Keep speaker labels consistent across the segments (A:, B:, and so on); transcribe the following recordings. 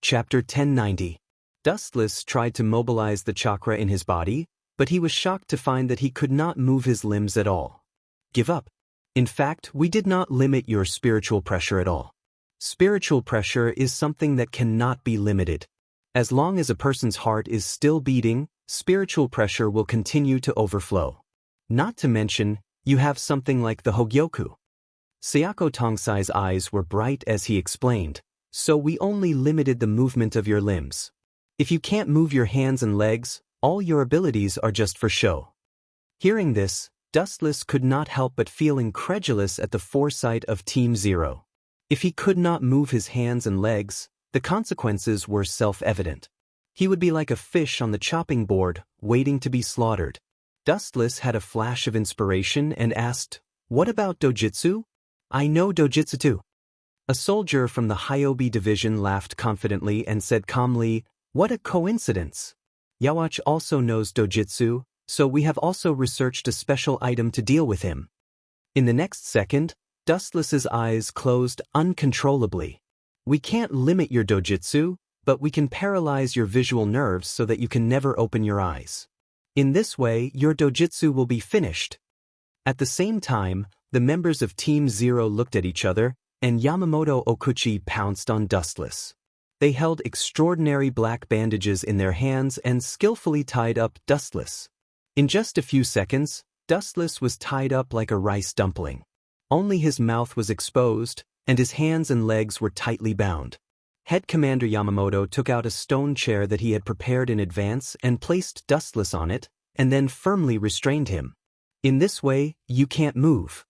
A: Chapter 1090. Dustless tried to mobilize the chakra in his body, but he was shocked to find that he could not move his limbs at all. Give up. In fact, we did not limit your spiritual pressure at all. Spiritual pressure is something that cannot be limited. As long as a person's heart is still beating, spiritual pressure will continue to overflow. Not to mention, you have something like the Hogyoku. Sayako Tongsai's eyes were bright as he explained, so we only limited the movement of your limbs. If you can't move your hands and legs, all your abilities are just for show. Hearing this, Dustless could not help but feel incredulous at the foresight of Team Zero. If he could not move his hands and legs, the consequences were self-evident. He would be like a fish on the chopping board, waiting to be slaughtered. Dustless had a flash of inspiration and asked, "What about dojutsu? I know dojutsu too." A soldier from the Hyobi division laughed confidently and said calmly, "What a coincidence. Yawach also knows dojutsu, so we have also researched a special item to deal with him." In the next second, Dustless's eyes closed uncontrollably. "We can't limit your dojutsu, but we can paralyze your visual nerves so that you can never open your eyes. In this way, your dojutsu will be finished." At the same time, the members of Team Zero looked at each other, and Yamamoto Okuchi pounced on Dustless. They held extraordinary black bandages in their hands and skillfully tied up Dustless. In just a few seconds, Dustless was tied up like a rice dumpling. Only his mouth was exposed, and his hands and legs were tightly bound. Head Commander Yamamoto took out a stone chair that he had prepared in advance and placed Dustless on it, and then firmly restrained him. "In this way, you can't move."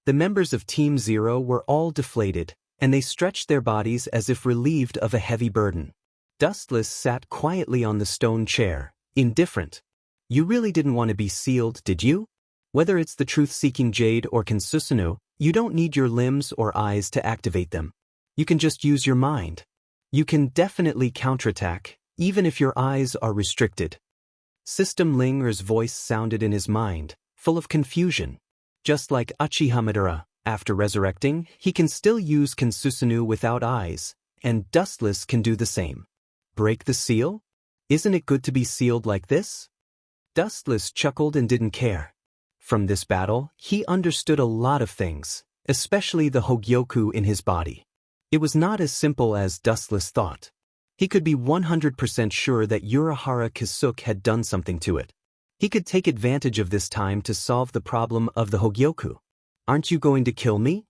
A: The members of Team Zero were all deflated, and they stretched their bodies as if relieved of a heavy burden. Dustless sat quietly on the stone chair, indifferent. "You really didn't want to be sealed, did you? Whether it's the truth-seeking jade or Kensusunu, you don't need your limbs or eyes to activate them. You can just use your mind. You can definitely counterattack, even if your eyes are restricted." System Linger's voice sounded in his mind, full of confusion. Just like Uchiha Madara, after resurrecting, he can still use Kensusunu without eyes, and Dustless can do the same. Break the seal? Isn't it good to be sealed like this? Dustless chuckled and didn't care. From this battle, he understood a lot of things, especially the Hogyoku in his body. It was not as simple as Dustless thought. He could be 100% sure that Urahara Kisuke had done something to it. He could take advantage of this time to solve the problem of the Hogyoku. "Aren't you going to kill me?"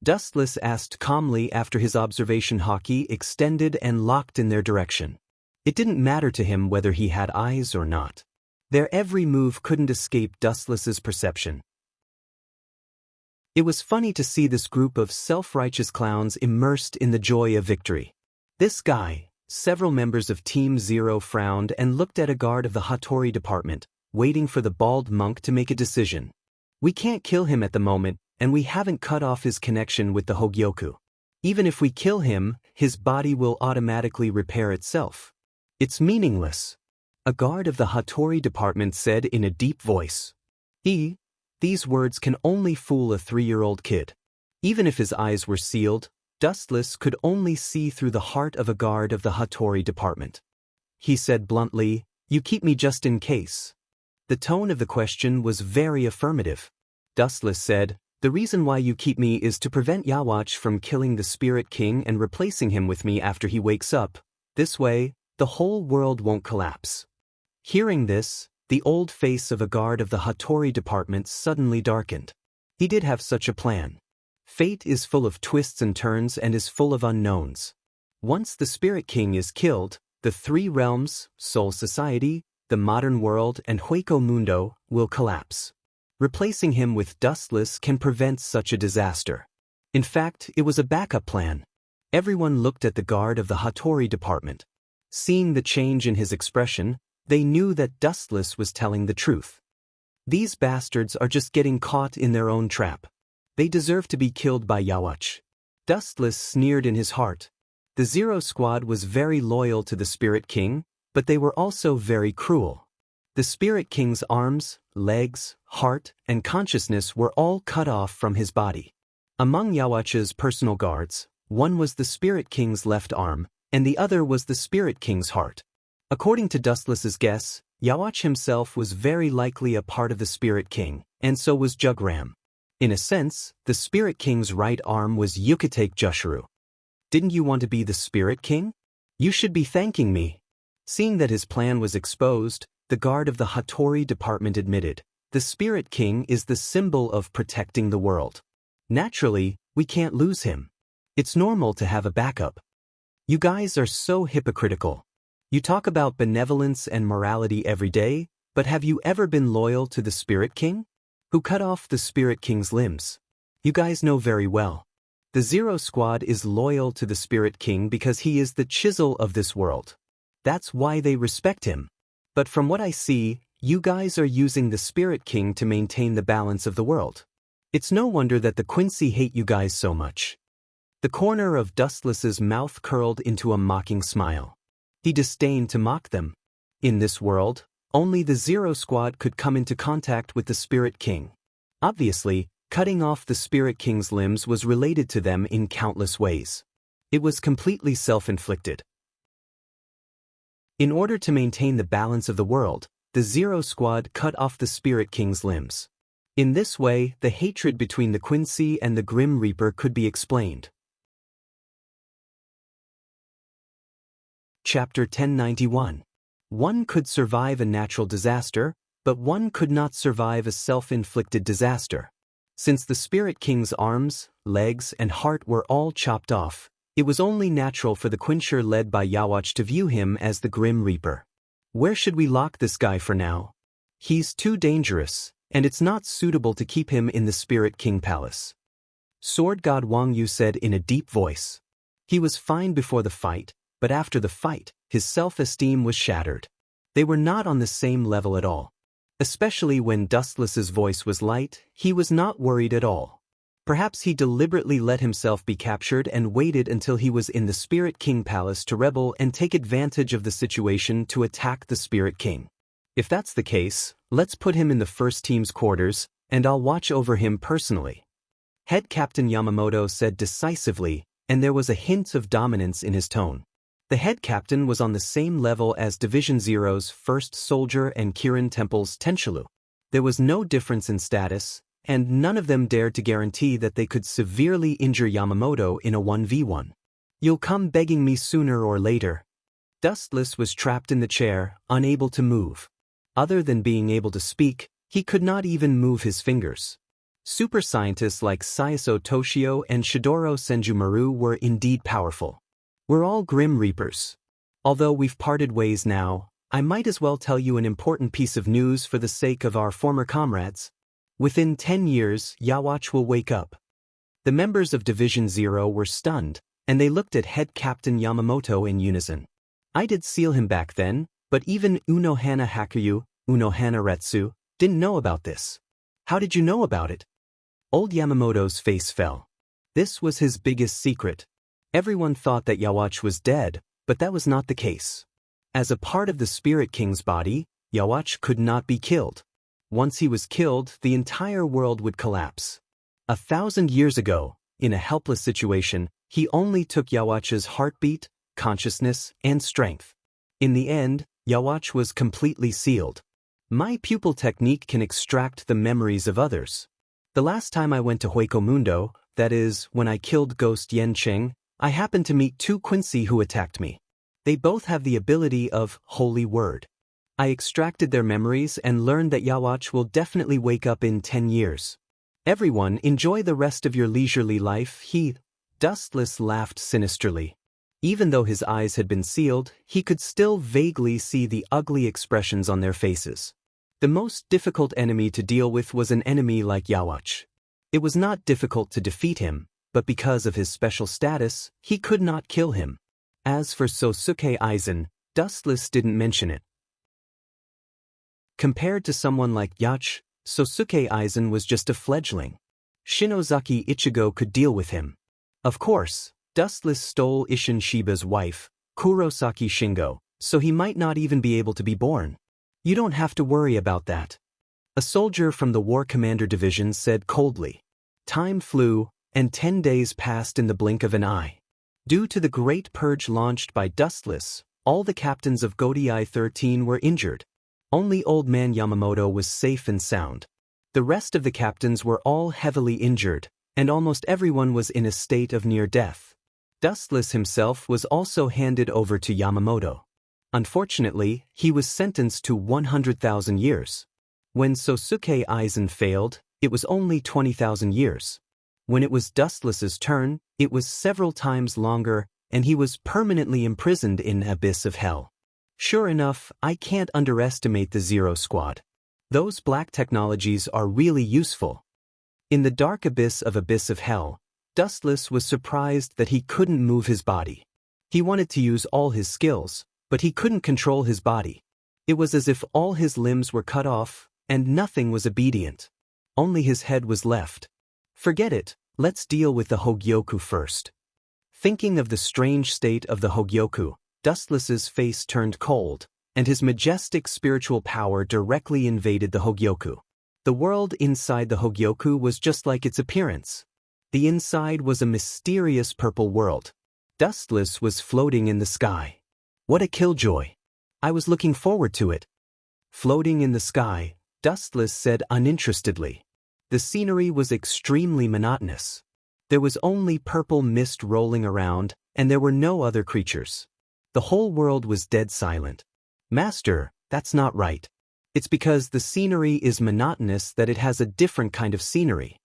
A: Dustless asked calmly after his observation haki extended and locked in their direction. It didn't matter to him whether he had eyes or not. Their every move couldn't escape Dustless's perception. It was funny to see this group of self-righteous clowns immersed in the joy of victory. "This guy," several members of Team Zero frowned and looked at a guard of the Hattori department, waiting for the bald monk to make a decision. "We can't kill him at the moment, and we haven't cut off his connection with the Hogyoku. Even if we kill him, his body will automatically repair itself. It's meaningless." A guard of the Hattori department said in a deep voice. These words can only fool a 3-year-old kid. Even if his eyes were sealed, Dustless could only see through the heart of a guard of the Hattori department. He said bluntly, "You keep me just in case." The tone of the question was very affirmative. Dustless said, "The reason why you keep me is to prevent Yawach from killing the Spirit King and replacing him with me after he wakes up. This way, the whole world won't collapse." Hearing this, the old face of a guard of the Hattori department suddenly darkened. He did have such a plan. Fate is full of twists and turns and is full of unknowns. Once the Spirit King is killed, the 3 realms, Soul Society, the modern world, and Hueco Mundo will collapse. Replacing him with Dustless can prevent such a disaster. In fact, it was a backup plan. Everyone looked at the guard of the Hattori department. Seeing the change in his expression, they knew that Dustless was telling the truth. These bastards are just getting caught in their own trap. They deserve to be killed by Yawach. Dustless sneered in his heart. The Zero Squad was very loyal to the Spirit King, but they were also very cruel. The Spirit King's arms, legs, heart, and consciousness were all cut off from his body. Among Yawach's personal guards, one was the Spirit King's left arm, and the other was the Spirit King's heart. According to Dustless's guess, Yawach himself was very likely a part of the Spirit King, and so was Jugram. In a sense, the Spirit King's right arm was Yucatec Jushuru. Didn't you want to be the Spirit King? You should be thanking me. Seeing that his plan was exposed, the guard of the Hattori department admitted, the Spirit King is the symbol of protecting the world. Naturally, we can't lose him. It's normal to have a backup. You guys are so hypocritical. You talk about benevolence and morality every day, but have you ever been loyal to the Spirit King? Who cut off the Spirit King's limbs? You guys know very well. The Zero Squad is loyal to the Spirit King because he is the chisel of this world. That's why they respect him. But from what I see, you guys are using the Spirit King to maintain the balance of the world. It's no wonder that the Quincy hate you guys so much. The corner of Dustless's mouth curled into a mocking smile. He disdained to mock them. In this world, only the Zero Squad could come into contact with the Spirit King. Obviously, cutting off the Spirit King's limbs was related to them in countless ways. It was completely self-inflicted. In order to maintain the balance of the world, the Zero Squad cut off the Spirit King's limbs. In this way, the hatred between the Quincy and the Grim Reaper could be explained. Chapter 1091. One could survive a natural disaster, but one could not survive a self-inflicted disaster. Since the Spirit King's arms, legs, and heart were all chopped off, it was only natural for the Quincher led by Yawach to view him as the Grim Reaper. Where should we lock this guy for now? He's too dangerous, and it's not suitable to keep him in the Spirit King Palace. Sword God Wang Yu said in a deep voice. He was fine before the fight, but after the fight, his self-esteem was shattered. They were not on the same level at all. Especially when Dustless's voice was light, he was not worried at all. Perhaps he deliberately let himself be captured and waited until he was in the Spirit King Palace to rebel and take advantage of the situation to attack the Spirit King. If that's the case, let's put him in the first team's quarters, and I'll watch over him personally. Head Captain Yamamoto said decisively, and there was a hint of dominance in his tone. The head captain was on the same level as Division Zero's first soldier and Kirin Temple's Tenshulu. There was no difference in status, and none of them dared to guarantee that they could severely injure Yamamoto in a 1v1. You'll come begging me sooner or later. Dustless was trapped in the chair, unable to move. Other than being able to speak, he could not even move his fingers. Super scientists like Sayaso Toshio and Shidoro Senjumaru were indeed powerful. We're all Grim Reapers. Although we've parted ways now, I might as well tell you an important piece of news for the sake of our former comrades. Within 10 years, Yawach will wake up. The members of Division Zero were stunned, and they looked at Head Captain Yamamoto in unison. I did seal him back then, but even Unohana Hakuyu, Unohana Retsu, didn't know about this. How did you know about it? Old Yamamoto's face fell. This was his biggest secret. Everyone thought that Yawach was dead, but that was not the case. As a part of the Spirit King's body, Yawach could not be killed. Once he was killed, the entire world would collapse. 1,000 years ago, in a helpless situation, he only took Yawach's heartbeat, consciousness, and strength. In the end, Yawach was completely sealed. My pupil technique can extract the memories of others. The last time I went to Hueco Mundo, that is, when I killed Ghost Yen Cheng, I happened to meet two Quincy who attacked me. They both have the ability of Holy Word. I extracted their memories and learned that Yawach will definitely wake up in 10 years. Everyone, enjoy the rest of your leisurely life. Dustless laughed sinisterly. Even though his eyes had been sealed, he could still vaguely see the ugly expressions on their faces. The most difficult enemy to deal with was an enemy like Yawach. It was not difficult to defeat him, but because of his special status, he could not kill him. As for Sosuke Aizen, Dustless didn't mention it. Compared to someone like Yawach, Sosuke Aizen was just a fledgling. Shinozaki Ichigo could deal with him. Of course, Dustless stole Isshin Shiba's wife, Kurosaki Shingo, so he might not even be able to be born. You don't have to worry about that. A soldier from the War Commander Division said coldly. Time flew, and 10 days passed in the blink of an eye. Due to the Great Purge launched by Dustless, all the captains of Godei 13 were injured. Only Old Man Yamamoto was safe and sound. The rest of the captains were all heavily injured, and almost everyone was in a state of near death. Dustless himself was also handed over to Yamamoto. Unfortunately, he was sentenced to 100,000 years. When Sosuke Aizen failed, it was only 20,000 years. When it was Dustless's turn, it was several times longer, and he was permanently imprisoned in Abyss of Hell. Sure enough, I can't underestimate the Zero Squad. Those black technologies are really useful. In the dark abyss of Hell, Dustless was surprised that he couldn't move his body. He wanted to use all his skills, but he couldn't control his body. It was as if all his limbs were cut off, and nothing was obedient. Only his head was left. Forget it, let's deal with the Hogyoku first. Thinking of the strange state of the Hogyoku, Dustless's face turned cold, and his majestic spiritual power directly invaded the Hogyoku. The world inside the Hogyoku was just like its appearance. The inside was a mysterious purple world. Dustless was floating in the sky. What a killjoy! I was looking forward to it. Floating in the sky, Dustless said uninterestedly. The scenery was extremely monotonous. There was only purple mist rolling around, and there were no other creatures. The whole world was dead silent. Master, that's not right. It's because the scenery is monotonous that it has a different kind of scenery.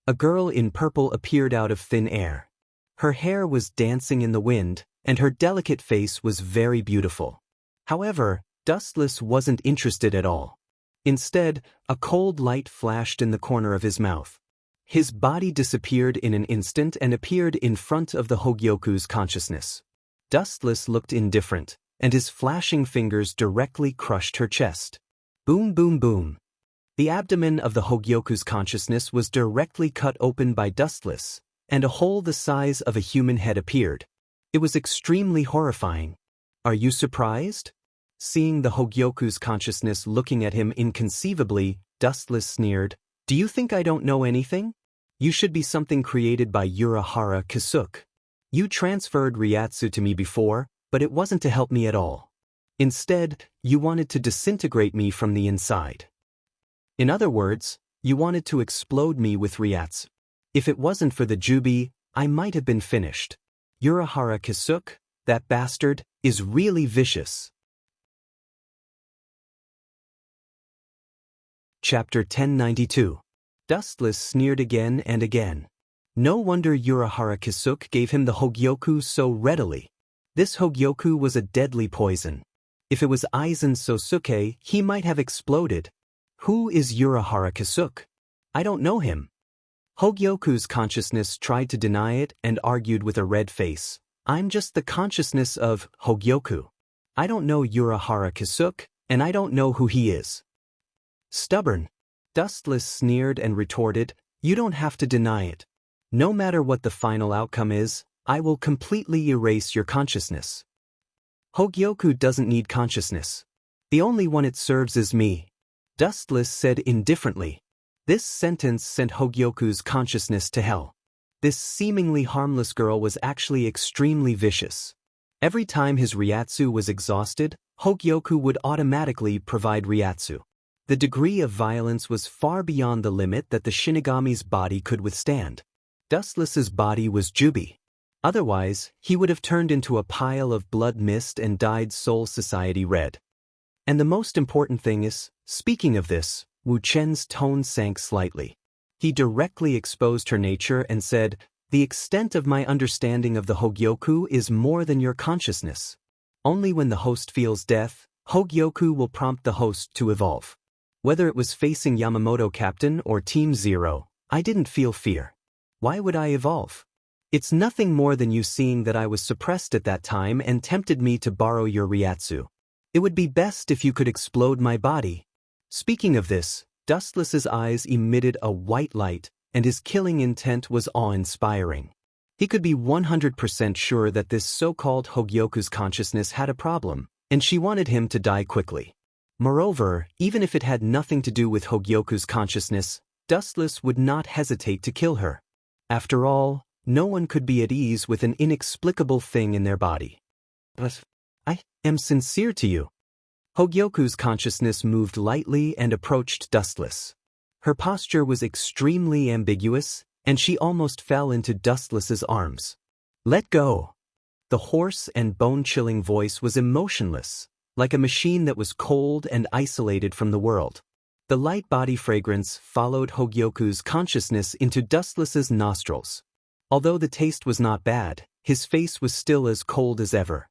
A: A girl in purple appeared out of thin air. Her hair was dancing in the wind, and her delicate face was very beautiful. However, Dustless wasn't interested at all. Instead, a cold light flashed in the corner of his mouth. His body disappeared in an instant and appeared in front of the Hogyoku's consciousness. Dustless looked indifferent, and his flashing fingers directly crushed her chest. Boom, boom, boom. The abdomen of the Hogyoku's consciousness was directly cut open by Dustless, and a hole the size of a human head appeared. It was extremely horrifying. Are you surprised? Seeing the Hogyoku's consciousness looking at him inconceivably, Dustless sneered, Do you think I don't know anything? You should be something created by Urahara Kisuke. You transferred Ryatsu to me before, but it wasn't to help me at all. Instead, you wanted to disintegrate me from the inside. In other words, you wanted to explode me with Ryatsu. If it wasn't for the Jubi, I might have been finished. Urahara Kisuke, that bastard, is really vicious. Chapter 1092. Dustless sneered again and again. No wonder Urahara Kisuke gave him the Hogyoku so readily. This Hogyoku was a deadly poison. If it was Aizen Sosuke, he might have exploded. Who is Urahara Kisuke? I don't know him. Hogyoku's consciousness tried to deny it and argued with a red face. I'm just the consciousness of Hogyoku. I don't know Urahara Kisuke, and I don't know who he is. Stubborn. Dustless sneered and retorted, You don't have to deny it. No matter what the final outcome is, I will completely erase your consciousness. Hogyoku doesn't need consciousness. The only one it serves is me. Dustless said indifferently. This sentence sent Hogyoku's consciousness to hell. This seemingly harmless girl was actually extremely vicious. Every time his Ryatsu was exhausted, Hogyoku would automatically provide Ryatsu. The degree of violence was far beyond the limit that the Shinigami's body could withstand. Dustless's body was Jubi. Otherwise, he would have turned into a pile of blood mist and dyed Soul Society red. And the most important thing is, speaking of this, Wu Chen's tone sank slightly. He directly exposed her nature and said, The extent of my understanding of the Hogyoku is more than your consciousness. Only when the host feels death, Hogyoku will prompt the host to evolve. Whether it was facing Yamamoto Captain or Team Zero, I didn't feel fear. Why would I evolve? It's nothing more than you seeing that I was suppressed at that time and tempted me to borrow your Ryatsu. It would be best if you could explode my body. Speaking of this, Dustless's eyes emitted a white light, and his killing intent was awe-inspiring. He could be 100% sure that this so-called Hogyoku's consciousness had a problem, and she wanted him to die quickly. Moreover, even if it had nothing to do with Hogyoku's consciousness, Dustless would not hesitate to kill her. After all, No one could be at ease with an inexplicable thing in their body. But I am sincere to you. Hogyoku's consciousness moved lightly and approached Dustless. Her posture was extremely ambiguous, and she almost fell into Dustless's arms. Let go. The hoarse and bone-chilling voice was emotionless, like a machine that was cold and isolated from the world. The light body fragrance followed Hogyoku's consciousness into Dustless's nostrils. Although the taste was not bad, his face was still as cold as ever.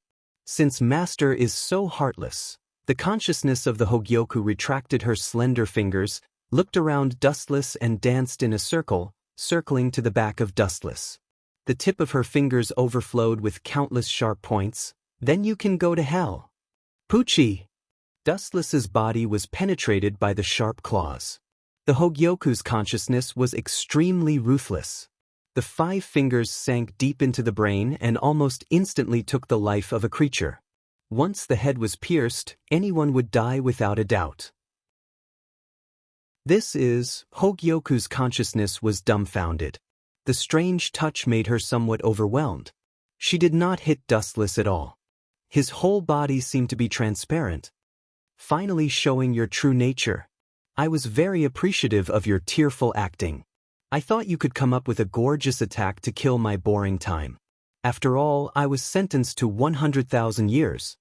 A: Since Master is so heartless, the consciousness of the Hogyoku retracted her slender fingers, looked around Dustless and danced in a circle, circling to the back of Dustless. The tip of her fingers overflowed with countless sharp points. Then you can go to hell. Poochie! Dustless's body was penetrated by the sharp claws. The Hogyoku's consciousness was extremely ruthless. The 5 fingers sank deep into the brain and almost instantly took the life of a creature. Once the head was pierced, anyone would die without a doubt. Hogyoku's consciousness was dumbfounded. The strange touch made her somewhat overwhelmed. She did not hit Dustless at all. His whole body seemed to be transparent, finally showing your true nature. I was very appreciative of your tearful acting. I thought you could come up with a gorgeous attack to kill my boring time. After all, I was sentenced to 100,000 years.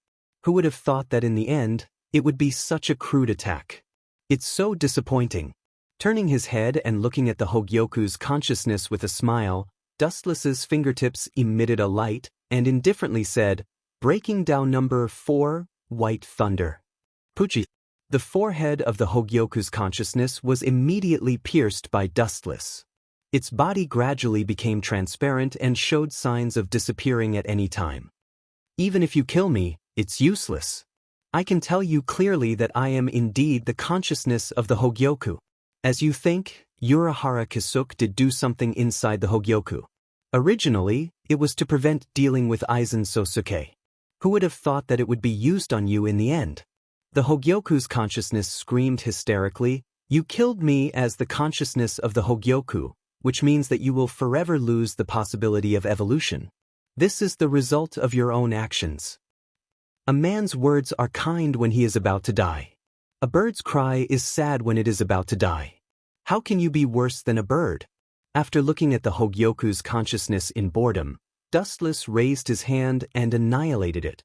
A: Who would have thought that in the end, it would be such a crude attack? It's so disappointing. Turning his head and looking at the Hogyoku's consciousness with a smile, Dustless's fingertips emitted a light and indifferently said, breaking down number 4, White Thunder. Poochie. The forehead of the Hogyoku's consciousness was immediately pierced by Dustless. Its body gradually became transparent and showed signs of disappearing at any time. Even if you kill me, it's useless. I can tell you clearly that I am indeed the consciousness of the Hogyoku. As you think, Urahara Kisuke did do something inside the Hogyoku. Originally, it was to prevent dealing with Aizen Sosuke. Who would have thought that it would be used on you in the end? The Hogyoku's consciousness screamed hysterically, you killed me as the consciousness of the Hogyoku, which means that you will forever lose the possibility of evolution. This is the result of your own actions. A man's words are kind when he is about to die. A bird's cry is sad when it is about to die. How can you be worse than a bird? After looking at the Hogyoku's consciousness in boredom, Dustless raised his hand and annihilated it.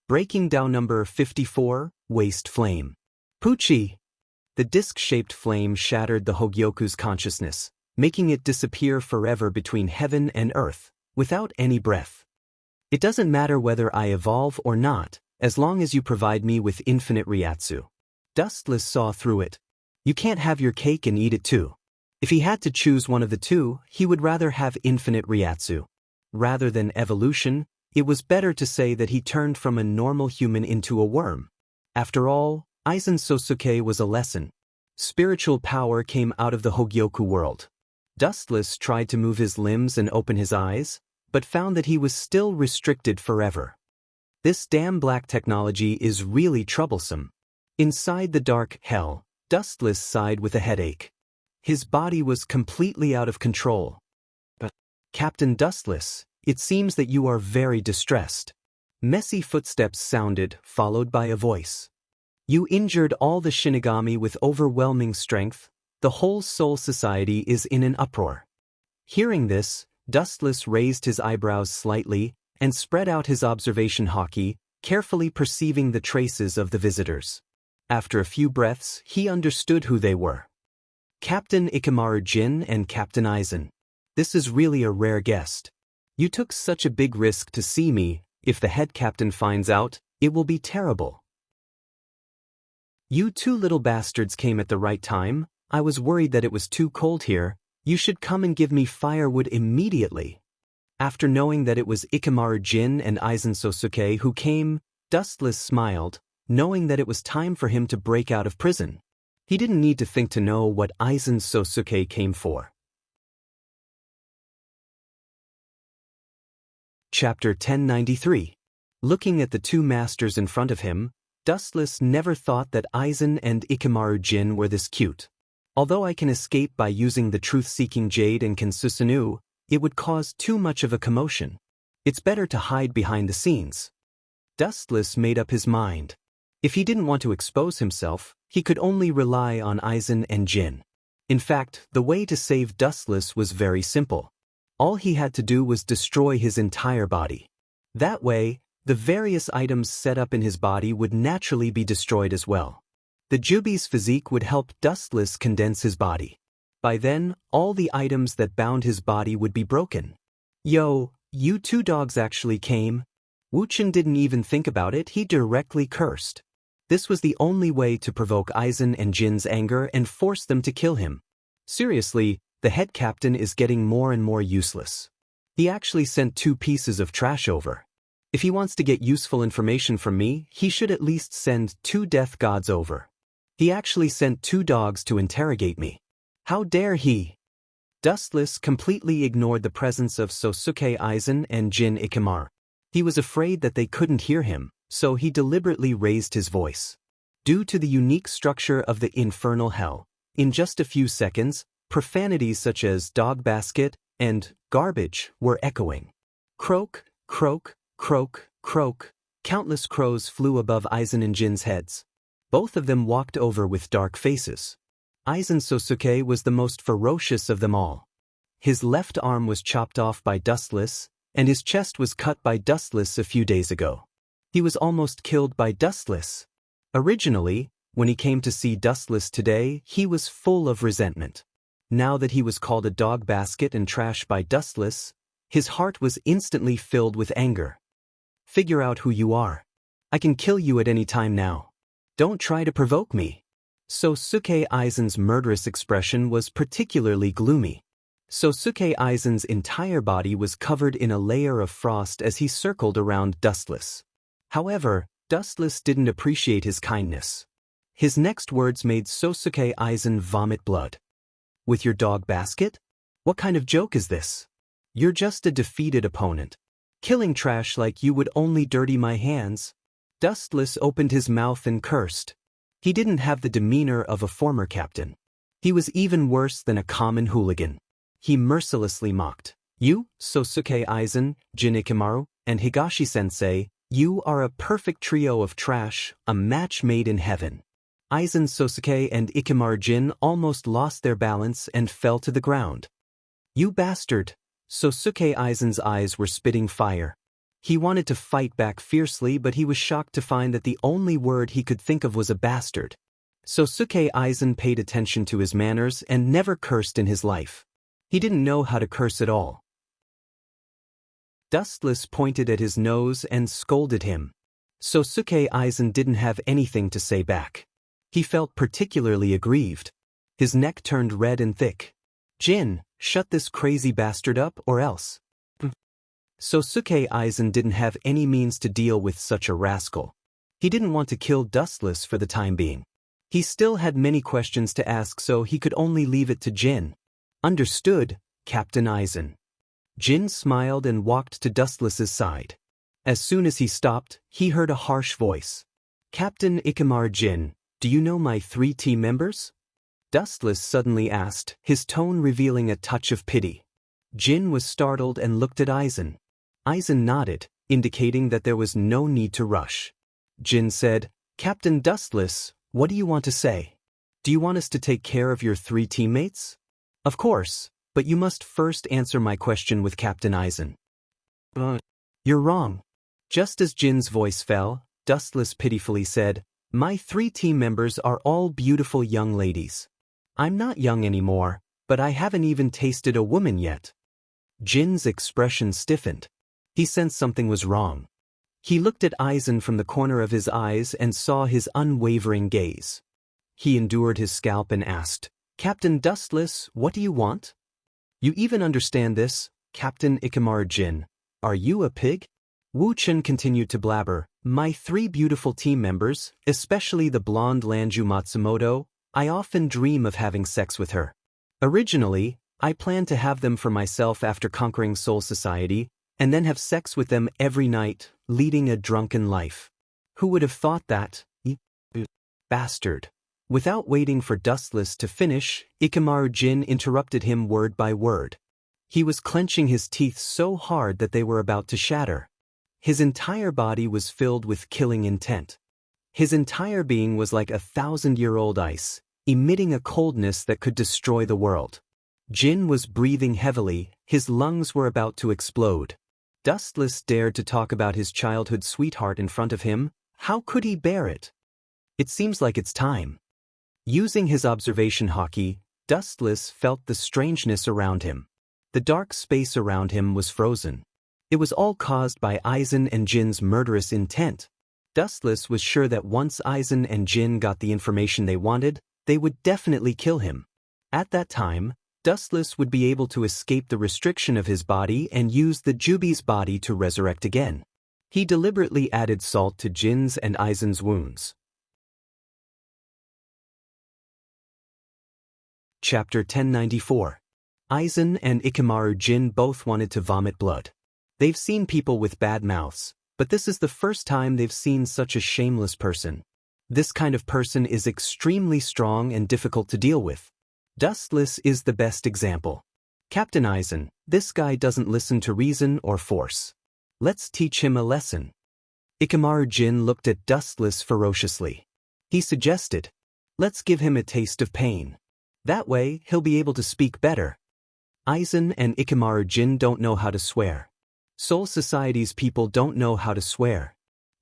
A: Breaking down number 54, Waste Flame. Poochie! The disc-shaped flame shattered the Hogyoku's consciousness, making it disappear forever between heaven and earth, without any breath. It doesn't matter whether I evolve or not, as long as you provide me with infinite Ryatsu. Dustless saw through it. You can't have your cake and eat it too. If he had to choose one of the two, he would rather have infinite Ryatsu. Rather than evolution, it was better to say that he turned from a normal human into a worm. After all, Aizen Sosuke was a lesson. Spiritual power came out of the Hogyoku world. Dustless tried to move his limbs and open his eyes, but found that he was still restricted forever. This damn black technology is really troublesome. Inside the dark hell, Dustless sighed with a headache. His body was completely out of control. But, Captain Dustless, it seems that you are very distressed. Messy footsteps sounded, followed by a voice. You injured all the Shinigami with overwhelming strength. The whole Soul Society is in an uproar. Hearing this, Dustless raised his eyebrows slightly and spread out his observation haki, carefully perceiving the traces of the visitors. After a few breaths, he understood who they were. Captain Ikamaru Jin and Captain Aizen. This is really a rare guest. You took such a big risk to see me. If the head captain finds out, it will be terrible. You two little bastards came at the right time. I was worried that it was too cold here. You should come and give me firewood immediately. After knowing that it was Ikamaru Jin and Aizen Sosuke who came, Dustless smiled, knowing that it was time for him to break out of prison. He didn't need to think to know what Aizen Sosuke came for. Chapter 1093. Looking at the two masters in front of him, Dustless never thought that Aizen and Ikamaru Jin were this cute. Although I can escape by using the truth-seeking jade and Kensusunu, It would cause too much of a commotion. It's better to hide behind the scenes. Dustless made up his mind. If he didn't want to expose himself, he could only rely on Aizen and Jin. In fact, the way to save Dustless was very simple. All he had to do was destroy his entire body. That way, the various items set up in his body would naturally be destroyed as well. The Jubi's physique would help Dustless condense his body. By then, all the items that bound his body would be broken. Yo, you two dogs actually came. Wuchen didn't even think about it, he directly cursed. This was the only way to provoke Aizen and Jin's anger and force them to kill him. Seriously, the head captain is getting more and more useless. He actually sent 2 pieces of trash over. If he wants to get useful information from me, he should at least send 2 death gods over. He actually sent 2 dogs to interrogate me. How dare he? Dustless completely ignored the presence of Sosuke Aizen and Jin Ikamaru. He was afraid that they couldn't hear him, so he deliberately raised his voice. Due to the unique structure of the infernal hell, in just a few seconds, profanities such as dog basket and garbage were echoing. Croak, croak, croak, croak. Countless crows flew above Aizen and Jin's heads. Both of them walked over with dark faces. Aizen Sosuke was the most ferocious of them all. His left arm was chopped off by Dustless, and his chest was cut by Dustless a few days ago. He was almost killed by Dustless. Originally, when he came to see Dustless today, he was full of resentment. Now that he was called a dog basket and trash by Dustless, his heart was instantly filled with anger. Figure out who you are. I can kill you at any time now. Don't try to provoke me. Sosuke Aizen's murderous expression was particularly gloomy. Sosuke Aizen's entire body was covered in a layer of frost as he circled around Dustless. However, Dustless didn't appreciate his kindness. His next words made Sosuke Aizen vomit blood. With your dog basket? What kind of joke is this? You're just a defeated opponent. Killing trash like you would only dirty my hands. Dustless opened his mouth and cursed. He didn't have the demeanor of a former captain. He was even worse than a common hooligan. He mercilessly mocked. You, Sosuke Aizen, Jin Ikamaru, and Higashi-sensei, you are a perfect trio of trash, a match made in heaven. Aizen Sosuke and Ikamaru Jin almost lost their balance and fell to the ground. You bastard! Sosuke Aizen's eyes were spitting fire. He wanted to fight back fiercely, but he was shocked to find that the only word he could think of was a bastard. Sosuke Aizen paid attention to his manners and never cursed in his life. He didn't know how to curse at all. Dustless pointed at his nose and scolded him. Sosuke Aizen didn't have anything to say back. He felt particularly aggrieved. His neck turned red and thick. Jin, shut this crazy bastard up or else. Sosuke Aizen didn't have any means to deal with such a rascal. He didn't want to kill Dustless for the time being. He still had many questions to ask, so he could only leave it to Jin. Understood, Captain Aizen. Jin smiled and walked to Dustless's side. As soon as he stopped, he heard a harsh voice. Captain Ikamaru Jin, do you know my 3 team members? Dustless suddenly asked, his tone revealing a touch of pity. Jin was startled and looked at Aizen. Aizen nodded, indicating that there was no need to rush. Jin said, Captain Dustless, what do you want to say? Do you want us to take care of your 3 teammates? Of course, but you must first answer my question with Captain Aizen. You're wrong. Just as Jin's voice fell, Dustless pitifully said, my 3 team members are all beautiful young ladies. I'm not young anymore, but I haven't even tasted a woman yet. Jin's expression stiffened. He sensed something was wrong. He looked at Aizen from the corner of his eyes and saw his unwavering gaze. He endured his scalp and asked, Captain Dustless, what do you want? You even understand this, Captain Ikamaru Jin. Are you a pig? Wu Chen continued to blabber, my 3 beautiful team members, especially the blonde Lanju Matsumoto, I often dream of having sex with her. Originally, I planned to have them for myself after conquering Soul Society, and then have sex with them every night, leading a drunken life. Who would have thought that? Bastard. Without waiting for Dustless to finish, Ikamaru Jin interrupted him word by word. He was clenching his teeth so hard that they were about to shatter. His entire body was filled with killing intent. His entire being was like 1,000-year-old ice, emitting a coldness that could destroy the world. Jin was breathing heavily, his lungs were about to explode. Dustless dared to talk about his childhood sweetheart in front of him. How could he bear it? It seems like it's time. Using his observation hockey, Dustless felt the strangeness around him. The dark space around him was frozen. It was all caused by Aizen and Jin's murderous intent. Dustless was sure that once Aizen and Jin got the information they wanted, they would definitely kill him. At that time, Dustless would be able to escape the restriction of his body and use the Jubi's body to resurrect again. He deliberately added salt to Jin's and Aizen's wounds. Chapter 1094. Aizen and Ikamaru Jin both wanted to vomit blood. They've seen people with bad mouths, but this is the first time they've seen such a shameless person. This kind of person is extremely strong and difficult to deal with. Dustless is the best example. Captain Aizen, this guy doesn't listen to reason or force. Let's teach him a lesson. Ikamaru Jin looked at Dustless ferociously. He suggested, let's give him a taste of pain. That way, he'll be able to speak better. Aizen and Ikamaru Jin don't know how to swear. Soul Society's people don't know how to swear.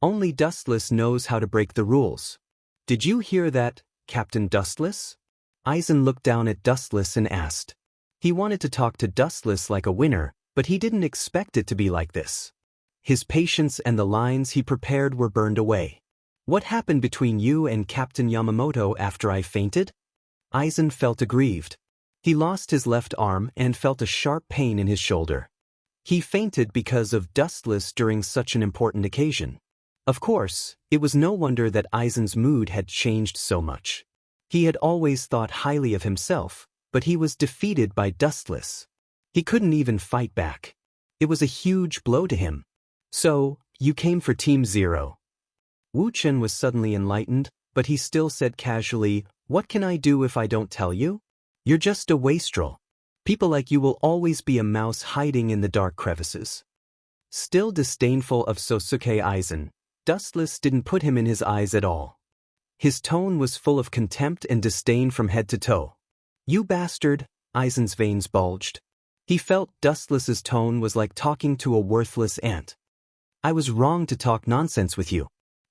A: Only Dustless knows how to break the rules. Did you hear that, Captain Dustless? Aizen looked down at Dustless and asked. He wanted to talk to Dustless like a winner, but he didn't expect it to be like this. His patience and the lines he prepared were burned away. What happened between you and Captain Yamamoto after I fainted? Aizen felt aggrieved. He lost his left arm and felt a sharp pain in his shoulder. He fainted because of Dustless during such an important occasion. Of course, it was no wonder that Aizen's mood had changed so much. He had always thought highly of himself, but he was defeated by Dustless. He couldn't even fight back. It was a huge blow to him. So, you came for Team Zero. Wu Chen was suddenly enlightened, but he still said casually, what can I do if I don't tell you? You're just a wastrel. People like you will always be a mouse hiding in the dark crevices. Still disdainful of Sosuke Aizen, Dustless didn't put him in his eyes at all. His tone was full of contempt and disdain from head to toe. You bastard, Aizen's veins bulged. He felt Dustless's tone was like talking to a worthless ant. I was wrong to talk nonsense with you.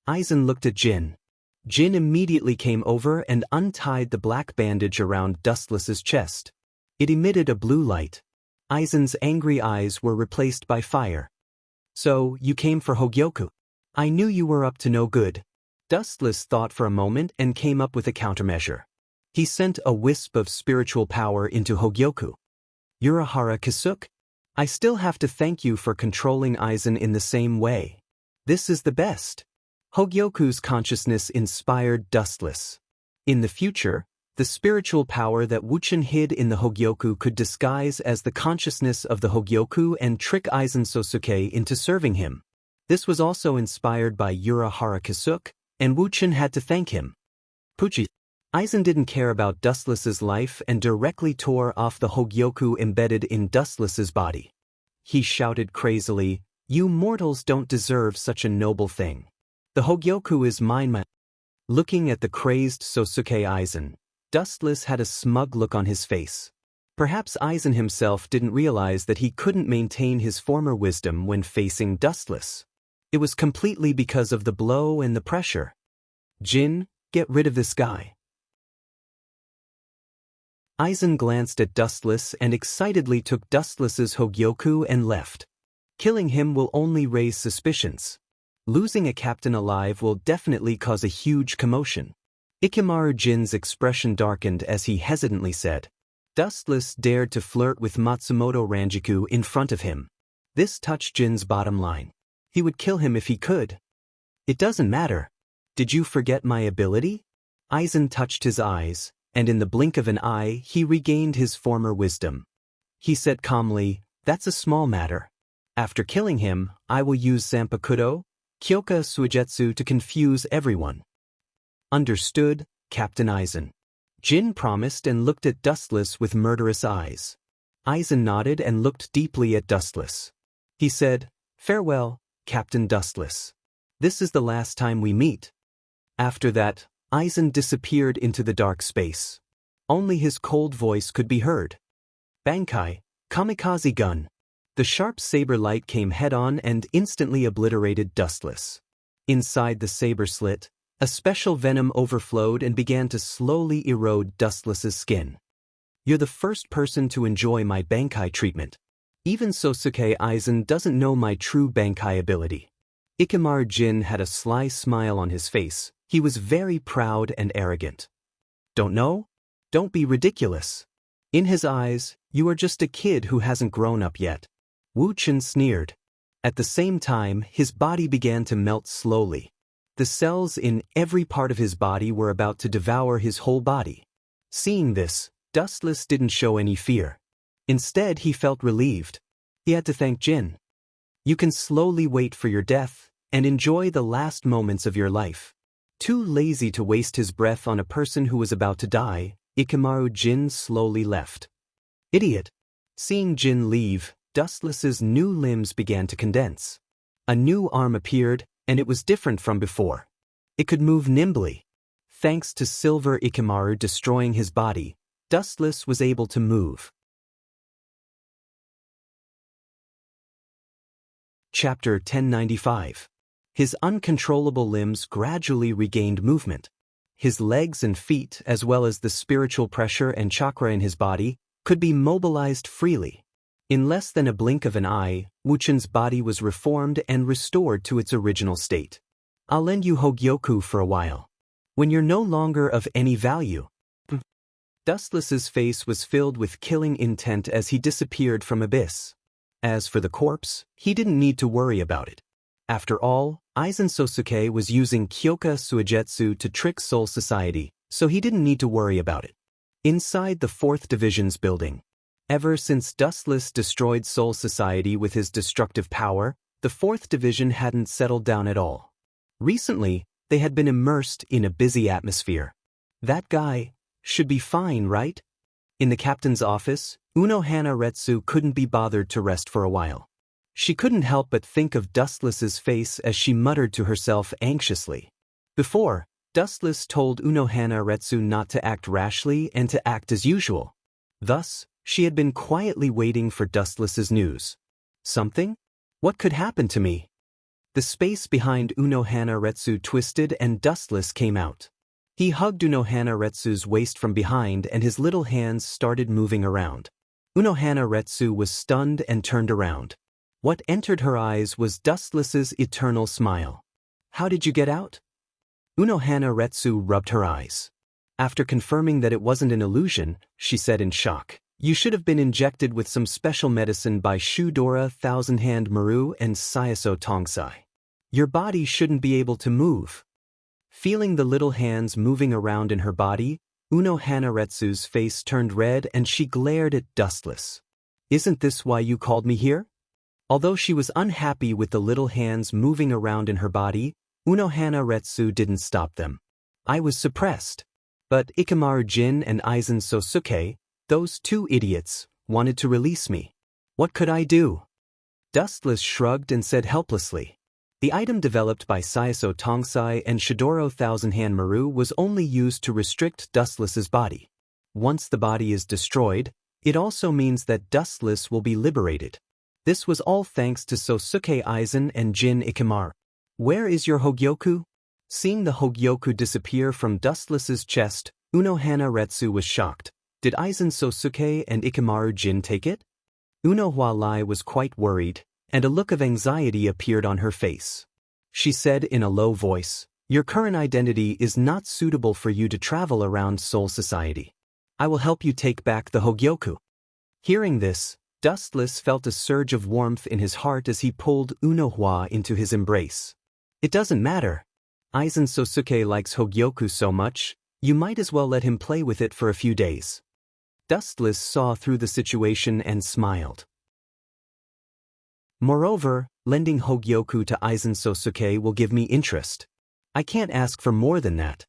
A: Aizen looked at Jin. Jin immediately came over and untied the black bandage around Dustless's chest. It emitted a blue light. Aizen's angry eyes were replaced by fire. So, you came for Hogyoku. I knew you were up to no good. Dustless thought for a moment and came up with a countermeasure. He sent a wisp of spiritual power into Hogyoku. Urahara Kasuke? I still have to thank you for controlling Aizen in the same way. This is the best. Hogyoku's consciousness inspired Dustless. In the future, the spiritual power that Wuchen hid in the Hogyoku could disguise as the consciousness of the Hogyoku and trick Aizen Sosuke into serving him. This was also inspired by Urahara Kasuke, and Wuchen had to thank him. Puchi. Aizen didn't care about Dustless's life and directly tore off the Hogyoku embedded in Dustless's body. He shouted crazily, you mortals don't deserve such a noble thing. The Hogyoku is mine. Looking at the crazed Sosuke Aizen, Dustless had a smug look on his face. Perhaps Aizen himself didn't realize that he couldn't maintain his former wisdom when facing Dustless. It was completely because of the blow and the pressure. Jin, get rid of this guy. Aizen glanced at Dustless and excitedly took Dustless's Hogyoku and left. Killing him will only raise suspicions. Losing a captain alive will definitely cause a huge commotion. Ikamaru Jin's expression darkened as he hesitantly said. Dustless dared to flirt with Matsumoto Ranjiku in front of him. This touched Jin's bottom line. He would kill him if he could. It doesn't matter. Did you forget my ability? Aizen touched his eyes, and in the blink of an eye he regained his former wisdom. He said calmly, that's a small matter. After killing him, I will use Zanpakuto, Kyoka Suigetsu to confuse everyone. Understood, Captain Aizen. Jin promised and looked at Dustless with murderous eyes. Aizen nodded and looked deeply at Dustless. He said, "Farewell, Captain Dustless. This is the last time we meet." After that, Aizen disappeared into the dark space. Only his cold voice could be heard. Bankai, kamikaze gun. The sharp saber light came head-on and instantly obliterated Dustless. Inside the saber slit, a special venom overflowed and began to slowly erode Dustless's skin. "You're the first person to enjoy my Bankai treatment. Even Sosuke Aizen doesn't know my true Bankai ability." Ikamaru Jin had a sly smile on his face. He was very proud and arrogant. "Don't know? Don't be ridiculous. In his eyes, you are just a kid who hasn't grown up yet." Wu Chen sneered. At the same time, his body began to melt slowly. The cells in every part of his body were about to devour his whole body. Seeing this, Dustless didn't show any fear. Instead, he felt relieved. He had to thank Jin. "You can slowly wait for your death and enjoy the last moments of your life." Too lazy to waste his breath on a person who was about to die, Ikamaru Jin slowly left. "Idiot." Seeing Jin leave, Dustless's new limbs began to condense. A new arm appeared, and it was different from before. It could move nimbly. Thanks to Silver Ikamaru destroying his body, Dustless was able to move. Chapter 1095. His uncontrollable limbs gradually regained movement. His legs and feet, as well as the spiritual pressure and chakra in his body, could be mobilized freely. In less than a blink of an eye, Wuchen's body was reformed and restored to its original state. "I'll lend you Hogyoku for a while. When you're no longer of any value." Dustless's face was filled with killing intent as he disappeared from Abyss. As for the corpse, he didn't need to worry about it. After all, Aizen Sosuke was using Kyoka Suigetsu to trick Soul Society, so he didn't need to worry about it. Inside the 4th Division's building. Ever since Dustless destroyed Soul Society with his destructive power, the 4th Division hadn't settled down at all. Recently, they had been immersed in a busy atmosphere. That guy should be fine, right? In the captain's office, Unohana Retsu couldn't be bothered to rest for a while. She couldn't help but think of Dustless's face as she muttered to herself anxiously. Before, Dustless told Unohana Retsu not to act rashly and to act as usual. Thus, she had been quietly waiting for Dustless's news. Something? What could happen to me? The space behind Unohana Retsu twisted and Dustless came out. He hugged Unohana Retsu's waist from behind and his little hands started moving around. Unohana Retsu was stunned and turned around. What entered her eyes was Dustless's eternal smile. "How did you get out?" Unohana Retsu rubbed her eyes. After confirming that it wasn't an illusion, she said in shock, "You should have been injected with some special medicine by Shudora Thousand Hand Maru and Sayaso Tongsai. Your body shouldn't be able to move." Feeling the little hands moving around in her body, Unohana Retsu's face turned red and she glared at Dustless. "Isn't this why you called me here?" Although she was unhappy with the little hands moving around in her body, Unohana Retsu didn't stop them. "I was suppressed. But Ikamaru Jin and Aizen Sosuke, those two idiots, wanted to release me. What could I do?" Dustless shrugged and said helplessly. The item developed by Sayaso Tongsai and Shidoro Thousand Hand Maru was only used to restrict Dustless's body. Once the body is destroyed, it also means that Dustless will be liberated. This was all thanks to Sosuke Aizen and Jin Ikamaru. "Where is your Hogyoku?" Seeing the Hogyoku disappear from Dustless's chest, Unohana Retsu was shocked. Did Aizen Sosuke and Ikamaru Jin take it? Unohua Lai was quite worried, and a look of anxiety appeared on her face. She said in a low voice, "Your current identity is not suitable for you to travel around Soul Society. I will help you take back the Hogyoku." Hearing this, Dustless felt a surge of warmth in his heart as he pulled Unohua into his embrace. "It doesn't matter. Aizen Sosuke likes Hogyoku so much, you might as well let him play with it for a few days." Dustless saw through the situation and smiled. "Moreover, lending Hogyoku to Aizen Sosuke will give me interest. I can't ask for more than that."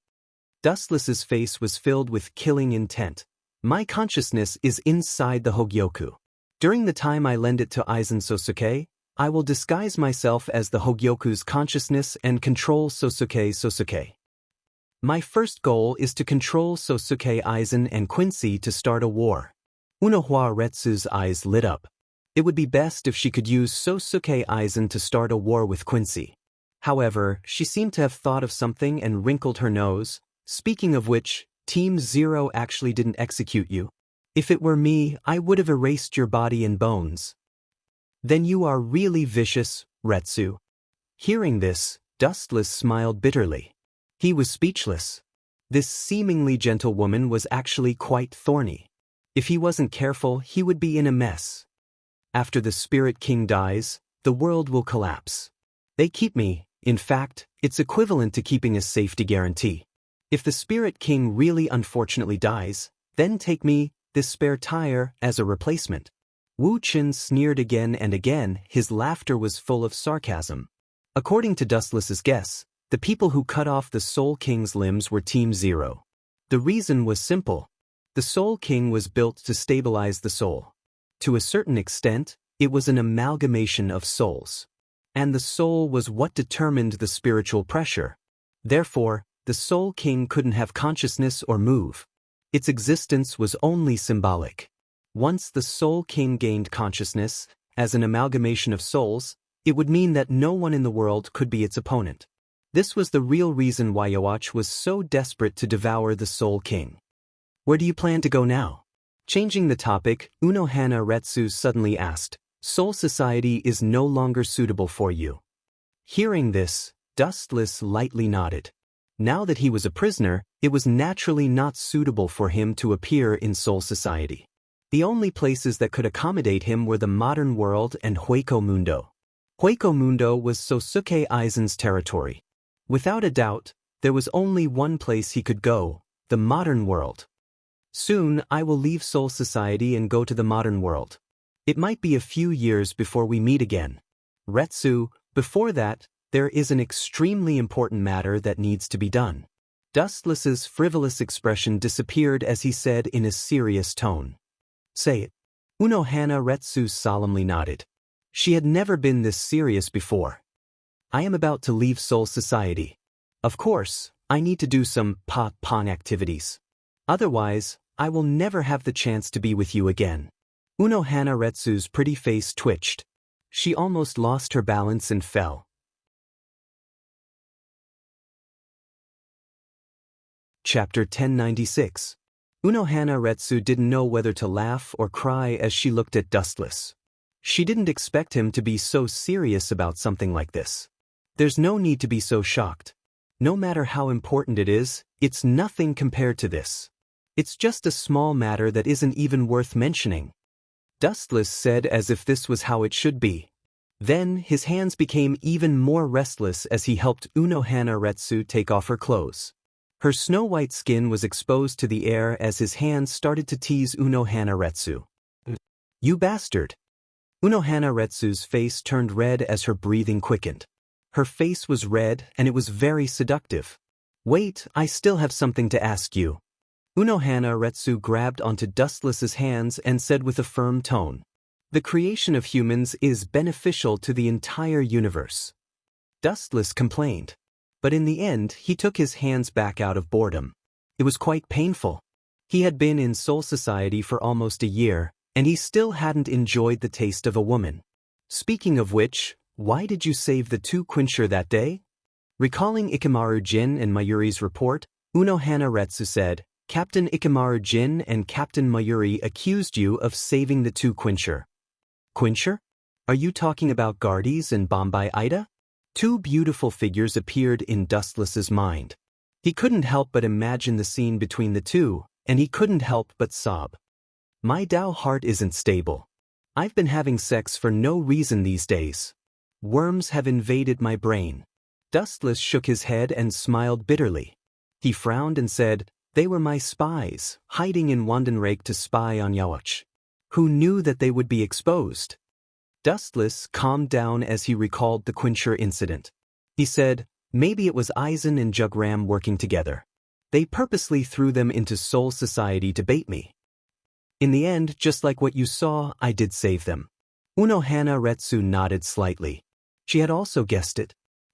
A: Dustless's face was filled with killing intent. "My consciousness is inside the Hogyoku. During the time I lend it to Aizen Sosuke, I will disguise myself as the Hogyoku's consciousness and control Sosuke. My first goal is to control Sosuke, Aizen, and Quincy to start a war. Unohana Retsu's eyes lit up. It would be best if she could use Sosuke Aizen to start a war with Quincy. However, she seemed to have thought of something and wrinkled her nose. Speaking of which, Team Zero actually didn't execute you. If it were me, I would have erased your body and bones. Then you are really vicious, Retsu. Hearing this, Dustless smiled bitterly. He was speechless. This seemingly gentle woman was actually quite thorny. If he wasn't careful, he would be in a mess. After the Spirit King dies, the world will collapse. They keep me. In fact, it's equivalent to keeping a safety guarantee. If the Spirit King really unfortunately dies, then take me, this spare tire, as a replacement. Wu Qin sneered again and again. His laughter was full of sarcasm. According to Dustless's guess, the people who cut off the Soul King's limbs were Team Zero. The reason was simple. The Soul King was built to stabilize the soul. To a certain extent, it was an amalgamation of souls. And the soul was what determined the spiritual pressure. Therefore, the Soul King couldn't have consciousness or move. Its existence was only symbolic. Once the Soul King gained consciousness, as an amalgamation of souls, it would mean that no one in the world could be its opponent. This was the real reason why Yoach was so desperate to devour the Soul King. Where do you plan to go now? Changing the topic, Unohana Retsu suddenly asked, Soul Society is no longer suitable for you. Hearing this, Dustless lightly nodded. Now that he was a prisoner, it was naturally not suitable for him to appear in Soul Society. The only places that could accommodate him were the modern world and Hueco Mundo. Hueco Mundo was Sosuke Aizen's territory. Without a doubt, there was only one place he could go, the modern world. Soon, I will leave Soul Society and go to the modern world. It might be a few years before we meet again. Retsu, before that, there is an extremely important matter that needs to be done. Dustless's frivolous expression disappeared as he said in a serious tone. Say it. Unohana Retsu solemnly nodded. She had never been this serious before. I am about to leave Soul Society. Of course, I need to do some pong activities. Otherwise, I will never have the chance to be with you again. Unohana Retsu's pretty face twitched. She almost lost her balance and fell. Chapter 1096. Unohana Retsu didn't know whether to laugh or cry as she looked at Dustless. She didn't expect him to be so serious about something like this. There's no need to be so shocked. No matter how important it is, it's nothing compared to this. It's just a small matter that isn't even worth mentioning. Dustless said as if this was how it should be. Then his hands became even more restless as he helped Unohana Retsu take off her clothes. Her snow-white skin was exposed to the air as his hands started to tease Unohana Retsu. You bastard! Unohana Retsu's face turned red as her breathing quickened. Her face was red and it was very seductive. Wait, I still have something to ask you. Unohana Retsu grabbed onto Dustless's hands and said with a firm tone. The creation of humans is beneficial to the entire universe. Dustless complained. But in the end, he took his hands back out of boredom. It was quite painful. He had been in Soul Society for almost a year, and he still hadn't enjoyed the taste of a woman. Speaking of which, why did you save the two Quincher that day? Recalling Ikamaru Jin and Mayuri's report, Unohana Retsu said, Captain Ikamaru Jin and Captain Mayuri accused you of saving the two Quincher. Quincher? Are you talking about Guardies and Bombay Ida? Two beautiful figures appeared in Dustless's mind. He couldn't help but imagine the scene between the two, and he couldn't help but sob. My Tao heart isn't stable. I've been having sex for no reason these days. Worms have invaded my brain. Dustless shook his head and smiled bitterly. He frowned and said, They were my spies, hiding in Wandenrake to spy on Yoach. Who knew that they would be exposed? Dustless calmed down as he recalled the Quincher incident. He said, maybe it was Aizen and Jugram working together. They purposely threw them into Soul Society to bait me. In the end, just like what you saw, I did save them. Unohana Retsu nodded slightly. She had also guessed it.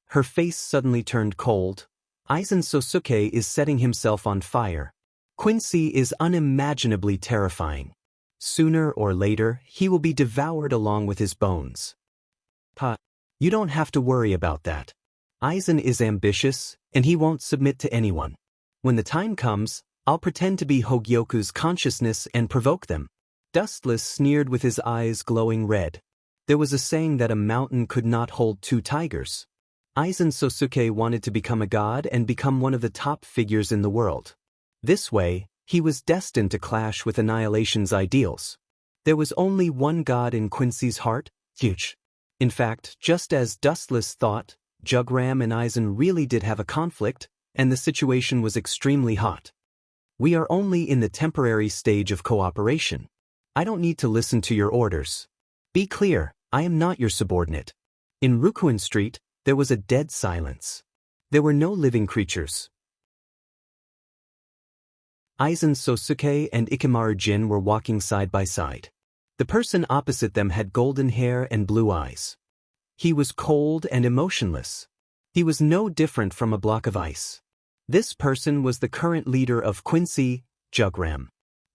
A: Her face suddenly turned cold. Aizen Sosuke is setting himself on fire. Quincy is unimaginably terrifying. Sooner or later, he will be devoured along with his bones. Pa, you don't have to worry about that. Aizen is ambitious, and he won't submit to anyone. When the time comes, I'll pretend to be Hogyoku's consciousness and provoke them. Dustless sneered with his eyes glowing red. There was a saying that a mountain could not hold two tigers. Aizen Sosuke wanted to become a god and become one of the top figures in the world. This way, he was destined to clash with Annihilation's ideals. There was only one god in Quincy's heart, Huge. In fact, just as Dustless thought, Jugram and Aizen really did have a conflict, and the situation was extremely hot. We are only in the temporary stage of cooperation. I don't need to listen to your orders. Be clear, I am not your subordinate. In Rukuin Street, there was a dead silence. There were no living creatures. Aizen Sosuke and Ikemaru Jin were walking side by side. The person opposite them had golden hair and blue eyes. He was cold and emotionless. He was no different from a block of ice. This person was the current leader of Quincy, Jugram.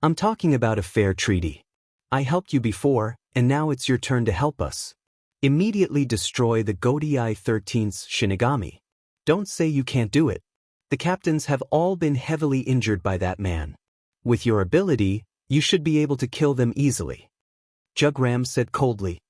A: I'm talking about a fair treaty. I helped you before, and now it's your turn to help us. Immediately destroy the Godai 13th Shinigami. Don't say you can't do it. The captains have all been heavily injured by that man. With your ability, you should be able to kill them easily. Jugram said coldly.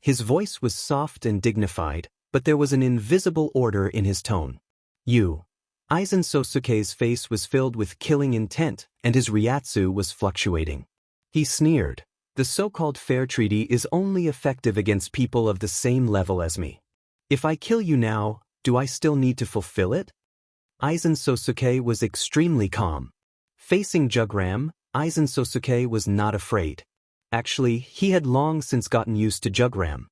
A: His voice was soft and dignified, but there was an invisible order in his tone. You. Aizen Sosuke's face was filled with killing intent, and his ryatsu was fluctuating. He sneered. The so-called fair treaty is only effective against people of the same level as me. If I kill you now, do I still need to fulfill it? Aizen Sosuke was extremely calm. Facing Jugram, Aizen Sosuke was not afraid. Actually, he had long since gotten used to Jugram.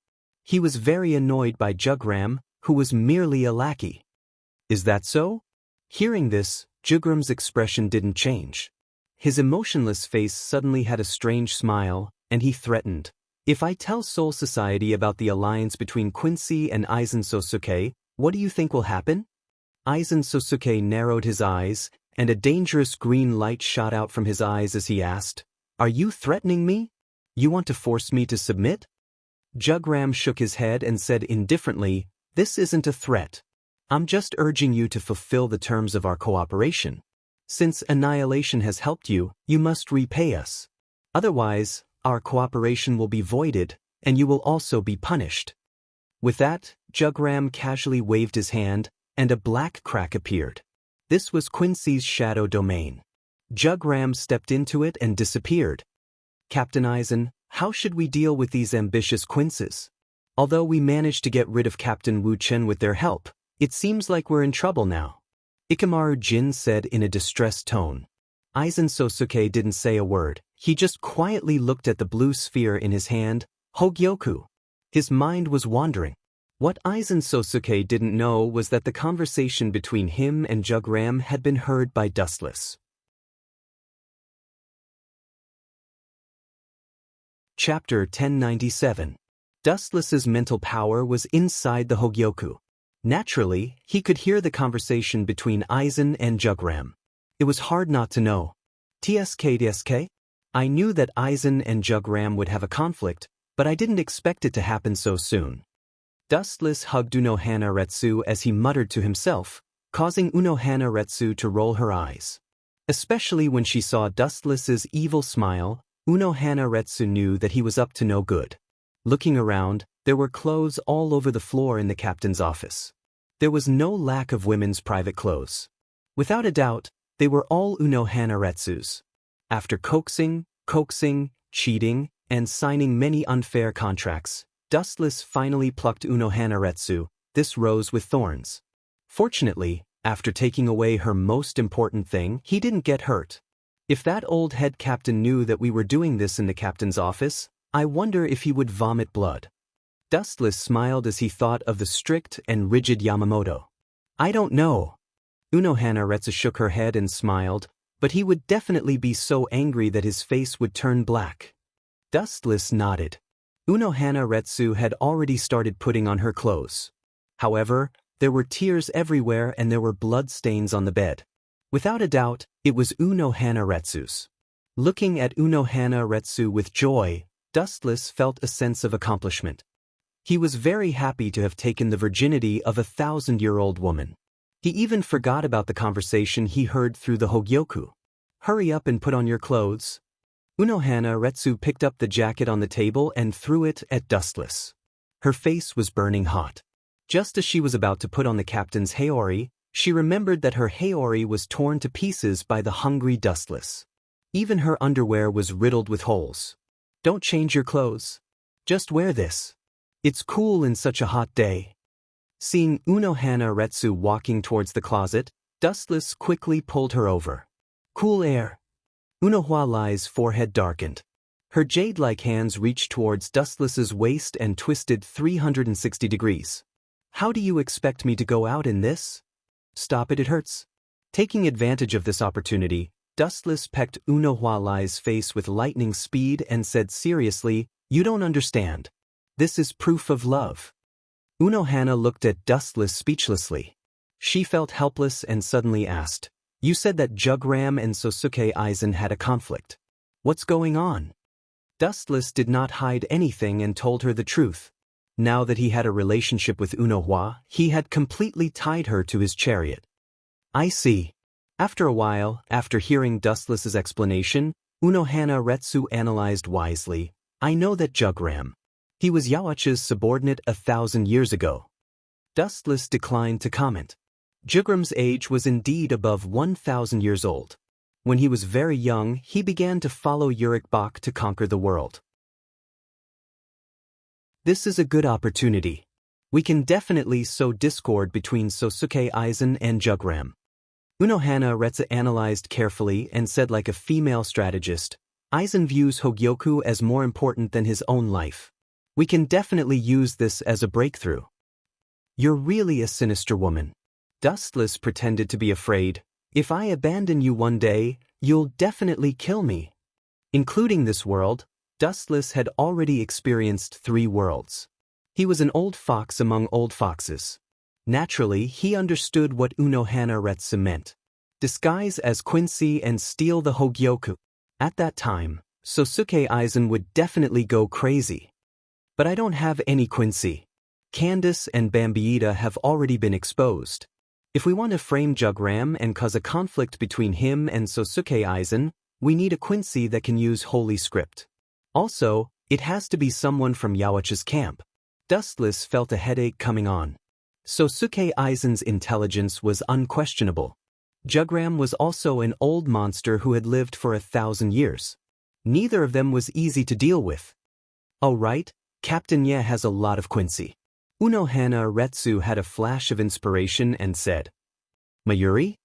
A: He was very annoyed by Jugram, who was merely a lackey. Is that so? Hearing this, Jugram's expression didn't change. His emotionless face suddenly had a strange smile, and he threatened. If I tell Soul Society about the alliance between Quincy and Aizen Sosuke, what do you think will happen? Aizen Sosuke narrowed his eyes, and a dangerous green light shot out from his eyes as he asked, Are you threatening me? You want to force me to submit? Jugram shook his head and said indifferently, This isn't a threat. I'm just urging you to fulfill the terms of our cooperation. Since Annihilation has helped you, you must repay us. Otherwise, our cooperation will be voided, and you will also be punished. With that, Jugram casually waved his hand, and a black crack appeared. This was Quincy's shadow domain. Jugram stepped into it and disappeared. Captain Aizen, how should we deal with these ambitious Quinces? Although we managed to get rid of Captain Wu Chen with their help, it seems like we're in trouble now. Ikemaru Jin said in a distressed tone. Aizen Sosuke didn't say a word. He just quietly looked at the blue sphere in his hand, Hogyoku. His mind was wandering. What Aizen Sosuke didn't know was that the conversation between him and Jugram had been heard by Dustless. Chapter 1097. Dustless's mental power was inside the Hogyoku. Naturally, he could hear the conversation between Aizen and Jugram. It was hard not to know. TSK? I knew that Aizen and Jugram would have a conflict, but I didn't expect it to happen so soon. Dustless hugged Unohana Retsu as he muttered to himself, causing Unohana Retsu to roll her eyes. Especially when she saw Dustless's evil smile, Unohana Retsu knew that he was up to no good. Looking around, there were clothes all over the floor in the captain's office. There was no lack of women's private clothes. Without a doubt, they were all Unohana Retsu's. After coaxing, cheating, and signing many unfair contracts, Dustless finally plucked Unohana Retsu. This rose with thorns. Fortunately, after taking away her most important thing, he didn't get hurt. If that old head captain knew that we were doing this in the captain's office, I wonder if he would vomit blood. Dustless smiled as he thought of the strict and rigid Yamamoto. I don't know. Unohana Retsu shook her head and smiled. but he would definitely be so angry that his face would turn black. Dustless nodded. Unohana Retsu had already started putting on her clothes. However, there were tears everywhere and there were blood stains on the bed. Without a doubt, it was Unohana Retsu's. Looking at Unohana Retsu with joy, Dustless felt a sense of accomplishment. He was very happy to have taken the virginity of a 1,000-year-old woman. He even forgot about the conversation he heard through the Hogyoku. Hurry up and put on your clothes. Unohana Retsu picked up the jacket on the table and threw it at Dustless. Her face was burning hot. Just as she was about to put on the captain's haori, she remembered that her haori was torn to pieces by the hungry Dustless. Even her underwear was riddled with holes. Don't change your clothes. Just wear this. It's cool in such a hot day. Seeing Unohana Retsu walking towards the closet, Dustless quickly pulled her over. Cool air. Unohana's forehead darkened. Her jade-like hands reached towards Dustless's waist and twisted 360 degrees. How do you expect me to go out in this? Stop it hurts. Taking advantage of this opportunity, Dustless pecked Unohana's face with lightning speed and said seriously, you don't understand. This is proof of love. Unohana looked at Dustless speechlessly. She felt helpless and suddenly asked, you said that Jugram and Sosuke Aizen had a conflict. What's going on? Dustless did not hide anything and told her the truth. Now that he had a relationship with Unohana, he had completely tied her to his chariot. I see. After a while, after hearing Dustless's explanation, Unohana Retsu analyzed wisely. I know that Jugram. He was Yawachi's subordinate 1,000 years ago. Dustless declined to comment. Jugram's age was indeed above 1,000 years old. When he was very young, he began to follow Yurik Bak to conquer the world. This is a good opportunity. We can definitely sow discord between Sosuke Aizen and Jugram. Unohana Retsu analyzed carefully and said like a female strategist, Aizen views Hogyoku as more important than his own life. We can definitely use this as a breakthrough. You're really a sinister woman. Dustless pretended to be afraid. If I abandon you one day, you'll definitely kill me. Including this world, Dustless had already experienced 3 worlds. He was an old fox among old foxes. Naturally, he understood what Unohana Retsu meant. Disguise as Quincy and steal the Hogyoku. At that time, Sosuke Aizen would definitely go crazy. But I don't have any Quincy. Candace and Bambiita have already been exposed. If we want to frame Jugram and cause a conflict between him and Sosuke Aizen, we need a Quincy that can use Holy Script. Also, it has to be someone from Yawachi's camp. Dustless felt a headache coming on. Sosuke Aizen's intelligence was unquestionable. Jugram was also an old monster who had lived for 1,000 years. Neither of them was easy to deal with. Oh right, Captain Ye has a lot of Quincy. Unohana Retsu had a flash of inspiration and said, Mayuri?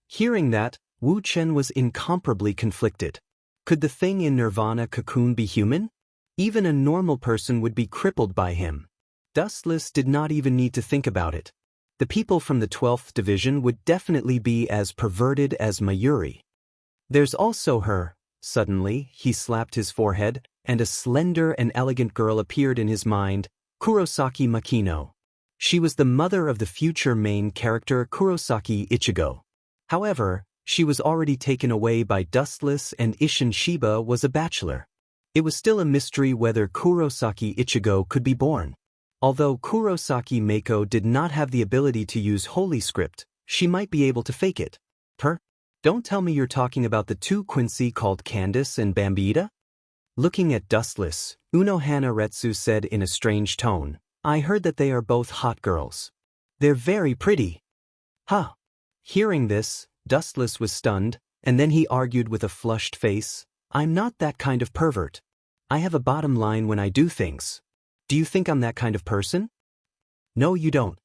A: Hearing that, Wu Chen was incomparably conflicted. Could the thing in Nirvana cocoon be human? Even a normal person would be crippled by him. Dustless did not even need to think about it. The people from the 12th Division would definitely be as perverted as Mayuri. There's also her. Suddenly, he slapped his forehead, and a slender and elegant girl appeared in his mind, Kurosaki Makino. She was the mother of the future main character Kurosaki Ichigo. However, she was already taken away by Dustless and Isshin Shiba was a bachelor. It was still a mystery whether Kurosaki Ichigo could be born. Although Kurosaki Mako did not have the ability to use Holy Script, she might be able to fake it. Don't tell me you're talking about the 2 Quincy called Candace and Bambiita? Looking at Dustless, Unohana Retsu said in a strange tone, I heard that they are both hot girls. They're very pretty. Huh. Hearing this, Dustless was stunned, and then he argued with a flushed face, I'm not that kind of pervert. I have a bottom line when I do things. Do you think I'm that kind of person? No, you don't.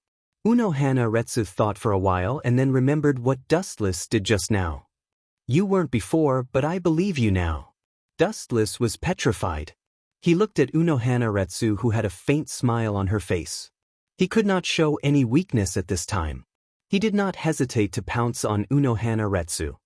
A: Unohana Retsu thought for a while and then remembered what Dustless did just now. You weren't before, but I believe you now. Dustless was petrified. He looked at Unohana Retsu, who had a faint smile on her face. He could not show any weakness at this time. He did not hesitate to pounce on Unohana Retsu.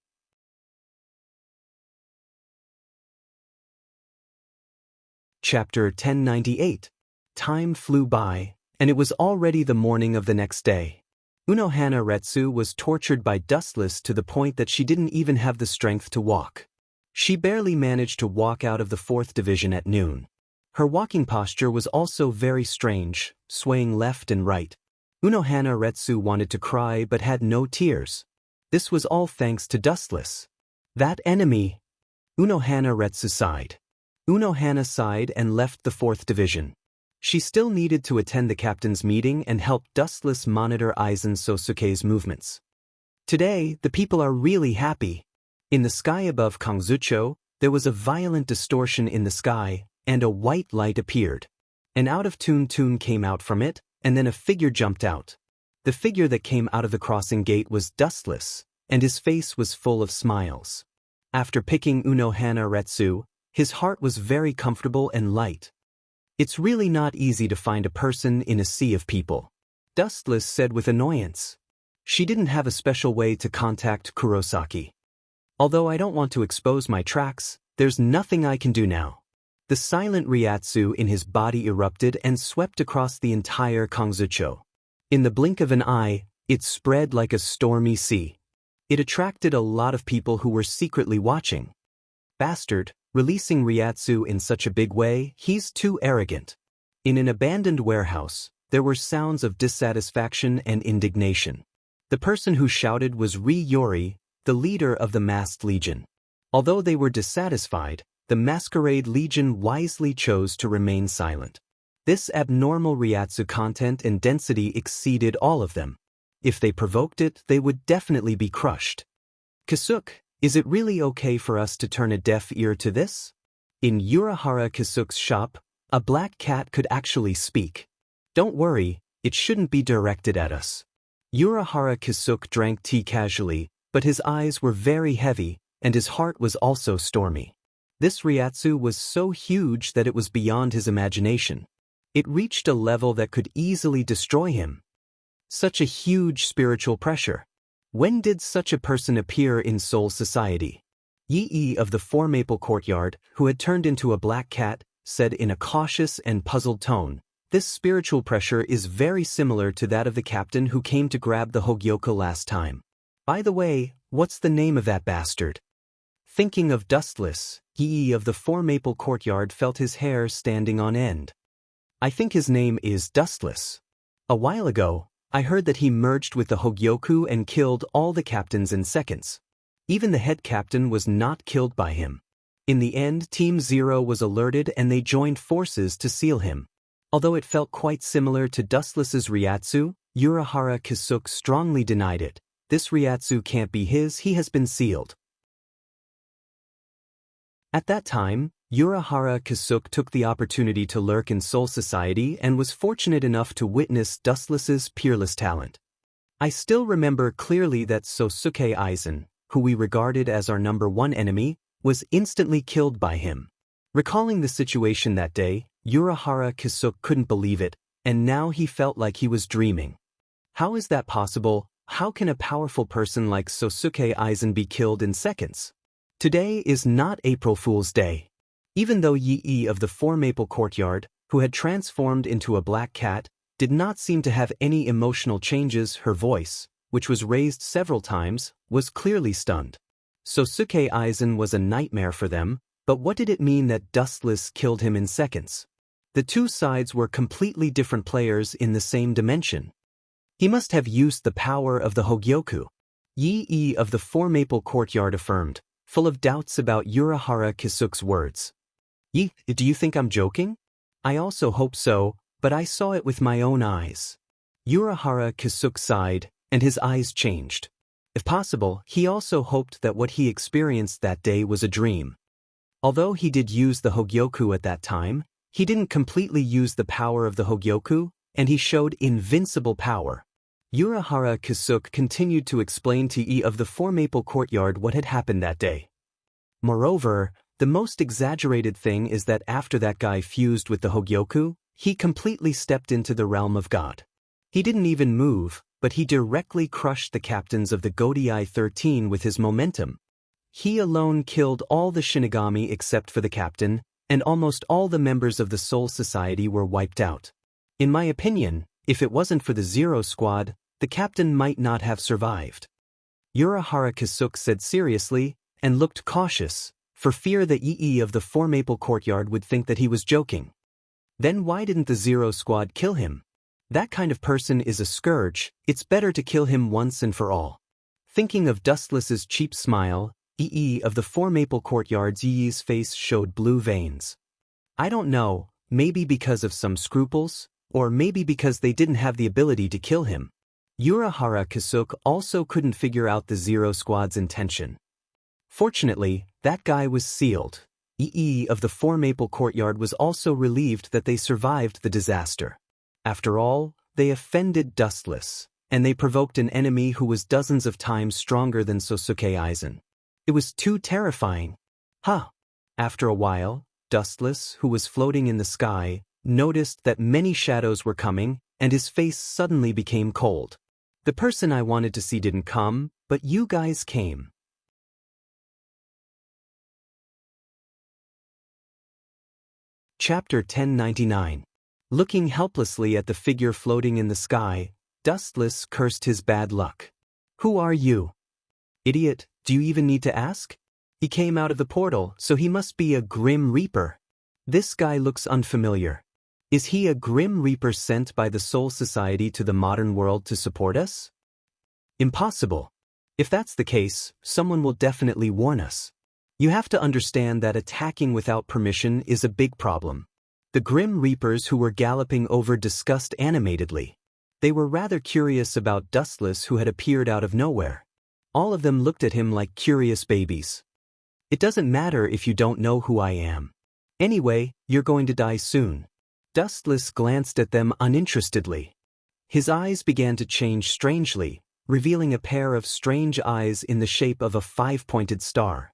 A: Chapter 1098. Time flew by, and it was already the morning of the next day. Unohana Retsu was tortured by Dustless to the point that she didn't even have the strength to walk. She barely managed to walk out of the 4th division at noon. Her walking posture was also very strange, swaying left and right. Unohana Retsu wanted to cry but had no tears. This was all thanks to Dustless. That enemy! Unohana Retsu sighed. Unohana sighed and left the 4th division. She still needed to attend the captain's meeting and help Dustless monitor Aizen Sosuke's movements. Today, the people are really happy. In the sky above Kongzucho, there was a violent distortion in the sky, and a white light appeared. An out-of-tune came out from it, and then a figure jumped out. The figure that came out of the crossing gate was Dustless, and his face was full of smiles. After picking Unohana Retsu, his heart was very comfortable and light. It's really not easy to find a person in a sea of people, Dustless said with annoyance. She didn't have a special way to contact Kurosaki. Although I don't want to expose my tracks, there's nothing I can do now. The silent Ryatsu in his body erupted and swept across the entire Kongzucho. In the blink of an eye, it spread like a stormy sea. It attracted a lot of people who were secretly watching. Bastard, releasing Ryatsu in such a big way, he's too arrogant. In an abandoned warehouse, there were sounds of dissatisfaction and indignation. The person who shouted was Ryori, the leader of the Masked Legion. Although they were dissatisfied, the Masquerade Legion wisely chose to remain silent. This abnormal Ryatsu content and density exceeded all of them. If they provoked it, they would definitely be crushed. Kasuk, is it really okay for us to turn a deaf ear to this? In Urahara Kasuk's shop, a black cat could actually speak. Don't worry, it shouldn't be directed at us. Urahara Kasuk drank tea casually, but his eyes were very heavy, and his heart was also stormy. This Ryatsu was so huge that it was beyond his imagination. It reached a level that could easily destroy him. Such a huge spiritual pressure. When did such a person appear in Soul Society? Yi of the Four Maple Courtyard, who had turned into a black cat, said in a cautious and puzzled tone, "This spiritual pressure is very similar to that of the captain who came to grab the Hogyoko last time. By the way, what's the name of that bastard?" Thinking of Dustless, Yi of the Four Maple Courtyard felt his hair standing on end. I think his name is Dustless. A while ago, I heard that he merged with the Hogyoku and killed all the captains in seconds. Even the head captain was not killed by him. In the end, Team Zero was alerted and they joined forces to seal him. Although it felt quite similar to Dustless's Ryatsu, Urahara Kasuk strongly denied it. This Ryatsu can't be his, he has been sealed. At that time, Urahara Kasuk took the opportunity to lurk in Soul Society and was fortunate enough to witness Dustless's peerless talent. I still remember clearly that Sosuke Aizen, who we regarded as our #1 enemy, was instantly killed by him. Recalling the situation that day, Urahara Kasuk couldn't believe it, and now he felt like he was dreaming. How is that possible? How can a powerful person like Sosuke Aizen be killed in seconds? Today is not April Fool's Day. Even though Yi of the Four Maple Courtyard, who had transformed into a black cat, did not seem to have any emotional changes, her voice, which was raised several times, was clearly stunned. Sosuke Aizen was a nightmare for them, but what did it mean that Dustless killed him in seconds? The two sides were completely different players in the same dimension. He must have used the power of the Hogyoku. Yi of the Four Maple Courtyard affirmed, full of doubts about Urahara Kasuk's words. Yi, do you think I'm joking? I also hope so, but I saw it with my own eyes. Urahara Kasuk sighed, and his eyes changed. If possible, he also hoped that what he experienced that day was a dream. Although he did use the Hogyoku at that time, he didn't completely use the power of the Hogyoku, and he showed invincible power. Urahara Kasuk continued to explain to Yi of the Four Maple Courtyard what had happened that day. Moreover, the most exaggerated thing is that after that guy fused with the Hogyoku, he completely stepped into the realm of God. He didn't even move, but he directly crushed the captains of the Godai 13 with his momentum. He alone killed all the Shinigami except for the captain, and almost all the members of the Soul Society were wiped out. In my opinion, if it wasn't for the Zero Squad, the captain might not have survived. Urahara Kasuke said seriously, and looked cautious, for fear the EE of the Four Maple Courtyard would think that he was joking. Then why didn't the Zero Squad kill him? That kind of person is a scourge, it's better to kill him once and for all. Thinking of Dustless's cheap smile, EE of the Four Maple Courtyard's EE's face showed blue veins. I don't know, maybe because of some scruples, or maybe because they didn't have the ability to kill him. Urahara Kasuke also couldn't figure out the Zero Squad's intention. Fortunately, that guy was sealed. EE of the Four Maple Courtyard was also relieved that they survived the disaster. After all, they offended Dustless, and they provoked an enemy who was dozens of times stronger than Sosuke Aizen. It was too terrifying. After a while, Dustless, who was floating in the sky, noticed that many shadows were coming, and his face suddenly became cold. The person I wanted to see didn't come, but you guys came. Chapter 1099. Looking helplessly at the figure floating in the sky, Dustless cursed his bad luck. Who are you? Idiot, do you even need to ask? He came out of the portal, so he must be a Grim Reaper. This guy looks unfamiliar. Is he a Grim Reaper sent by the Soul Society to the modern world to support us? Impossible. If that's the case, someone will definitely warn us. You have to understand that attacking without permission is a big problem. The Grim Reapers who were galloping over discussed animatedly. They were rather curious about Dustless who had appeared out of nowhere. All of them looked at him like curious babies. It doesn't matter if you don't know who I am. Anyway, you're going to die soon. Dustless glanced at them uninterestedly. His eyes began to change strangely, revealing a pair of strange eyes in the shape of a five-pointed star.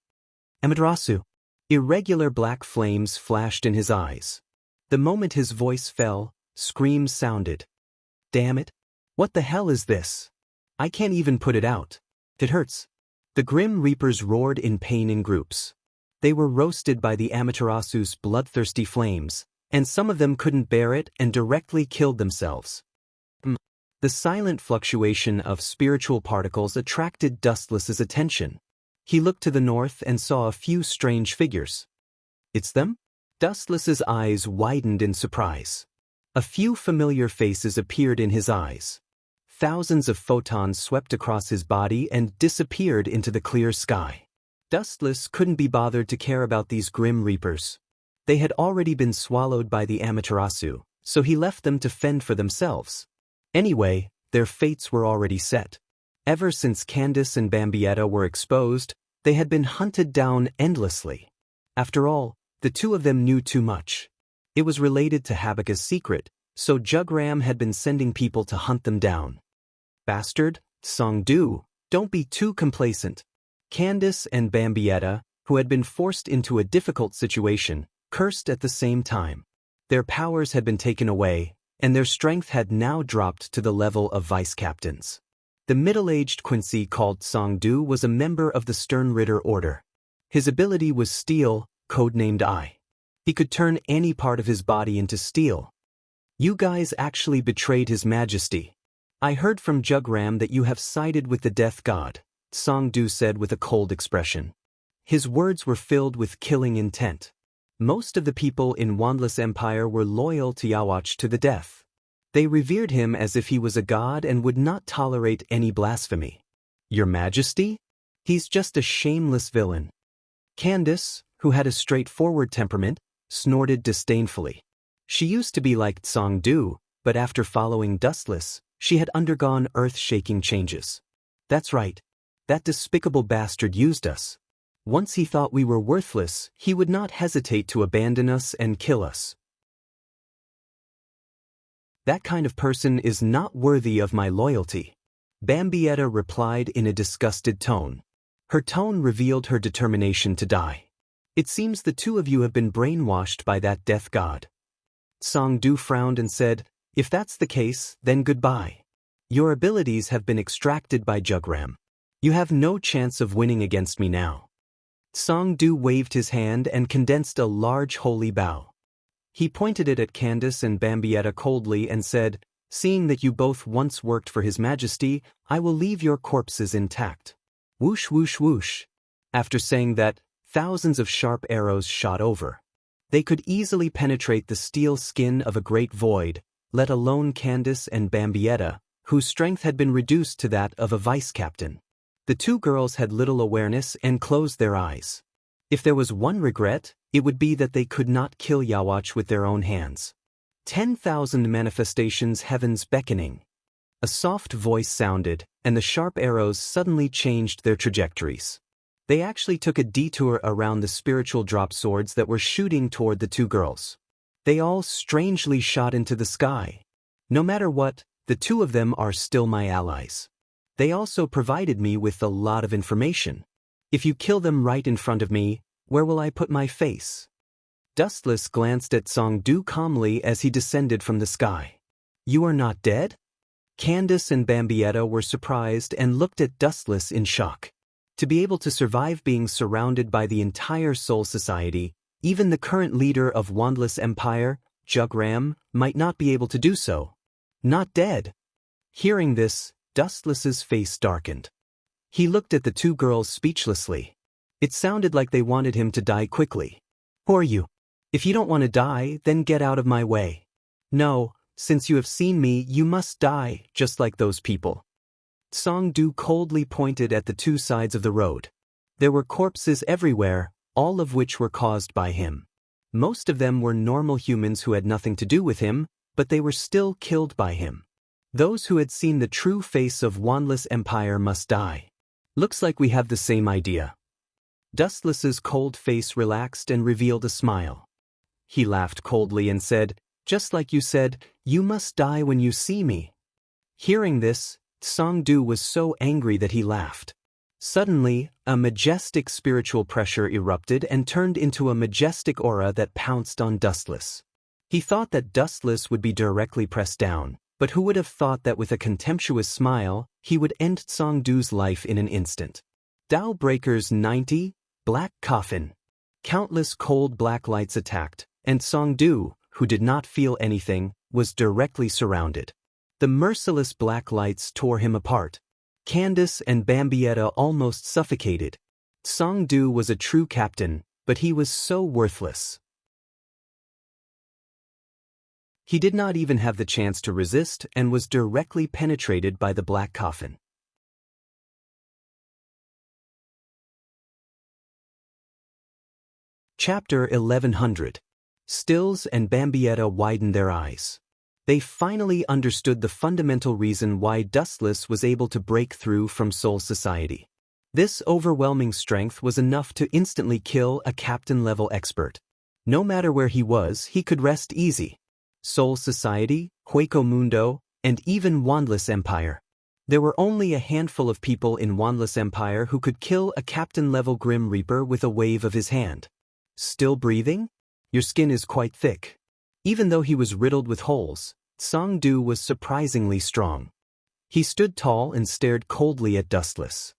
A: Amaterasu. Irregular black flames flashed in his eyes. The moment his voice fell, screams sounded. Damn it! What the hell is this? I can't even put it out. It hurts. The Grim Reapers roared in pain in groups. They were roasted by the Amaterasu's bloodthirsty flames, and some of them couldn't bear it and directly killed themselves. The silent fluctuation of spiritual particles attracted Dustless's attention. He looked to the north and saw a few strange figures. It's them? Dustless's eyes widened in surprise. A few familiar faces appeared in his eyes. Thousands of photons swept across his body and disappeared into the clear sky. Dustless couldn't be bothered to care about these Grim Reapers. They had already been swallowed by the Amaterasu, so he left them to fend for themselves. Anyway, their fates were already set. Ever since Candace and Bambietta were exposed, they had been hunted down endlessly. After all, the two of them knew too much. It was related to Habakkuk's secret, so Jugram had been sending people to hunt them down. Bastard, Songdu, don't be too complacent. Candace and Bambietta, who had been forced into a difficult situation, cursed at the same time. Their powers had been taken away, and their strength had now dropped to the level of vice-captains. The middle-aged Quincy called Songdu was a member of the Stern Ritter Order. His ability was steel, codenamed I. He could turn any part of his body into steel. You guys actually betrayed His Majesty. I heard from Jugram that you have sided with the Death God, Songdu said with a cold expression. His words were filled with killing intent. Most of the people in Wandless Empire were loyal to Yawach to the death. They revered him as if he was a god and would not tolerate any blasphemy. Your Majesty? He's just a shameless villain. Candace, who had a straightforward temperament, snorted disdainfully. She used to be like Songdu, but after following Dustless, she had undergone earth-shaking changes. That's right. That despicable bastard used us. Once he thought we were worthless, he would not hesitate to abandon us and kill us. That kind of person is not worthy of my loyalty. Bambietta replied in a disgusted tone. Her tone revealed her determination to die. It seems the two of you have been brainwashed by that death god. Songdu frowned and said, if that's the case, then goodbye. Your abilities have been extracted by Jugram. You have no chance of winning against me now. Song-du waved his hand and condensed a large holy bow. He pointed it at Candace and Bambietta coldly and said, "Seeing that you both once worked for His Majesty, I will leave your corpses intact." Whoosh whoosh whoosh. After saying that, thousands of sharp arrows shot over. They could easily penetrate the steel skin of a great void, let alone Candace and Bambietta, whose strength had been reduced to that of a vice-captain. The two girls had little awareness and closed their eyes. If there was one regret, it would be that they could not kill Yawach with their own hands. 10,000 manifestations, heavens beckoning. A soft voice sounded, and the sharp arrows suddenly changed their trajectories. They actually took a detour around the spiritual drop swords that were shooting toward the two girls. They all strangely shot into the sky. No matter what, the two of them are still my allies. They also provided me with a lot of information. If you kill them right in front of me, where will I put my face? Dustless glanced at Song-du calmly as he descended from the sky. You are not dead? Candace and Bambietta were surprised and looked at Dustless in shock. To be able to survive being surrounded by the entire Soul Society, even the current leader of Wandless Empire, Jugram, might not be able to do so. Not dead. Hearing this, Dustless's face darkened. He looked at the two girls speechlessly. It sounded like they wanted him to die quickly. Who are you? If you don't want to die, then get out of my way. No, since you have seen me, you must die, just like those people. Song-du coldly pointed at the two sides of the road. There were corpses everywhere, all of which were caused by him. Most of them were normal humans who had nothing to do with him, but they were still killed by him. Those who had seen the true face of Wandless Empire must die. Looks like we have the same idea. Dustless's cold face relaxed and revealed a smile. He laughed coldly and said, "Just like you said, you must die when you see me." Hearing this, Song-du was so angry that he laughed. Suddenly, a majestic spiritual pressure erupted and turned into a majestic aura that pounced on Dustless. He thought that Dustless would be directly pressed down, but who would have thought that with a contemptuous smile, he would end Song-du's life in an instant. Dao Breakers 90, Black Coffin. Countless cold black lights attacked, and Song-du, who did not feel anything, was directly surrounded. The merciless black lights tore him apart. Candace and Bambietta almost suffocated. Song-du was a true captain, but he was so worthless. He did not even have the chance to resist and was directly penetrated by the black coffin. Chapter 1100. Stills and Bambietta widened their eyes. They finally understood the fundamental reason why Dustless was able to break through from Soul Society. This overwhelming strength was enough to instantly kill a captain-level expert. No matter where he was, he could rest easy. Soul Society, Hueco Mundo, and even Wandless Empire. There were only a handful of people in Wandless Empire who could kill a captain-level Grim Reaper with a wave of his hand. Still breathing? Your skin is quite thick. Even though he was riddled with holes, Song-du was surprisingly strong. He stood tall and stared coldly at Dustless.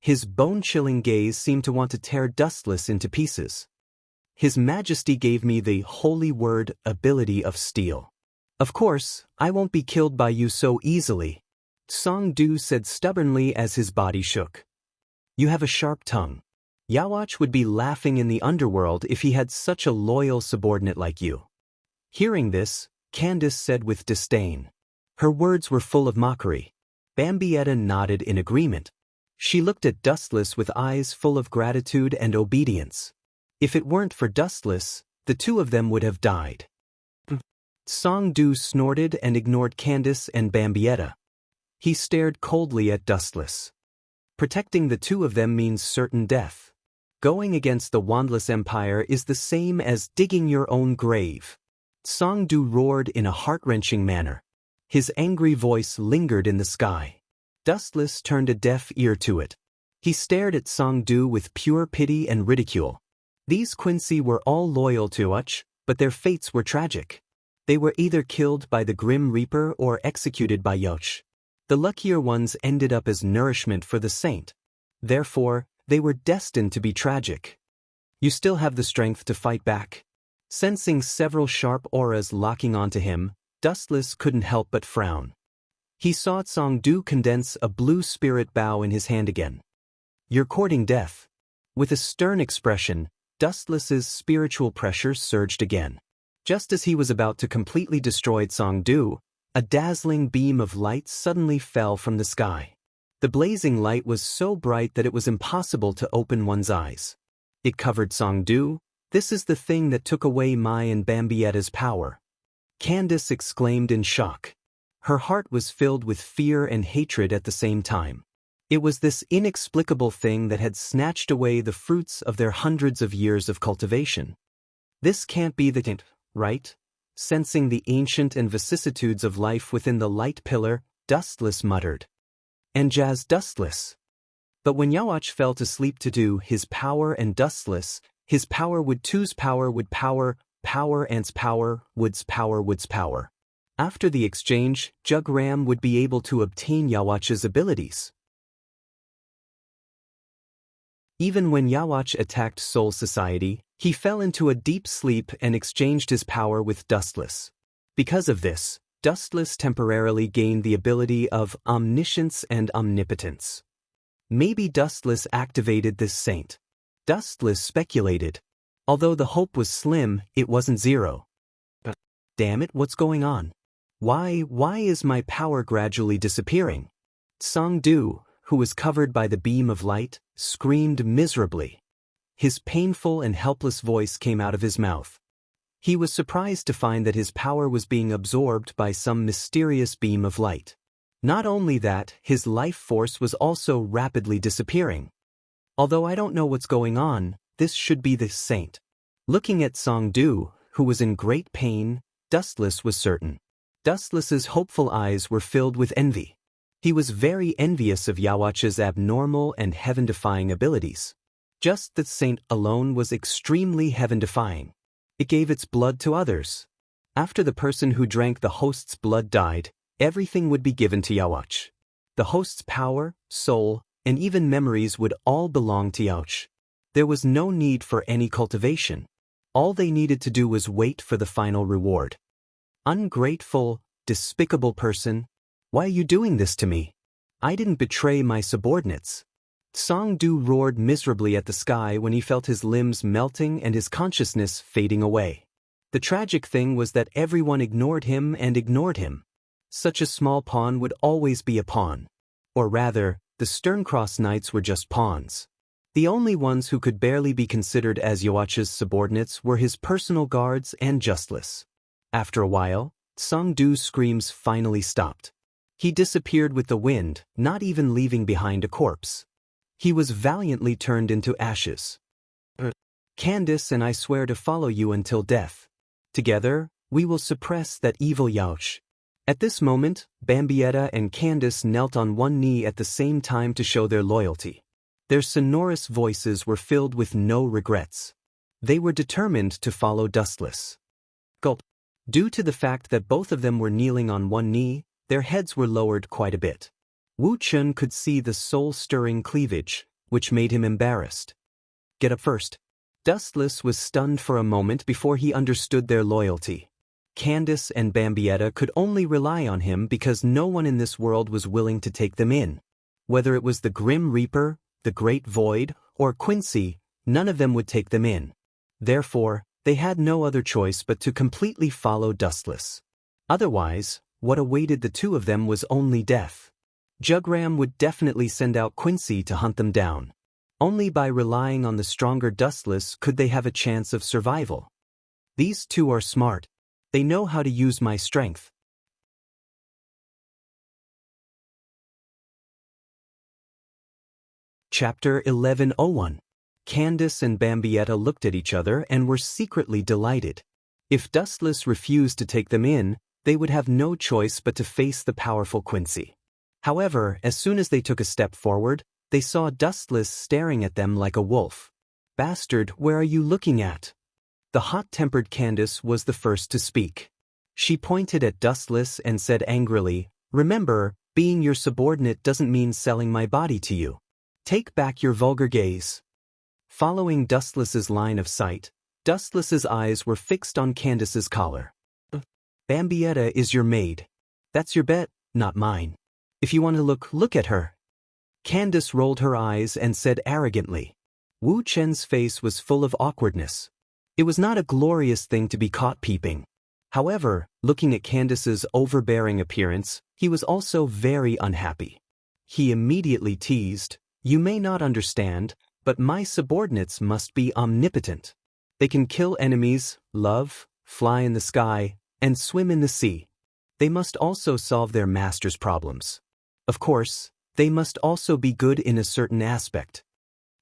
A: His bone-chilling gaze seemed to want to tear Dustless into pieces. His Majesty gave me the holy word ability of steel. Of course, I won't be killed by you so easily, Song-du said stubbornly as his body shook. You have a sharp tongue. Yawach would be laughing in the underworld if he had such a loyal subordinate like you. Hearing this, Candace said with disdain. Her words were full of mockery. Bambietta nodded in agreement. She looked at Dustless with eyes full of gratitude and obedience. If it weren't for Dustless, the two of them would have died. Song-du snorted and ignored Candace and Bambietta. He stared coldly at Dustless. Protecting the two of them means certain death. Going against the Wandless Empire is the same as digging your own grave. Song-du roared in a heart-wrenching manner. His angry voice lingered in the sky. Dustless turned a deaf ear to it. He stared at Song-du with pure pity and ridicule. These Quincy were all loyal to Yawach, but their fates were tragic. They were either killed by the Grim Reaper or executed by Yawach. The luckier ones ended up as nourishment for the saint. Therefore, they were destined to be tragic. You still have the strength to fight back. Sensing several sharp auras locking onto him, Dustless couldn't help but frown. He saw Song-du condense a blue spirit bow in his hand again. You're courting death. With a stern expression, Dustless's spiritual pressure surged again. Just as he was about to completely destroy Song-du, a dazzling beam of light suddenly fell from the sky. The blazing light was so bright that it was impossible to open one's eyes. It covered Song-du. This is the thing that took away Mai and Bambietta's power. Candace exclaimed in shock. Her heart was filled with fear and hatred at the same time. It was this inexplicable thing that had snatched away the fruits of their hundreds of years of cultivation. This can't be the thing, right? Sensing the ancient and vicissitudes of life within the light pillar, Dustless muttered. And Jazz Dustless. But when Yawach fell to sleep to do his power and Dustless, his power would two's power would power, power ant's power, wood's power wood's power. After the exchange, Jugram would be able to obtain Yawach's abilities. Even when Yawach attacked Soul Society, he fell into a deep sleep and exchanged his power with Dustless. Because of this, Dustless temporarily gained the ability of omniscience and omnipotence. Maybe Dustless activated this saint. Dustless speculated. Although the hope was slim, it wasn't zero. But damn it, what's going on? Why is my power gradually disappearing? Song-du, who was covered by the beam of light, screamed miserably. His painful and helpless voice came out of his mouth. He was surprised to find that his power was being absorbed by some mysterious beam of light. Not only that, his life force was also rapidly disappearing. Although I don't know what's going on, this should be the saint. Looking at Song-du, who was in great pain, Dustless was certain. Dustless's hopeful eyes were filled with envy. He was very envious of Yawach's abnormal and heaven-defying abilities. Just the saint alone was extremely heaven-defying. It gave its blood to others. After the person who drank the host's blood died, everything would be given to Yawach. The host's power, soul, and even memories would all belong to Yawach. There was no need for any cultivation. All they needed to do was wait for the final reward. Ungrateful, despicable person. Why are you doing this to me? I didn't betray my subordinates. Song-du roared miserably at the sky when he felt his limbs melting and his consciousness fading away. The tragic thing was that everyone ignored him and ignored him. Such a small pawn would always be a pawn. Or rather, the Sterncross Knights were just pawns. The only ones who could barely be considered as Yawach's subordinates were his personal guards and Dustless. After a while, Song-du's screams finally stopped. He disappeared with the wind, not even leaving behind a corpse. He was valiantly turned into ashes. Candace and I swear to follow you until death. Together, we will suppress that evil Yawach. At this moment, Bambietta and Candace knelt on one knee at the same time to show their loyalty. Their sonorous voices were filled with no regrets. They were determined to follow Dustless. Gulp. Due to the fact that both of them were kneeling on one knee, their heads were lowered quite a bit. Wu Chun could see the soul-stirring cleavage, which made him embarrassed. Get up first. Dustless was stunned for a moment before he understood their loyalty. Candace and Bambietta could only rely on him because no one in this world was willing to take them in. Whether it was the Grim Reaper, the Great Void, or Quincy, none of them would take them in. Therefore, they had no other choice but to completely follow Dustless. Otherwise, what awaited the two of them was only death. Jugram would definitely send out Quincy to hunt them down. Only by relying on the stronger Dustless could they have a chance of survival. These two are smart. They know how to use my strength. Chapter 1101. Candace and Bambietta looked at each other and were secretly delighted. If Dustless refused to take them in, they would have no choice but to face the powerful Quincy. However, as soon as they took a step forward, they saw Dustless staring at them like a wolf. Bastard, where are you looking at? The hot-tempered Candace was the first to speak. She pointed at Dustless and said angrily, "Remember, being your subordinate doesn't mean selling my body to you. Take back your vulgar gaze. Following Dustless's line of sight, Dustless's eyes were fixed on Candace's collar. Bambietta is your maid. That's your bet, not mine. If you want to look at her. Candace rolled her eyes and said arrogantly. Wu Chen's face was full of awkwardness. It was not a glorious thing to be caught peeping. However, looking at Candace's overbearing appearance, he was also very unhappy. He immediately teased, "You may not understand, but my subordinates must be omnipotent. They can kill enemies, love, fly in the sky, and swim in the sea. They must also solve their master's problems. Of course, they must also be good in a certain aspect."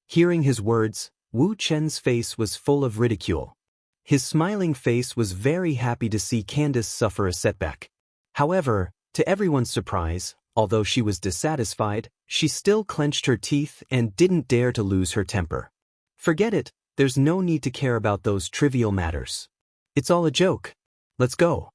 A: Hearing his words, Wu Chen's face was full of ridicule. His smiling face was very happy to see Candace suffer a setback. However, to everyone's surprise, although she was dissatisfied, she still clenched her teeth and didn't dare to lose her temper. Forget it, there's no need to care about those trivial matters. It's all a joke. Let's go.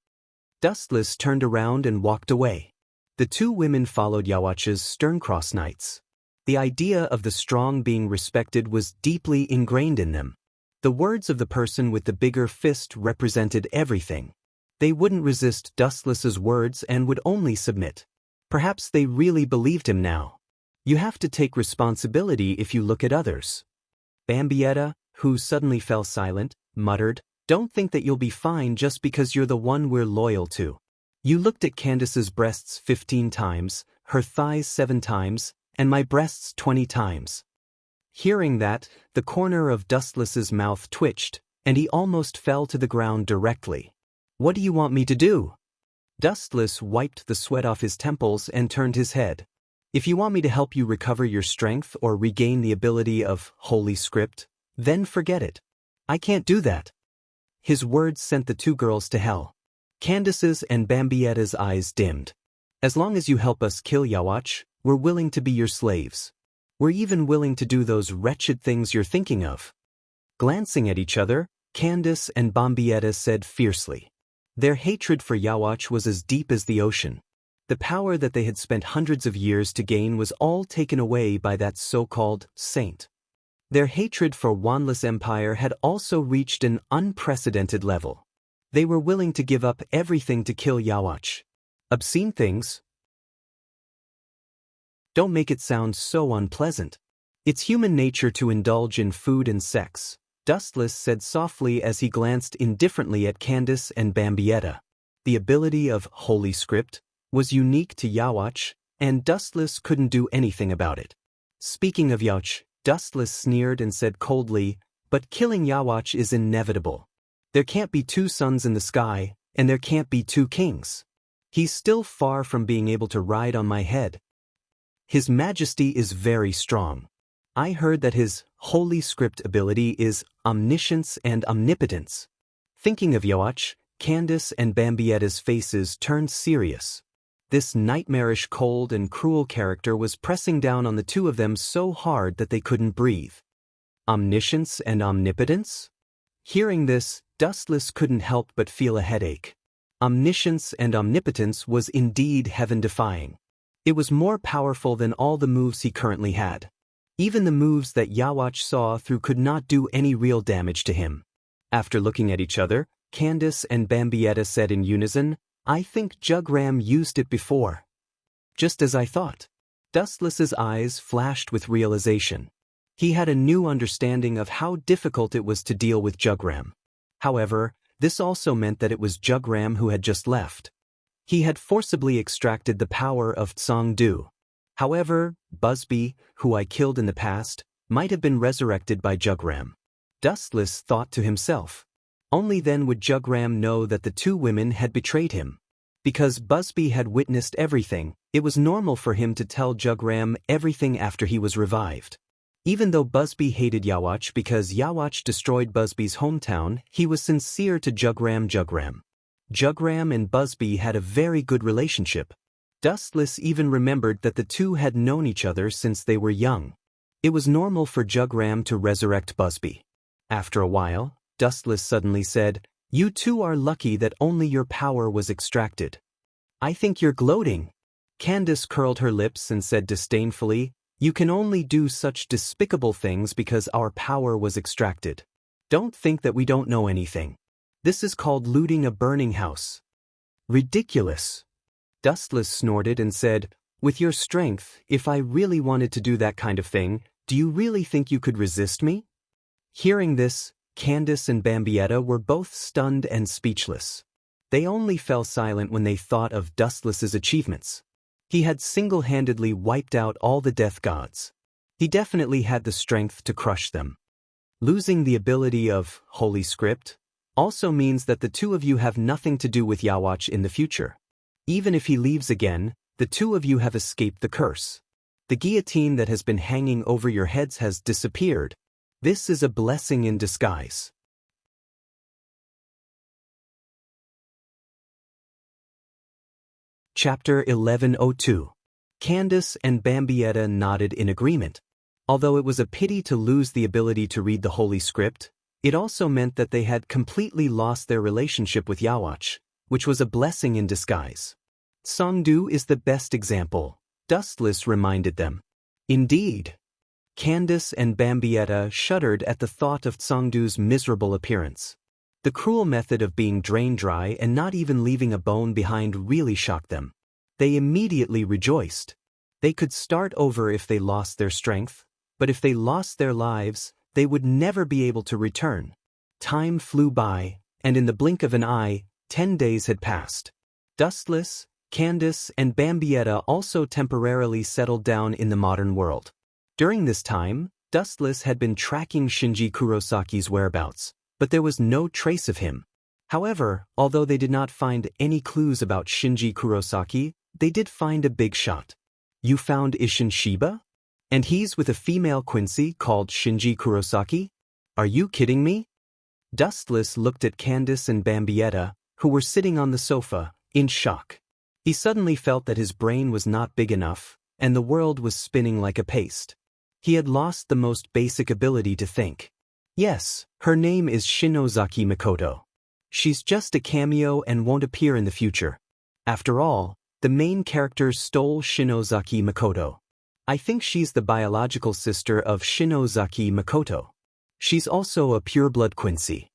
A: Dustless turned around and walked away. The two women followed Yawach's stern-crossed knights. The idea of the strong being respected was deeply ingrained in them. The words of the person with the bigger fist represented everything. They wouldn't resist Dustless's words and would only submit. Perhaps they really believed him now. You have to take responsibility if you look at others. Bambietta, who suddenly fell silent, muttered, "Don't think that you'll be fine just because you're the one we're loyal to. You looked at Candace's breasts 15 times, her thighs 7 times, and my breasts 20 times. Hearing that, the corner of Dustless's mouth twitched, and he almost fell to the ground directly. What do you want me to do? Dustless wiped the sweat off his temples and turned his head. If you want me to help you recover your strength or regain the ability of Holy Script, then forget it. I can't do that. His words sent the two girls to hell. Candace's and Bambietta's eyes dimmed. As long as you help us kill Yawach, we're willing to be your slaves. We're even willing to do those wretched things you're thinking of. Glancing at each other, Candace and Bambietta said fiercely. Their hatred for Yawach was as deep as the ocean. The power that they had spent hundreds of years to gain was all taken away by that so-called saint. Their hatred for Wanless Empire had also reached an unprecedented level. They were willing to give up everything to kill Yawach. Obscene things? Don't make it sound so unpleasant. It's human nature to indulge in food and sex, Dustless said softly as he glanced indifferently at Candace and Bambietta. The ability of Holy Script was unique to Yawach, and Dustless couldn't do anything about it. Speaking of Yawach, Dustless sneered and said coldly, "But killing Yawach is inevitable. There can't be two suns in the sky, and there can't be two kings. He's still far from being able to ride on my head. His Majesty is very strong. I heard that his Holy Script ability is omniscience and omnipotence." Thinking of Yawach, Candace and Bambietta's faces turned serious. This nightmarish, cold and cruel character was pressing down on the two of them so hard that they couldn't breathe. Omniscience and omnipotence? Hearing this, Dustless couldn't help but feel a headache. Omniscience and omnipotence was indeed heaven-defying. It was more powerful than all the moves he currently had. Even the moves that Yawach saw through could not do any real damage to him. After looking at each other, Candace and Bambietta said in unison, "I think Jugram used it before." Just as I thought. Dustless's eyes flashed with realization. He had a new understanding of how difficult it was to deal with Jugram. However, this also meant that it was Jugram who had just left. He had forcibly extracted the power of Tsangdu. However, Busby, who I killed in the past, might have been resurrected by Jugram. Dustless thought to himself. Only then would Jugram know that the two women had betrayed him. Because Busby had witnessed everything, it was normal for him to tell Jugram everything after he was revived. Even though Busby hated Yawach because Yawach destroyed Busby's hometown, he was sincere to Jugram. Jugram and Busby had a very good relationship. Dustless even remembered that the two had known each other since they were young. It was normal for Jugram to resurrect Busby. After a while, Dustless suddenly said, "You two are lucky that only your power was extracted." "I think you're gloating." Candace curled her lips and said disdainfully, You can only do such despicable things because our power was extracted. Don't think that we don't know anything. This is called looting a burning house. Ridiculous. Dustless snorted and said, with your strength, if I really wanted to do that kind of thing, do you really think you could resist me? Hearing this, Candace and Bambietta were both stunned and speechless. They only fell silent when they thought of Dustless's achievements. He had single-handedly wiped out all the death gods. He definitely had the strength to crush them. Losing the ability of Holy Script also means that the two of you have nothing to do with Yawatch in the future. Even if he leaves again, the two of you have escaped the curse. The guillotine that has been hanging over your heads has disappeared. This is a blessing in disguise. Chapter 1102. Candace and Bambietta nodded in agreement. Although it was a pity to lose the ability to read the Holy Script, it also meant that they had completely lost their relationship with Yawatch, which was a blessing in disguise. Songdu is the best example, Dustless reminded them. Indeed. Candace and Bambietta shuddered at the thought of Songdu's miserable appearance. The cruel method of being drained dry and not even leaving a bone behind really shocked them. They immediately rejoiced. They could start over if they lost their strength, but if they lost their lives, they would never be able to return. Time flew by, and in the blink of an eye, 10 days had passed. Dustless, Candace, and Bambietta also temporarily settled down in the modern world. During this time, Dustless had been tracking Shinji Kurosaki's whereabouts, but there was no trace of him. However, although they did not find any clues about Shinji Kurosaki, they did find a big shot. You found Isshin Shiba? And he's with a female Quincy called Shinji Kurosaki? Are you kidding me? Dustless looked at Candace and Bambietta, who were sitting on the sofa, in shock. He suddenly felt that his brain was not big enough, and the world was spinning like a paste. He had lost the most basic ability to think. Yes, her name is Shinozaki Mikoto. She's just a cameo and won't appear in the future. After all, the main characters stole Shinozaki Mikoto. I think she's the biological sister of Shinozaki Mikoto. She's also a pureblood Quincy.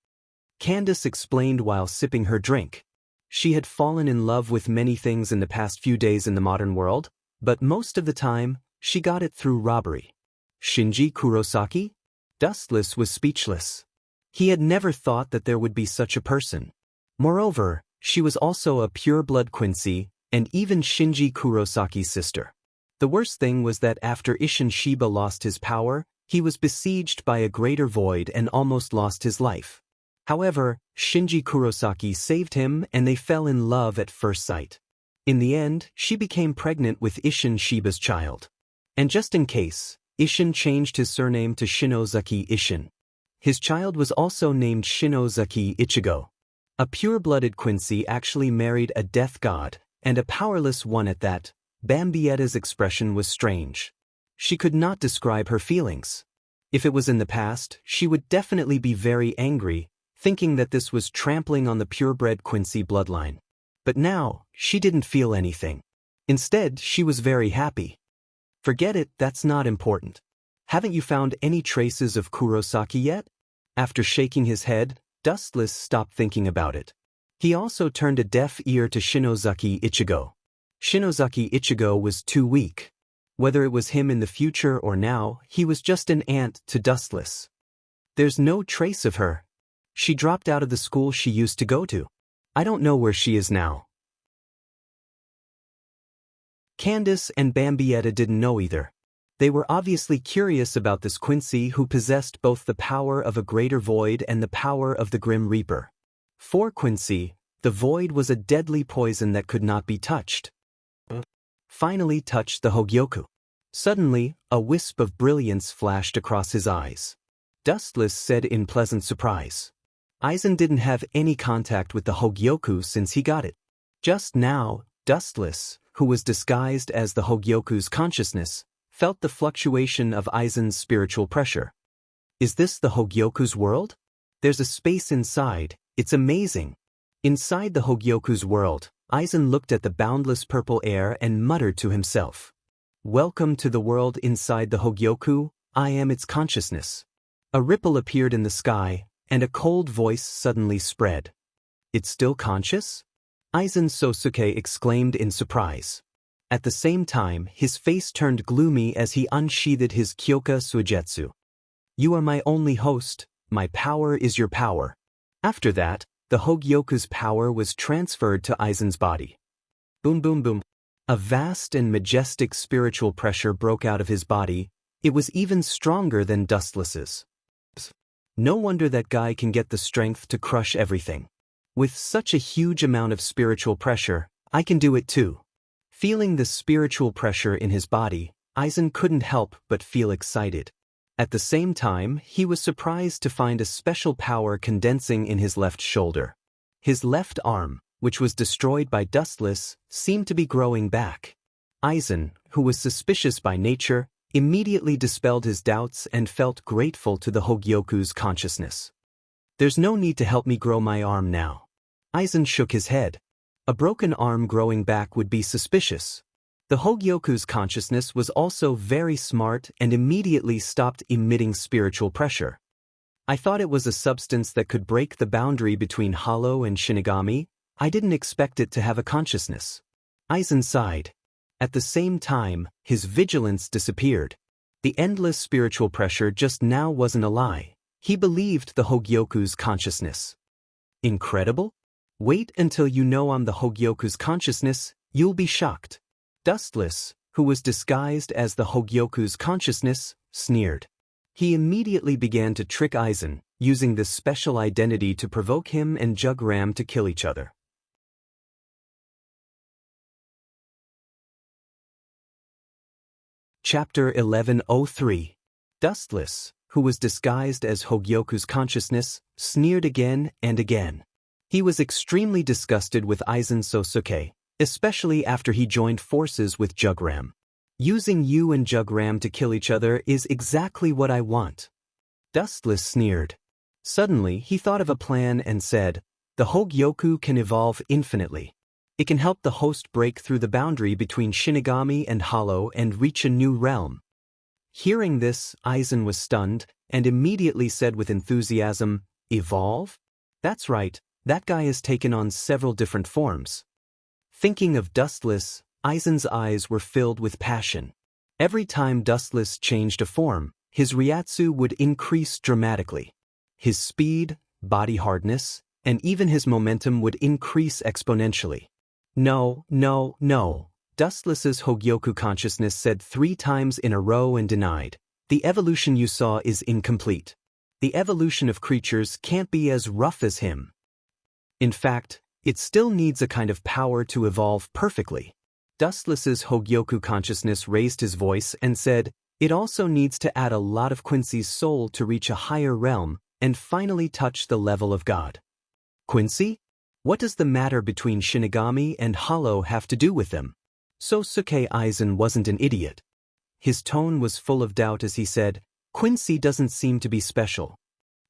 A: Candace explained while sipping her drink. She had fallen in love with many things in the past few days in the modern world, but most of the time, she got it through robbery. Shinji Kurosaki? Dustless was speechless. He had never thought that there would be such a person. Moreover, she was also a pureblood Quincy, and even Shinji Kurosaki's sister. The worst thing was that after Isshin Shiba lost his power, he was besieged by a greater void and almost lost his life. However, Shinji Kurosaki saved him and they fell in love at first sight. In the end, she became pregnant with Isshin Shiba's child. And just in case, Isshin changed his surname to Shinozaki Isshin. His child was also named Shinozaki Ichigo. A pure-blooded Quincy actually married a death god, and a powerless one at that. Bambietta's expression was strange. She could not describe her feelings. If it was in the past, she would definitely be very angry, thinking that this was trampling on the purebred Quincy bloodline. But now, she didn't feel anything. Instead, she was very happy. Forget it, that's not important. Haven't you found any traces of Kurosaki yet? After shaking his head, Dustless stopped thinking about it. He also turned a deaf ear to Shinozaki Ichigo. Shinozaki Ichigo was too weak. Whether it was him in the future or now, he was just an ant to Dustless. There's no trace of her. She dropped out of the school she used to go to. I don't know where she is now. Candace and Bambietta didn't know either. They were obviously curious about this Quincy who possessed both the power of a greater void and the power of the Grim Reaper. For Quincy, the void was a deadly poison that could not be touched. Finally touched the Hogyoku. Suddenly, a wisp of brilliance flashed across his eyes. Dustless said in pleasant surprise. Aizen didn't have any contact with the Hogyoku since he got it. Just now, Dustless, who was disguised as the Hogyoku's consciousness, felt the fluctuation of Aizen's spiritual pressure. Is this the Hogyoku's world? There's a space inside, it's amazing. Inside the Hogyoku's world, Aizen looked at the boundless purple air and muttered to himself. Welcome to the world inside the Hogyoku, I am its consciousness. A ripple appeared in the sky, and a cold voice suddenly spread. It's still conscious? Aizen Sosuke exclaimed in surprise. At the same time, his face turned gloomy as he unsheathed his Kyoka Suigetsu. You are my only host, my power is your power. After that, the Hogyoku's power was transferred to Aizen's body. Boom boom boom. A vast and majestic spiritual pressure broke out of his body. It was even stronger than Dustless's. No wonder that guy can get the strength to crush everything. With such a huge amount of spiritual pressure, I can do it too. Feeling the spiritual pressure in his body, Aizen couldn't help but feel excited. At the same time, he was surprised to find a special power condensing in his left shoulder. His left arm, which was destroyed by Dustless, seemed to be growing back. Aizen, who was suspicious by nature, immediately dispelled his doubts and felt grateful to the Hogyoku's consciousness. There's no need to help me grow my arm now. Aizen shook his head. A broken arm growing back would be suspicious. The Hogyoku's consciousness was also very smart and immediately stopped emitting spiritual pressure. I thought it was a substance that could break the boundary between Hollow and Shinigami. I didn't expect it to have a consciousness. Aizen sighed. At the same time, his vigilance disappeared. The endless spiritual pressure just now wasn't a lie. He believed the Hogyoku's consciousness. Incredible? Wait until you know I'm the Hogyoku's consciousness, you'll be shocked. Dustless, who was disguised as the Hogyoku's consciousness, sneered. He immediately began to trick Aizen, using this special identity to provoke him and Jugram to kill each other. Chapter 1103. Dustless, who was disguised as Hogyoku's consciousness, sneered again and again. He was extremely disgusted with Aizen Sosuke, especially after he joined forces with Jugram. Using you and Jugram to kill each other is exactly what I want. Dustless sneered. Suddenly, he thought of a plan and said, the Hogyoku can evolve infinitely. It can help the host break through the boundary between Shinigami and Hollow and reach a new realm. Hearing this, Aizen was stunned and immediately said with enthusiasm, Evolve? That's right, that guy has taken on several different forms. Thinking of Dustless, Aizen's eyes were filled with passion. Every time Dustless changed a form, his Ryatsu would increase dramatically. His speed, body hardness, and even his momentum would increase exponentially. No, no, no. Dustless's Hogyoku consciousness said 3 times in a row and denied. The evolution you saw is incomplete. The evolution of creatures can't be as rough as him. In fact, it still needs a kind of power to evolve perfectly. Dustless's Hogyoku consciousness raised his voice and said, it also needs to add a lot of Quincy's soul to reach a higher realm and finally touch the level of God. Quincy? What does the matter between Shinigami and Hollow have to do with them? Sosuke Aizen wasn't an idiot. His tone was full of doubt as he said, Quincy doesn't seem to be special.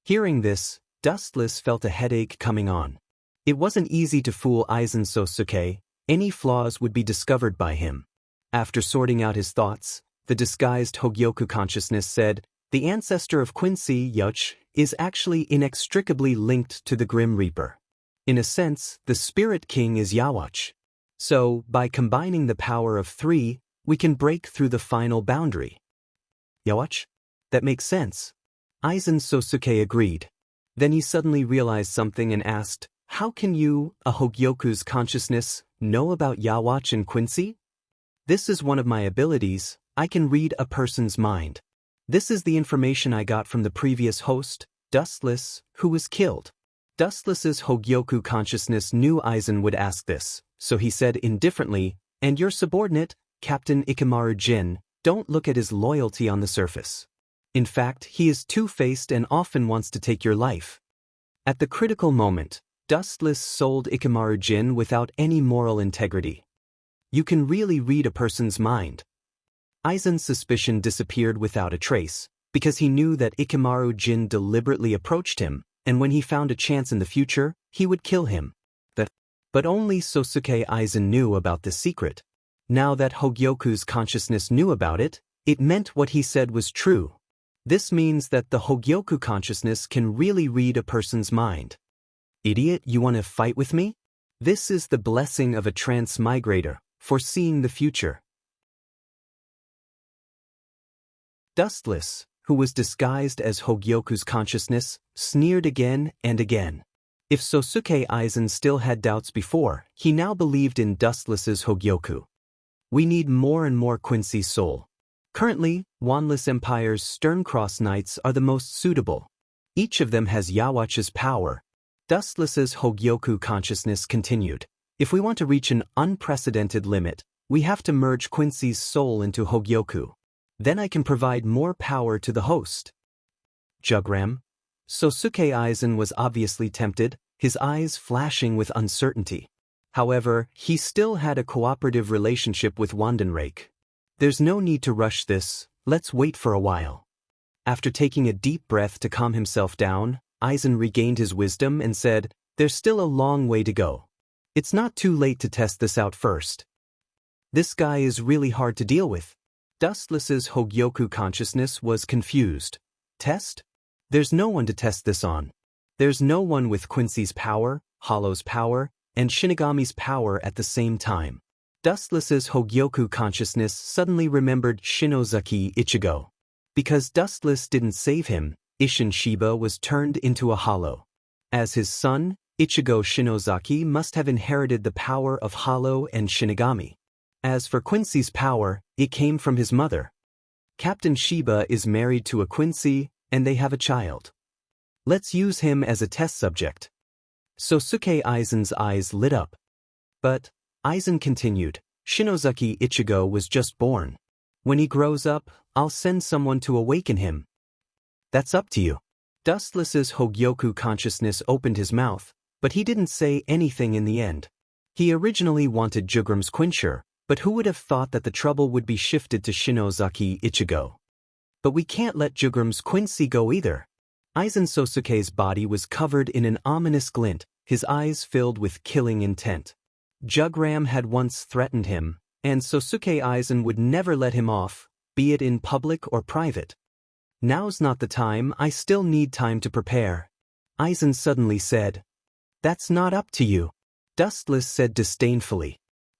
A: Hearing this, Dustless felt a headache coming on. It wasn't easy to fool Aizen Sosuke. Any flaws would be discovered by him. After sorting out his thoughts, the disguised Hogyoku consciousness said, the ancestor of Quincy, Yuch, is actually inextricably linked to the Grim Reaper. In a sense, the Spirit King is Yawach. So, by combining the power of 3, we can break through the final boundary. Yawach? That makes sense. Aizen Sosuke agreed. Then he suddenly realized something and asked, how can you, a Hogyoku's consciousness, know about Yawach and Quincy? This is one of my abilities. I can read a person's mind. This is the information I got from the previous host, Dustless, who was killed. Dustless's Hogyoku consciousness knew Aizen would ask this, so he said indifferently, and your subordinate, Captain Ikamaru Jin, don't look at his loyalty on the surface. In fact, he is two-faced and often wants to take your life. At the critical moment, Dustless sold Ikamaru Jin without any moral integrity. You can really read a person's mind. Aizen's suspicion disappeared without a trace, because he knew that Ikamaru Jin deliberately approached him, and when he found a chance in the future, he would kill him. But only Sosuke Aizen knew about this secret. Now that Hogyoku's consciousness knew about it, it meant what he said was true. This means that the Hogyoku consciousness can really read a person's mind. Idiot, you want to fight with me? This is the blessing of a transmigrator, foreseeing the future. Dustless, who was disguised as Hogyoku's consciousness, sneered again and again. If Sosuke Aizen still had doubts before, he now believed in Dustless's Hogyoku. We need more and more Quincy's soul. Currently, Wanless Empire's Sterncross Knights are the most suitable. Each of them has Yawach's power. Dustless's Hogyoku consciousness continued. If we want to reach an unprecedented limit, we have to merge Quincy's soul into Hogyoku. Then I can provide more power to the host. Jugram. Sosuke Aizen was obviously tempted, his eyes flashing with uncertainty. However, he still had a cooperative relationship with Wandenrake. There's no need to rush this, let's wait for a while. After taking a deep breath to calm himself down, Aizen regained his wisdom and said, "There's still a long way to go. It's not too late to test this out first." This guy is really hard to deal with. Dustless's Hogyoku consciousness was confused. Test? There's no one to test this on. There's no one with Quincy's power, Hollow's power, and Shinigami's power at the same time. Dustless's Hogyoku consciousness suddenly remembered Shinozaki Ichigo. Because Dustless didn't save him, Isshin Shiba was turned into a Hollow. As his son, Ichigo Shinozaki must have inherited the power of Hollow and Shinigami. As for Quincy's power, it came from his mother. Captain Shiba is married to a Quincy, and they have a child. Let's use him as a test subject. Sosuke Aizen's eyes lit up. But, Aizen continued, Shinozaki Ichigo was just born. When he grows up, I'll send someone to awaken him. That's up to you. Dustless's Hogyoku consciousness opened his mouth, but he didn't say anything in the end. He originally wanted Jugram's quencher, but who would have thought that the trouble would be shifted to Shinozaki Ichigo? But we can't let Jugram's Quincy go either. Aizen Sosuke's body was covered in an ominous glint, his eyes filled with killing intent. Jugram had once threatened him, and Sosuke Aizen would never let him off, be it in public or private. Now's not the time, I still need time to prepare. Aizen suddenly said. That's not up to you. Dustless said disdainfully.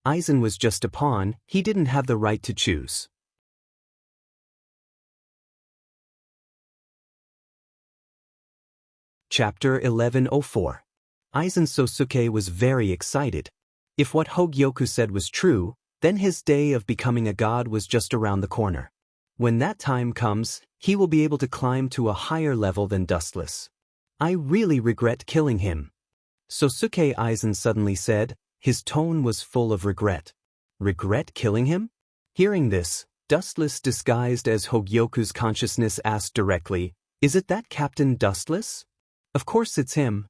A: Aizen was just a pawn, he didn't have the right to choose. Chapter 1104. Aizen Sosuke was very excited. If what Hogyoku said was true, then his day of becoming a god was just around the corner. When that time comes, he will be able to climb to a higher level than Dustless. I really regret killing him. Sosuke Aizen suddenly said, his tone was full of regret. Regret killing him? Hearing this, Dustless disguised as Hogyoku's consciousness asked directly, is it that Captain Dustless? Of course it's him.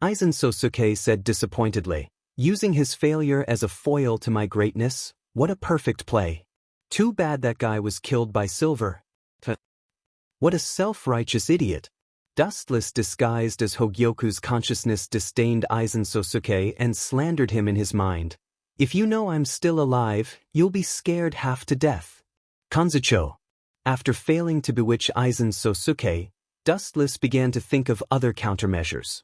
A: Aizen Sosuke said disappointedly, using his failure as a foil to my greatness, what a perfect play. Too bad that guy was killed by Silver. What a self-righteous idiot. Dustless disguised as Hogyoku's consciousness disdained Aizen Sosuke and slandered him in his mind. If you know I'm still alive, you'll be scared half to death. Kanzucho. After failing to bewitch Aizen Sosuke, Dustless began to think of other countermeasures.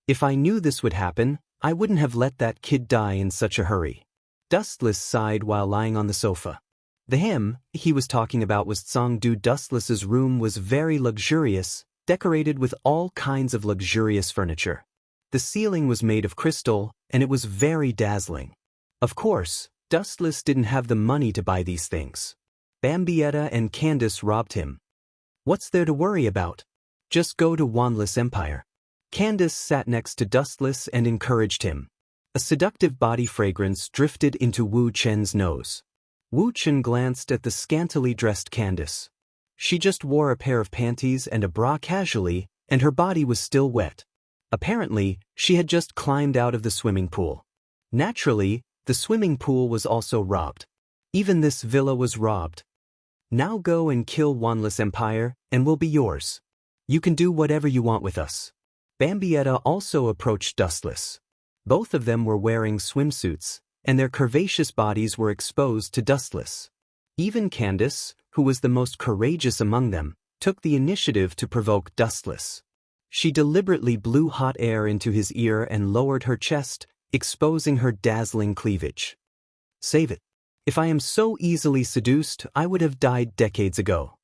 A: If I knew this would happen, I wouldn't have let that kid die in such a hurry. Dustless sighed while lying on the sofa. The him he was talking about was Tsangdu. Dustless's room was very luxurious, decorated with all kinds of luxurious furniture. The ceiling was made of crystal, and it was very dazzling. Of course, Dustless didn't have the money to buy these things. Bambietta and Candace robbed him. What's there to worry about? Just go to Wanless Empire. Candace sat next to Dustless and encouraged him. A seductive body fragrance drifted into Wu Chen's nose. Wu Chen glanced at the scantily dressed Candace. She just wore a pair of panties and a bra casually, and her body was still wet. Apparently, she had just climbed out of the swimming pool. Naturally, the swimming pool was also robbed. Even this villa was robbed. Now go and kill Wanless Empire, and we'll be yours. You can do whatever you want with us. Bambietta also approached Dustless. Both of them were wearing swimsuits, and their curvaceous bodies were exposed to Dustless. Even Candace, who was the most courageous among them, took the initiative to provoke Dustless. She deliberately blew hot air into his ear and lowered her chest, exposing her dazzling cleavage. "Save it. If I am so easily seduced, I would have died decades ago,"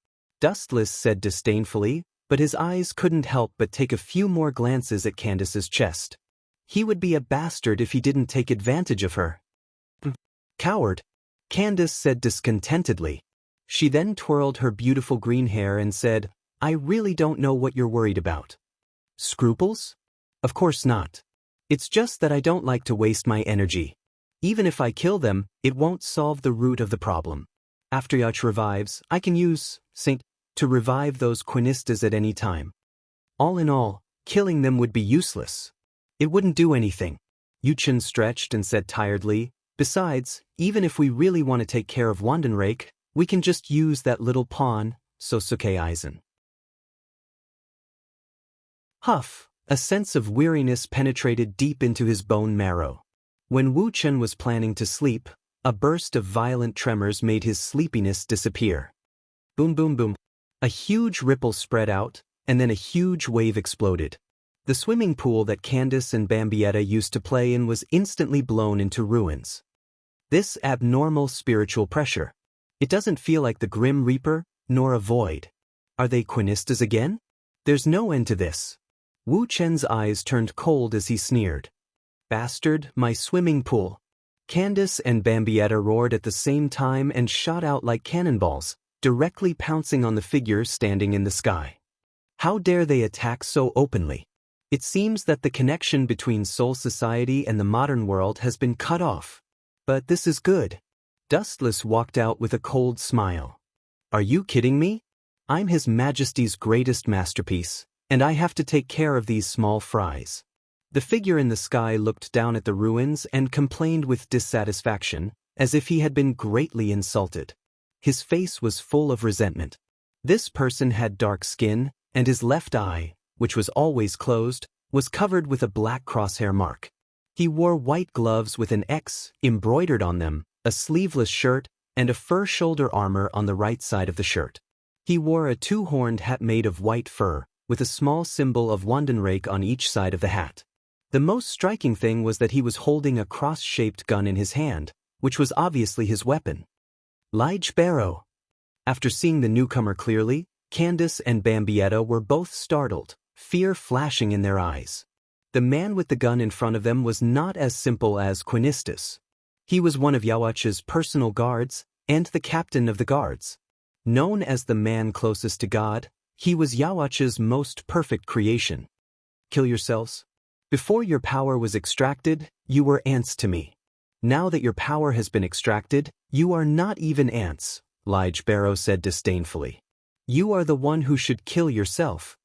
A: Dustless said disdainfully, but his eyes couldn't help but take a few more glances at Candace's chest. He would be a bastard if he didn't take advantage of her. "Coward," Candace said discontentedly. She then twirled her beautiful green hair and said, "I really don't know what you're worried about." "Scruples? Of course not. It's just that I don't like to waste my energy. Even if I kill them, it won't solve the root of the problem. After Yacht revives, I can use Saint to revive those Quinistas at any time. All in all, killing them would be useless. It wouldn't do anything." Yuchen stretched and said tiredly, "Besides, even if we really want to take care of Wandenrake, we can just use that little pawn, Sosuke Aizen." Huff, a sense of weariness penetrated deep into his bone marrow. When Wu Chen was planning to sleep, a burst of violent tremors made his sleepiness disappear. Boom boom boom. A huge ripple spread out, and then a huge wave exploded. The swimming pool that Candace and Bambietta used to play in was instantly blown into ruins. This abnormal spiritual pressure. It doesn't feel like the Grim Reaper, nor a void. Are they Quinistas again? There's no end to this. Wu Chen's eyes turned cold as he sneered. "Bastard, my swimming pool." Candace and Bambietta roared at the same time and shot out like cannonballs, directly pouncing on the figure standing in the sky. How dare they attack so openly? It seems that the connection between Soul Society and the modern world has been cut off. But this is good. Dustless walked out with a cold smile. "Are you kidding me? I'm His Majesty's greatest masterpiece, and I have to take care of these small fries." The figure in the sky looked down at the ruins and complained with dissatisfaction, as if he had been greatly insulted. His face was full of resentment. This person had dark skin, and his left eye, which was always closed, was covered with a black crosshair mark. He wore white gloves with an X embroidered on them, a sleeveless shirt, and a fur shoulder armor on the right side of the shirt. He wore a two-horned hat made of white fur, with a small symbol of Wandenrake on each side of the hat. The most striking thing was that he was holding a cross-shaped gun in his hand, which was obviously his weapon. Lige Barrow. After seeing the newcomer clearly, Candace and Bambietta were both startled, fear flashing in their eyes. The man with the gun in front of them was not as simple as Quinistas. He was one of Yawach's personal guards, and the captain of the guards. Known as the man closest to God, he was Yawach's most perfect creation. "Kill yourselves? Before your power was extracted, you were ants to me. Now that your power has been extracted, you are not even ants," Lige Barrow said disdainfully. "You are the one who should kill yourself."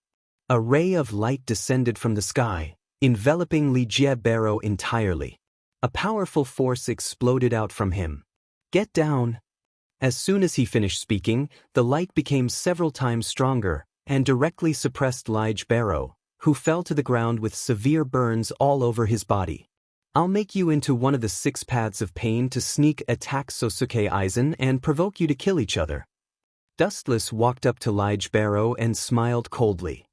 A: A ray of light descended from the sky, enveloping Lige Barrow entirely. A powerful force exploded out from him. "Get down." As soon as he finished speaking, the light became several times stronger and directly suppressed Lige Barrow, who fell to the ground with severe burns all over his body. "I'll make you into one of the 6 paths of pain to sneak attack Sosuke Aizen and provoke you to kill each other." Dustless walked up to Lige Barrow and smiled coldly.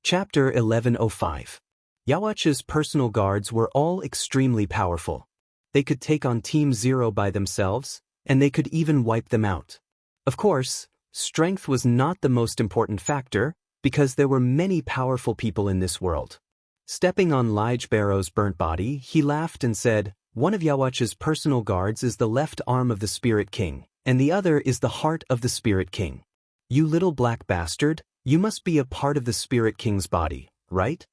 A: Chapter 1105. Yawach's personal guards were all extremely powerful. They could take on Team Zero by themselves, and they could even wipe them out. Of course, strength was not the most important factor, because there were many powerful people in this world. Stepping on Lige Barrow's burnt body, he laughed and said, "One of Yawach's personal guards is the left arm of the Spirit King, and the other is the heart of the Spirit King. You little black bastard, you must be a part of the Spirit King's body, right?"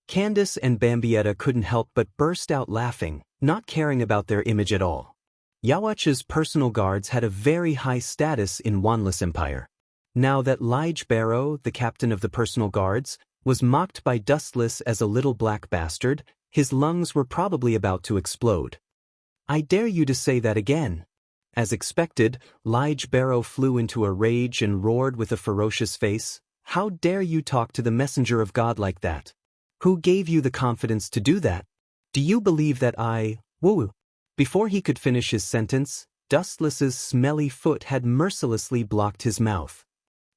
A: Candace and Bambietta couldn't help but burst out laughing, not caring about their image at all. Yawach's personal guards had a very high status in Wanless Empire. Now that Lige Barrow, the captain of the personal guards, was mocked by Dustless as a little black bastard, his lungs were probably about to explode. "I dare you to say that again." As expected, Lige Barrow flew into a rage and roared with a ferocious face, How dare you talk to the messenger of God like that? Who gave you the confidence to do that? Do you believe that I, woo? Before he could finish his sentence, Dustless's smelly foot had mercilessly blocked his mouth.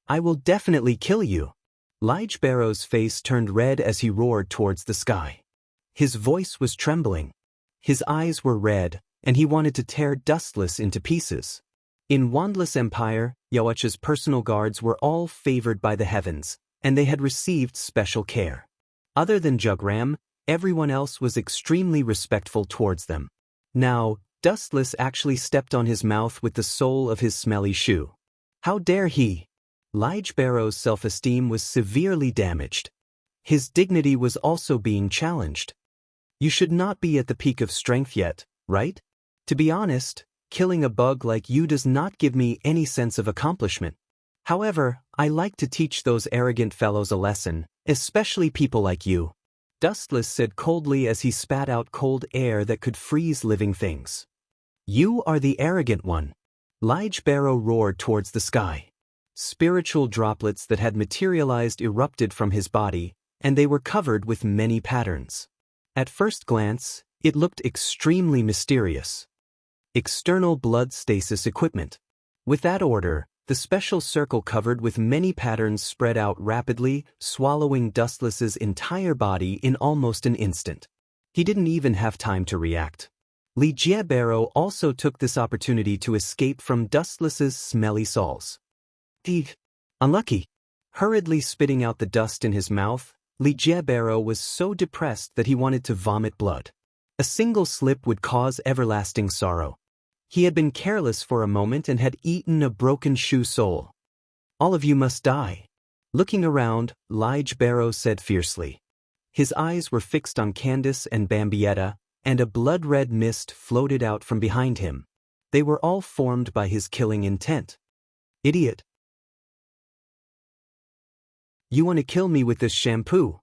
A: I will definitely kill you. Lige Barrow's face turned red as he roared towards the sky. His voice was trembling. His eyes were red, and he wanted to tear Dustless into pieces. In Wandless Empire, Yawach's personal guards were all favored by the heavens, and they had received special care. Other than Jugram, everyone else was extremely respectful towards them. Now, Dustless actually stepped on his mouth with the sole of his smelly shoe. How dare he? Lige Barrow's self-esteem was severely damaged. His dignity was also being challenged. You should not be at the peak of strength yet, right? To be honest, killing a bug like you does not give me any sense of accomplishment. However, I like to teach those arrogant fellows a lesson, especially people like you. Dustless said coldly as he spat out cold air that could freeze living things. You are the arrogant one. Lige Barrow roared towards the sky. Spiritual droplets that had materialized erupted from his body, and they were covered with many patterns. At first glance, it looked extremely mysterious. External blood stasis equipment. With that order, the special circle covered with many patterns spread out rapidly, swallowing Dustless's entire body in almost an instant. He didn't even have time to react. Lige Barrow also took this opportunity to escape from Dustless's smelly soles. Unlucky. Hurriedly spitting out the dust in his mouth, Lige Barrow was so depressed that he wanted to vomit blood. A single slip would cause everlasting sorrow. He had been careless for a moment and had eaten a broken shoe sole. All of you must die. Looking around, Lige Barrow said fiercely. His eyes were fixed on Candace and Bambietta, and a blood-red mist floated out from behind him. They were all formed by his killing intent. Idiot. You want to kill me with this shampoo?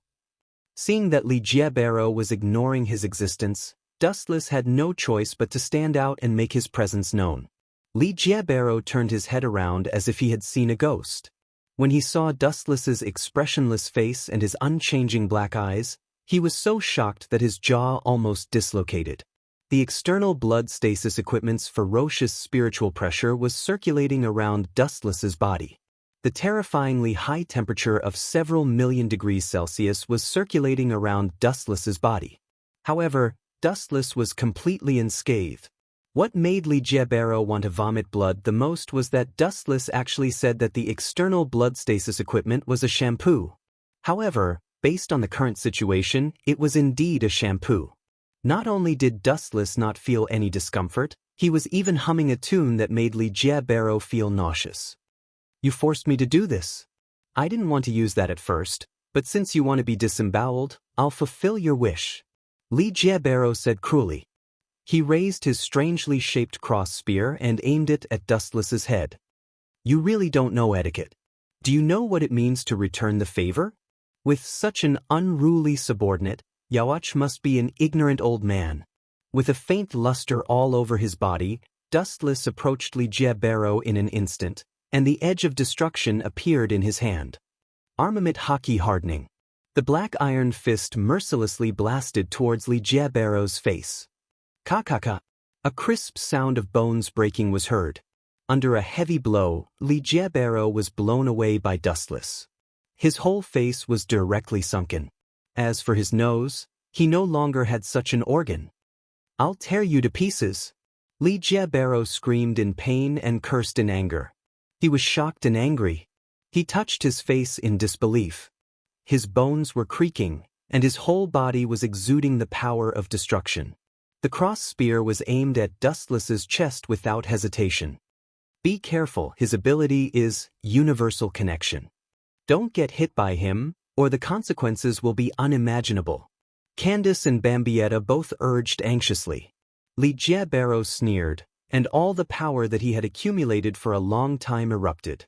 A: Seeing that Lige Barrow was ignoring his existence, Dustless had no choice but to stand out and make his presence known. Lige Barrow turned his head around as if he had seen a ghost. When he saw Dustless's expressionless face and his unchanging black eyes, he was so shocked that his jaw almost dislocated. The external blood stasis equipment's ferocious spiritual pressure was circulating around Dustless's body. The terrifyingly high temperature of several million degrees Celsius was circulating around Dustless's body. However, Dustless was completely unscathed. What made Lige Barrow want to vomit blood the most was that Dustless actually said that the external blood stasis equipment was a shampoo. However, based on the current situation, it was indeed a shampoo. Not only did Dustless not feel any discomfort, he was even humming a tune that made Lige Barrow feel nauseous. You forced me to do this. I didn't want to use that at first, but since you want to be disemboweled, I'll fulfill your wish. Lige Barrow said cruelly. He raised his strangely shaped cross spear and aimed it at Dustless's head. You really don't know etiquette. Do you know what it means to return the favor? With such an unruly subordinate, Yawach must be an ignorant old man. With a faint luster all over his body, Dustless approached Lige Barrow in an instant, and the edge of destruction appeared in his hand. Armament hockey hardening. The black iron fist mercilessly blasted towards Lige Barrow's face. Ka-ka-ka. A crisp sound of bones breaking was heard. Under a heavy blow, Lige Barrow was blown away by Dustless. His whole face was directly sunken. As for his nose, he no longer had such an organ. I'll tear you to pieces. Lige Barrow screamed in pain and cursed in anger. He was shocked and angry. He touched his face in disbelief. His bones were creaking, and his whole body was exuding the power of destruction. The cross spear was aimed at Dustless's chest without hesitation. Be careful, his ability is universal connection. Don't get hit by him, or the consequences will be unimaginable. Candace and Bambietta both urged anxiously. Lige Barrow sneered, and all the power that he had accumulated for a long time erupted.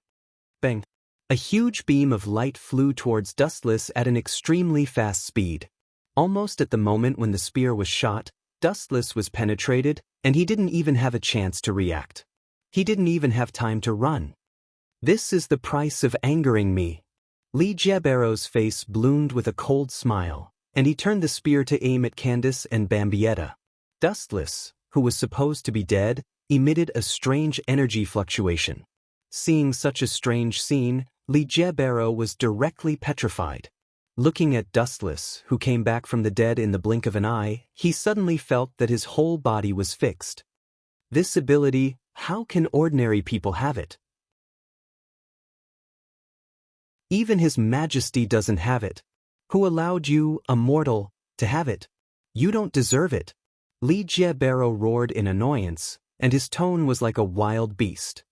A: Bang! A huge beam of light flew towards Dustless at an extremely fast speed. Almost at the moment when the spear was shot, Dustless was penetrated, and he didn't even have a chance to react. He didn't even have time to run. This is the price of angering me. Li Jiebaro's face bloomed with a cold smile, and he turned the spear to aim at Candace and Bambietta. Dustless, who was supposed to be dead, emitted a strange energy fluctuation. Seeing such a strange scene, Li Jiebaro was directly petrified. Looking at Dustless, who came back from the dead in the blink of an eye, he suddenly felt that his whole body was fixed. This ability, how can ordinary people have it? Even His Majesty doesn't have it. Who allowed you, a mortal, to have it? You don't deserve it. Li Jiebaro roared in annoyance, and his tone was like a wild beast.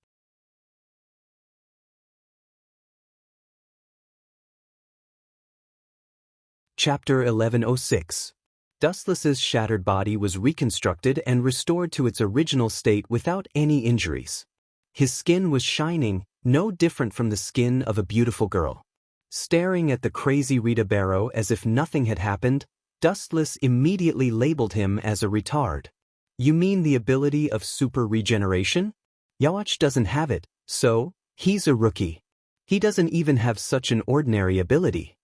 A: Chapter 1106. Dustless's shattered body was reconstructed and restored to its original state without any injuries. His skin was shining, no different from the skin of a beautiful girl. Staring at the crazy Rita Barrow as if nothing had happened, Dustless immediately labeled him as a retard. You mean the ability of super regeneration? Yawach doesn't have it, so he's a rookie. He doesn't even have such an ordinary ability.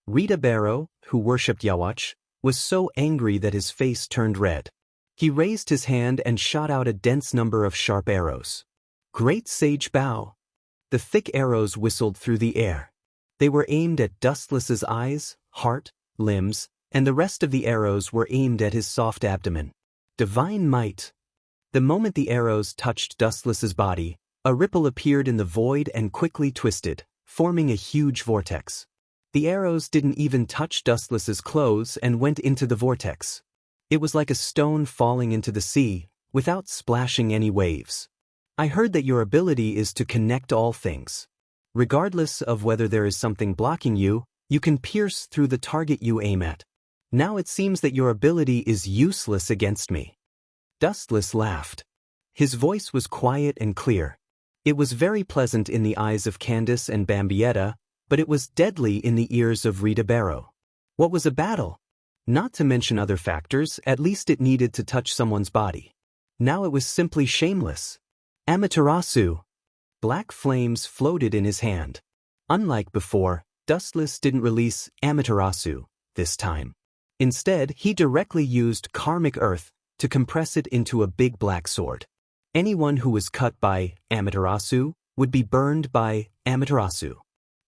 A: Rita Barrow, who worshipped Yawach, was so angry that his face turned red. He raised his hand and shot out a dense number of sharp arrows. Great Sage Bow! The thick arrows whistled through the air. They were aimed at Dustless's eyes, heart, limbs, and the rest of the arrows were aimed at his soft abdomen. Divine might! The moment the arrows touched Dustless's body, a ripple appeared in the void and quickly twisted, forming a huge vortex. The arrows didn't even touch Dustless's clothes and went into the vortex. It was like a stone falling into the sea, without splashing any waves. I heard that your ability is to connect all things. Regardless of whether there is something blocking you, you can pierce through the target you aim at. Now it seems that your ability is useless against me. Dustless laughed. His voice was quiet and clear. It was very pleasant in the eyes of Candace and Bambietta, but it was deadly in the ears of Rita Barrow. What was a battle? Not to mention other factors, at least it needed to touch someone's body. Now it was simply shameless. Amaterasu! Black flames floated in his hand. Unlike before, Dustless didn't release Amaterasu this time. Instead, he directly used Karmic Earth to compress it into a big black sword. Anyone who was cut by Amaterasu would be burned by Amaterasu.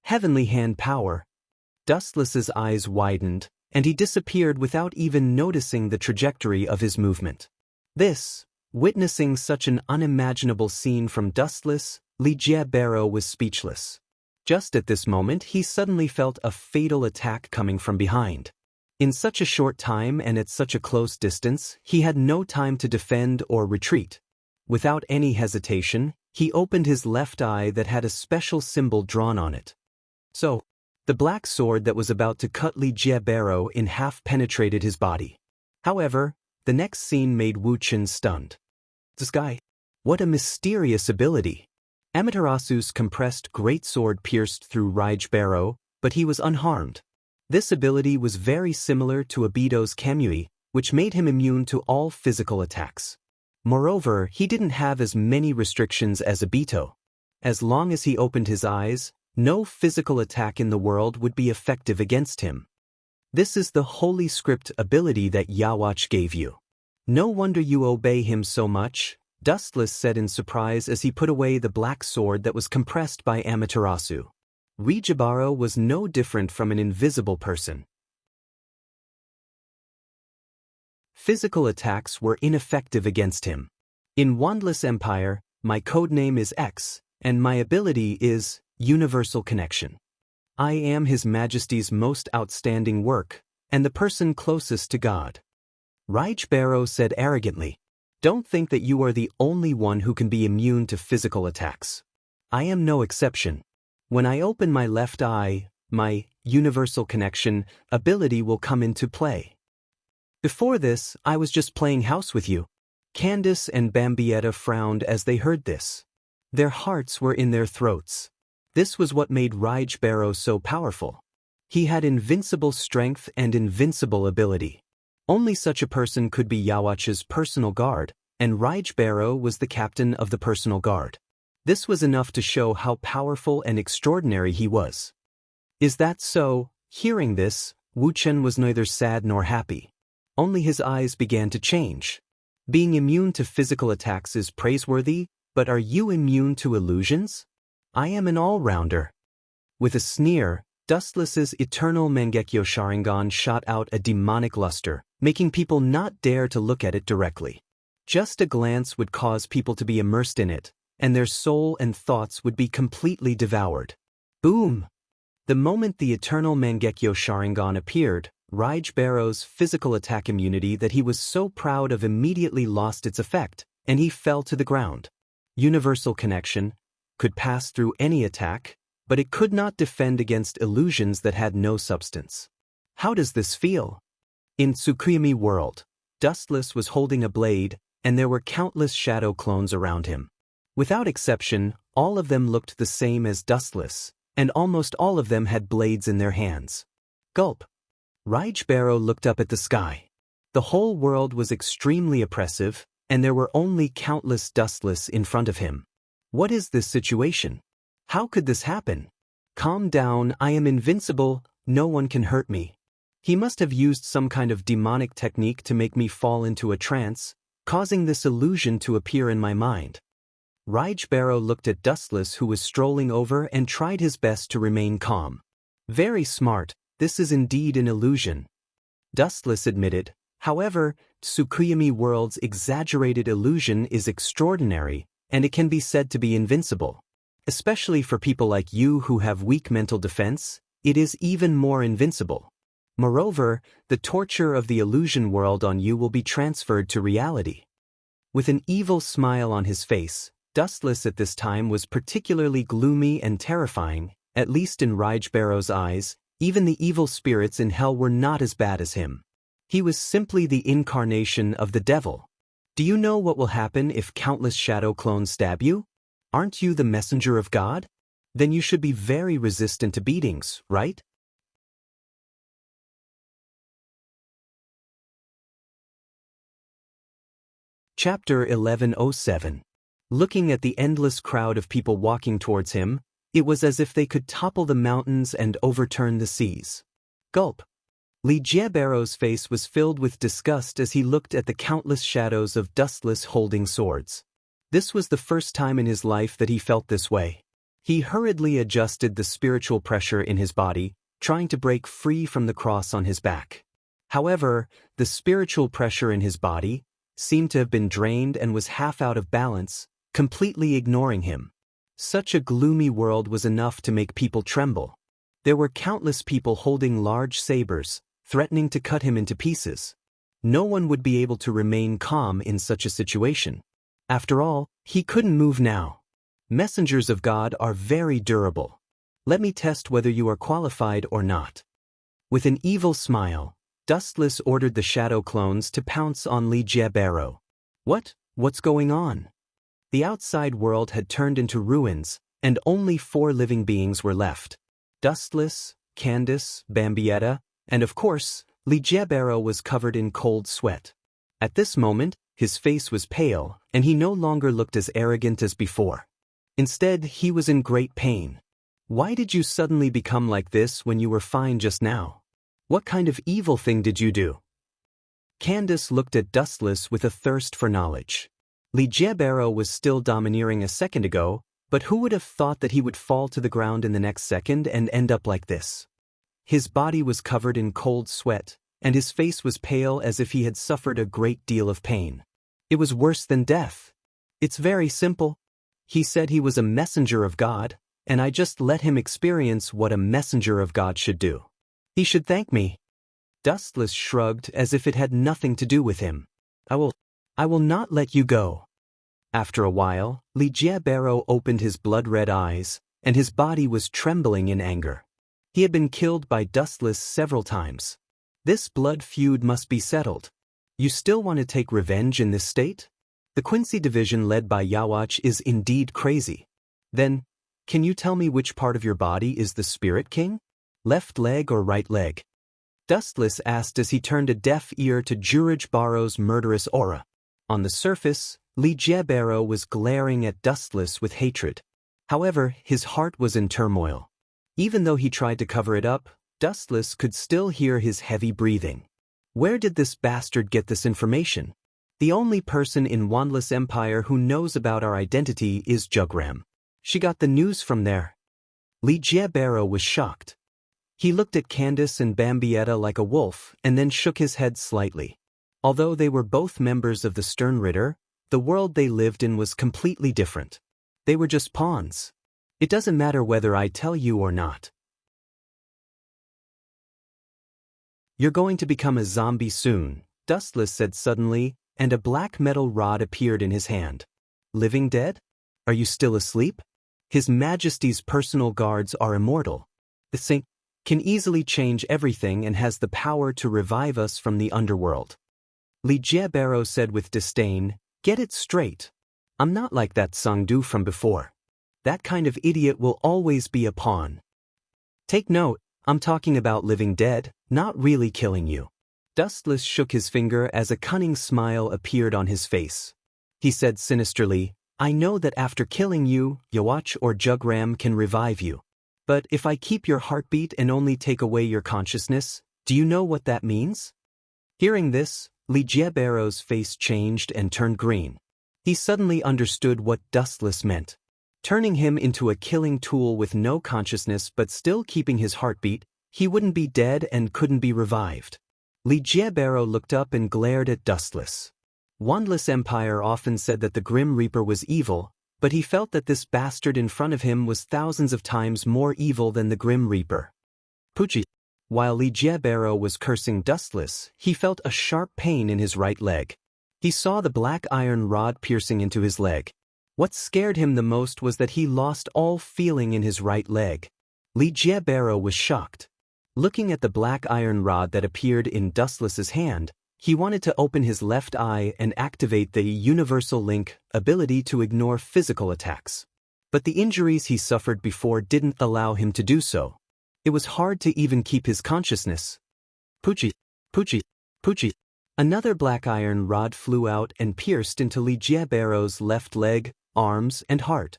A: Heavenly hand power. Dustless's eyes widened, and he disappeared without even noticing the trajectory of his movement. Witnessing such an unimaginable scene from Dustless, Li Jiebaro was speechless. Just at this moment he suddenly felt a fatal attack coming from behind. In such a short time and at such a close distance, he had no time to defend or retreat. Without any hesitation, he opened his left eye that had a special symbol drawn on it. So, the black sword that was about to cut Li Jiebaro in half penetrated his body. However, the next scene made Wu Chen stunned. This guy, what a mysterious ability! Amaterasu's compressed great sword pierced through Rige Barrow, but he was unharmed. This ability was very similar to Abito's Kamui, which made him immune to all physical attacks. Moreover, he didn't have as many restrictions as Abito. As long as he opened his eyes, no physical attack in the world would be effective against him. This is the Holy Script ability that Yawach gave you. No wonder you obey him so much, Dustless said in surprise as he put away the black sword that was compressed by Amaterasu. Rijibaro was no different from an invisible person. Physical attacks were ineffective against him. In Wandless Empire, my codename is X, and my ability is Universal Connection. I am His Majesty's most outstanding work, and the person closest to God. Rige Barrow said arrogantly, "Don't think that you are the only one who can be immune to physical attacks. I am no exception. When I open my left eye, my Universal Connection ability will come into play. Before this, I was just playing house with you." Candace and Bambietta frowned as they heard this. Their hearts were in their throats. This was what made Rige Barrow so powerful. He had invincible strength and invincible ability. Only such a person could be Yawach's personal guard, and Rige Barrow was the captain of the personal guard. This was enough to show how powerful and extraordinary he was. Is that so? Hearing this, Wu Chen was neither sad nor happy. Only his eyes began to change. Being immune to physical attacks is praiseworthy, but are you immune to illusions? I am an all-rounder. With a sneer, Dustless's eternal Mangekyo Sharingan shot out a demonic luster, making people not dare to look at it directly. Just a glance would cause people to be immersed in it, and their soul and thoughts would be completely devoured. Boom! The moment the eternal Mangekyo Sharingan appeared, Raij Barrow's physical attack immunity that he was so proud of immediately lost its effect, and he fell to the ground. Universal connection could pass through any attack, but it could not defend against illusions that had no substance. How does this feel? In Tsukuyomi world, Dustless was holding a blade, and there were countless shadow clones around him. Without exception, all of them looked the same as Dustless, and almost all of them had blades in their hands. Gulp. Raij Barrow looked up at the sky. The whole world was extremely oppressive, and there were only countless Dustless in front of him. What is this situation? How could this happen? Calm down, I am invincible, no one can hurt me. He must have used some kind of demonic technique to make me fall into a trance, causing this illusion to appear in my mind. Raij Barrow looked at Dustless, who was strolling over, and tried his best to remain calm. Very smart, this is indeed an illusion. Dustless admitted. However, Tsukuyomi world's exaggerated illusion is extraordinary, and it can be said to be invincible. Especially for people like you who have weak mental defense, it is even more invincible. Moreover, the torture of the illusion world on you will be transferred to reality. With an evil smile on his face, Dustless at this time was particularly gloomy and terrifying, at least in Raij Barrow's eyes. Even the evil spirits in hell were not as bad as him. He was simply the incarnation of the devil. Do you know what will happen if countless shadow clones stab you? Aren't you the messenger of God? Then you should be very resistant to beatings, right? Chapter 1107. Looking at the endless crowd of people walking towards him, it was as if they could topple the mountains and overturn the seas. Gulp. Li Jiebarrow's face was filled with disgust as he looked at the countless shadows of Dustless holding swords. This was the first time in his life that he felt this way. He hurriedly adjusted the spiritual pressure in his body, trying to break free from the cross on his back. However, the spiritual pressure in his body seemed to have been drained and was half out of balance, completely ignoring him. Such a gloomy world was enough to make people tremble. There were countless people holding large sabers, threatening to cut him into pieces. No one would be able to remain calm in such a situation. After all, he couldn't move now. Messengers of God are very durable. Let me test whether you are qualified or not. With an evil smile, Dustless ordered the shadow clones to pounce on Li Jiebarrow. What's going on? The outside world had turned into ruins, and only 4 living beings were left. Dustless, Candace, Bambietta, and of course, Li Jiebarrow was covered in cold sweat. At this moment, his face was pale, and he no longer looked as arrogant as before. Instead, he was in great pain. Why did you suddenly become like this when you were fine just now? What kind of evil thing did you do? Candace looked at Dustless with a thirst for knowledge. Li Jiebarrow was still domineering a second ago, but who would have thought that he would fall to the ground in the next second and end up like this? His body was covered in cold sweat, and his face was pale as if he had suffered a great deal of pain. It was worse than death. It's very simple. He said he was a messenger of God, and I just let him experience what a messenger of God should do. He should thank me. Dustless shrugged as if it had nothing to do with him. I will not let you go. After a while, Li Jiebarrow opened his blood-red eyes, and his body was trembling in anger. He had been killed by Dustless several times. This blood feud must be settled. You still want to take revenge in this state? The Quincy division led by Yawach is indeed crazy. Then, can you tell me which part of your body is the Spirit King? Left leg or right leg? Dustless asked as he turned a deaf ear to Juraj Barrow's murderous aura. On the surface, Li Jiebarrow was glaring at Dustless with hatred. However, his heart was in turmoil. Even though he tried to cover it up, Dustless could still hear his heavy breathing. Where did this bastard get this information? The only person in Wandless Empire who knows about our identity is Jugram. She got the news from there. Ligier was shocked. He looked at Candace and Bambietta like a wolf and then shook his head slightly. Although they were both members of the Sternritter, the world they lived in was completely different. They were just pawns. It doesn't matter whether I tell you or not. You're going to become a zombie soon, Dustless said suddenly, and a black metal rod appeared in his hand. Living dead? Are you still asleep? His Majesty's personal guards are immortal. The thing can easily change everything and has the power to revive us from the underworld. Ligier said with disdain, get it straight. I'm not like that Sangdu from before. That kind of idiot will always be a pawn. Take note, I'm talking about living dead, not really killing you. Dustless shook his finger as a cunning smile appeared on his face. He said sinisterly, I know that after killing you, Yawach or Jugram can revive you. But if I keep your heartbeat and only take away your consciousness, do you know what that means? Hearing this, Ligiero's face changed and turned green. He suddenly understood what Dustless meant. Turning him into a killing tool with no consciousness but still keeping his heartbeat, he wouldn't be dead and couldn't be revived. Ligier looked up and glared at Dustless. Wandless Empire often said that the Grim Reaper was evil, but he felt that this bastard in front of him was thousands of times more evil than the Grim Reaper. Poochie. While Ligier was cursing Dustless, he felt a sharp pain in his right leg. He saw the black iron rod piercing into his leg. What scared him the most was that he lost all feeling in his right leg. Ligier was shocked. Looking at the black iron rod that appeared in Dustless's hand, he wanted to open his left eye and activate the Universal Link ability to ignore physical attacks. But the injuries he suffered before didn't allow him to do so. It was hard to even keep his consciousness. Poochie, Poochie, Poochie. Another black iron rod flew out and pierced into Ligiero's left leg, arms, and heart.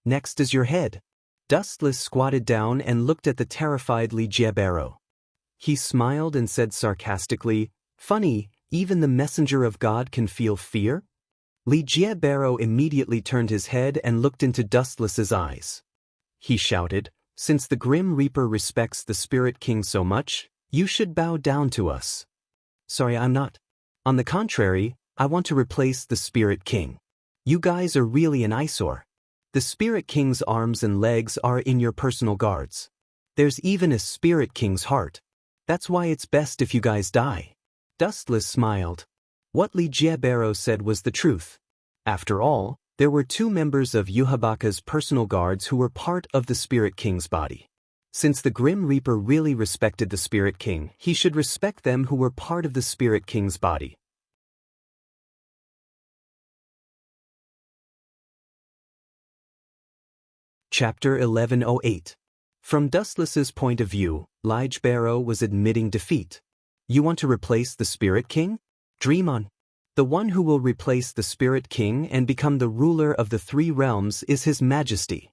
A: Next is your head. Dustless squatted down and looked at the terrified Ligier. He smiled and said sarcastically, funny, even the messenger of God can feel fear? Ligier immediately turned his head and looked into Dustless's eyes. He shouted, since the Grim Reaper respects the Spirit King so much, you should bow down to us. Sorry, I'm not. On the contrary, I want to replace the Spirit King. You guys are really an eyesore. The Spirit King's arms and legs are in your personal guards. There's even a Spirit King's heart. That's why it's best if you guys die. Dustless smiled. What Ligier said was the truth. After all, there were two members of Yuhabaka's personal guards who were part of the Spirit King's body. Since the Grim Reaper really respected the Spirit King, he should respect them who were part of the Spirit King's body. Chapter 1108. From Dustless's point of view, Ligier was admitting defeat. You want to replace the Spirit King? Dream on. The one who will replace the Spirit King and become the ruler of the three realms is His Majesty.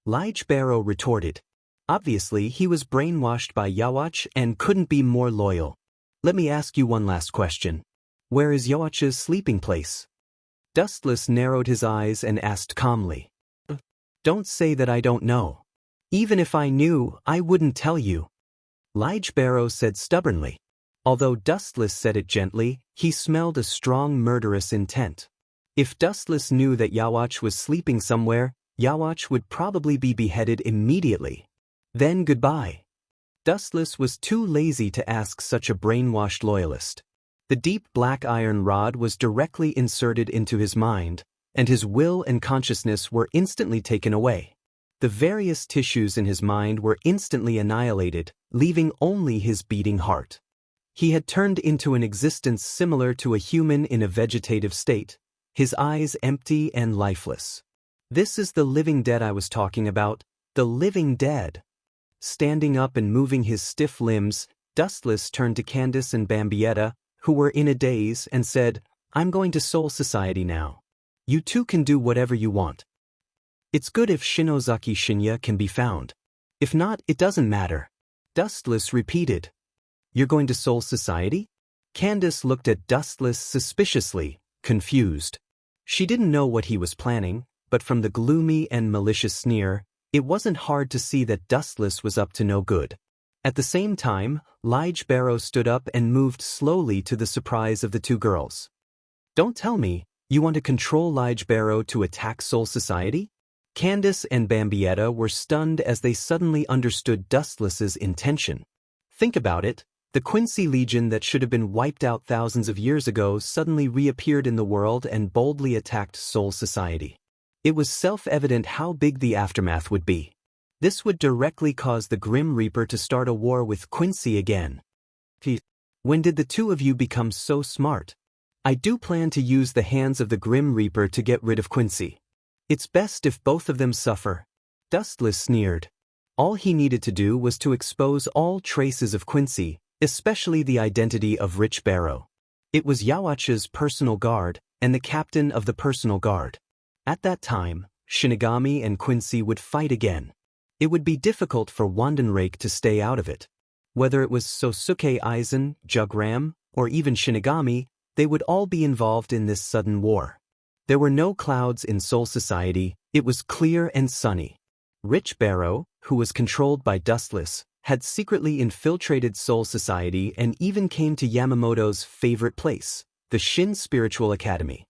A: Ligier retorted. Obviously, he was brainwashed by Yawach and couldn't be more loyal. Let me ask you one last question. Where is Yawach's sleeping place? Dustless narrowed his eyes and asked calmly. Don't say that I don't know. Even if I knew, I wouldn't tell you. Ligier said stubbornly. Although Dustless said it gently, he smelled a strong murderous intent. If Dustless knew that Yawach was sleeping somewhere, Yawach would probably be beheaded immediately. Then goodbye. Dustless was too lazy to ask such a brainwashed loyalist. The deep black iron rod was directly inserted into his mind, and his will and consciousness were instantly taken away. The various tissues in his mind were instantly annihilated, leaving only his beating heart. He had turned into an existence similar to a human in a vegetative state, his eyes empty and lifeless. This is the living dead I was talking about, the living dead. Standing up and moving his stiff limbs, Dustless turned to Candace and Bambietta, who were in a daze, and said, I'm going to Soul Society now. You two can do whatever you want. It's good if Shinozaki Shinya can be found. If not, it doesn't matter. Dustless repeated. You're going to Soul Society? Candace looked at Dustless suspiciously, confused. She didn't know what he was planning, but from the gloomy and malicious sneer, it wasn't hard to see that Dustless was up to no good. At the same time, Lige Barrow stood up and moved slowly to the surprise of the two girls. Don't tell me, you want to control Lige Barrow to attack Soul Society? Candace and Bambietta were stunned as they suddenly understood Dustless's intention. Think about it, the Quincy Legion that should have been wiped out thousands of years ago suddenly reappeared in the world and boldly attacked Soul Society. It was self-evident how big the aftermath would be. This would directly cause the Grim Reaper to start a war with Quincy again. When did the two of you become so smart? I do plan to use the hands of the Grim Reaper to get rid of Quincy. It's best if both of them suffer. Dustless sneered. All he needed to do was to expose all traces of Quincy, especially the identity of Rich Barrow. It was Yawacha's personal guard, and the captain of the personal guard. At that time, Shinigami and Quincy would fight again. It would be difficult for Wandenrake to stay out of it. Whether it was Sosuke Aizen, Jugram, or even Shinigami, they would all be involved in this sudden war. There were no clouds in Soul Society, it was clear and sunny. Rich Barrow, who was controlled by Dustless, had secretly infiltrated Soul Society and even came to Yamamoto's favorite place, the Shin Spiritual Academy.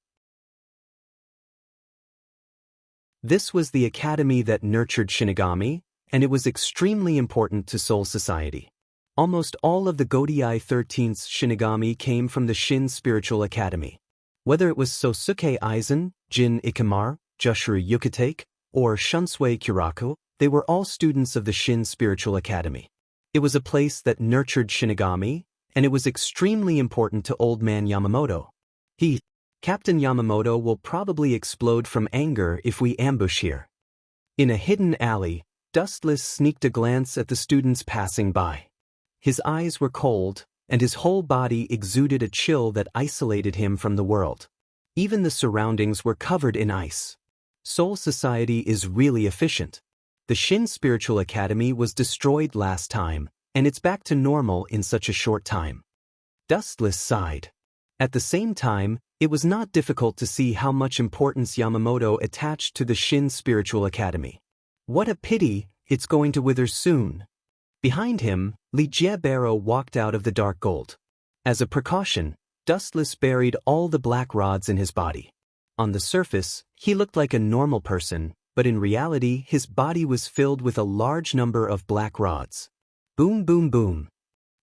A: This was the academy that nurtured Shinigami, and it was extremely important to Soul Society. Almost all of the Godiai 13th's Shinigami came from the Shin Spiritual Academy. Whether it was Sosuke Aizen, Jin Ikamaru, Jushiro Yukitake, or Shunsui Kiraku, they were all students of the Shin Spiritual Academy. It was a place that nurtured Shinigami, and it was extremely important to Old Man Yamamoto. Captain Yamamoto will probably explode from anger if we ambush here. In a hidden alley, Dustless sneaked a glance at the students passing by. His eyes were cold, and his whole body exuded a chill that isolated him from the world. Even the surroundings were covered in ice. Soul Society is really efficient. The Shin Spiritual Academy was destroyed last time, and it's back to normal in such a short time. Dustless sighed. At the same time, it was not difficult to see how much importance Yamamoto attached to the Shin Spiritual Academy. What a pity, it's going to wither soon. Behind him, Lige Barrow walked out of the dark gold. As a precaution, Dustless buried all the black rods in his body. On the surface, he looked like a normal person, but in reality his body was filled with a large number of black rods. Boom boom boom.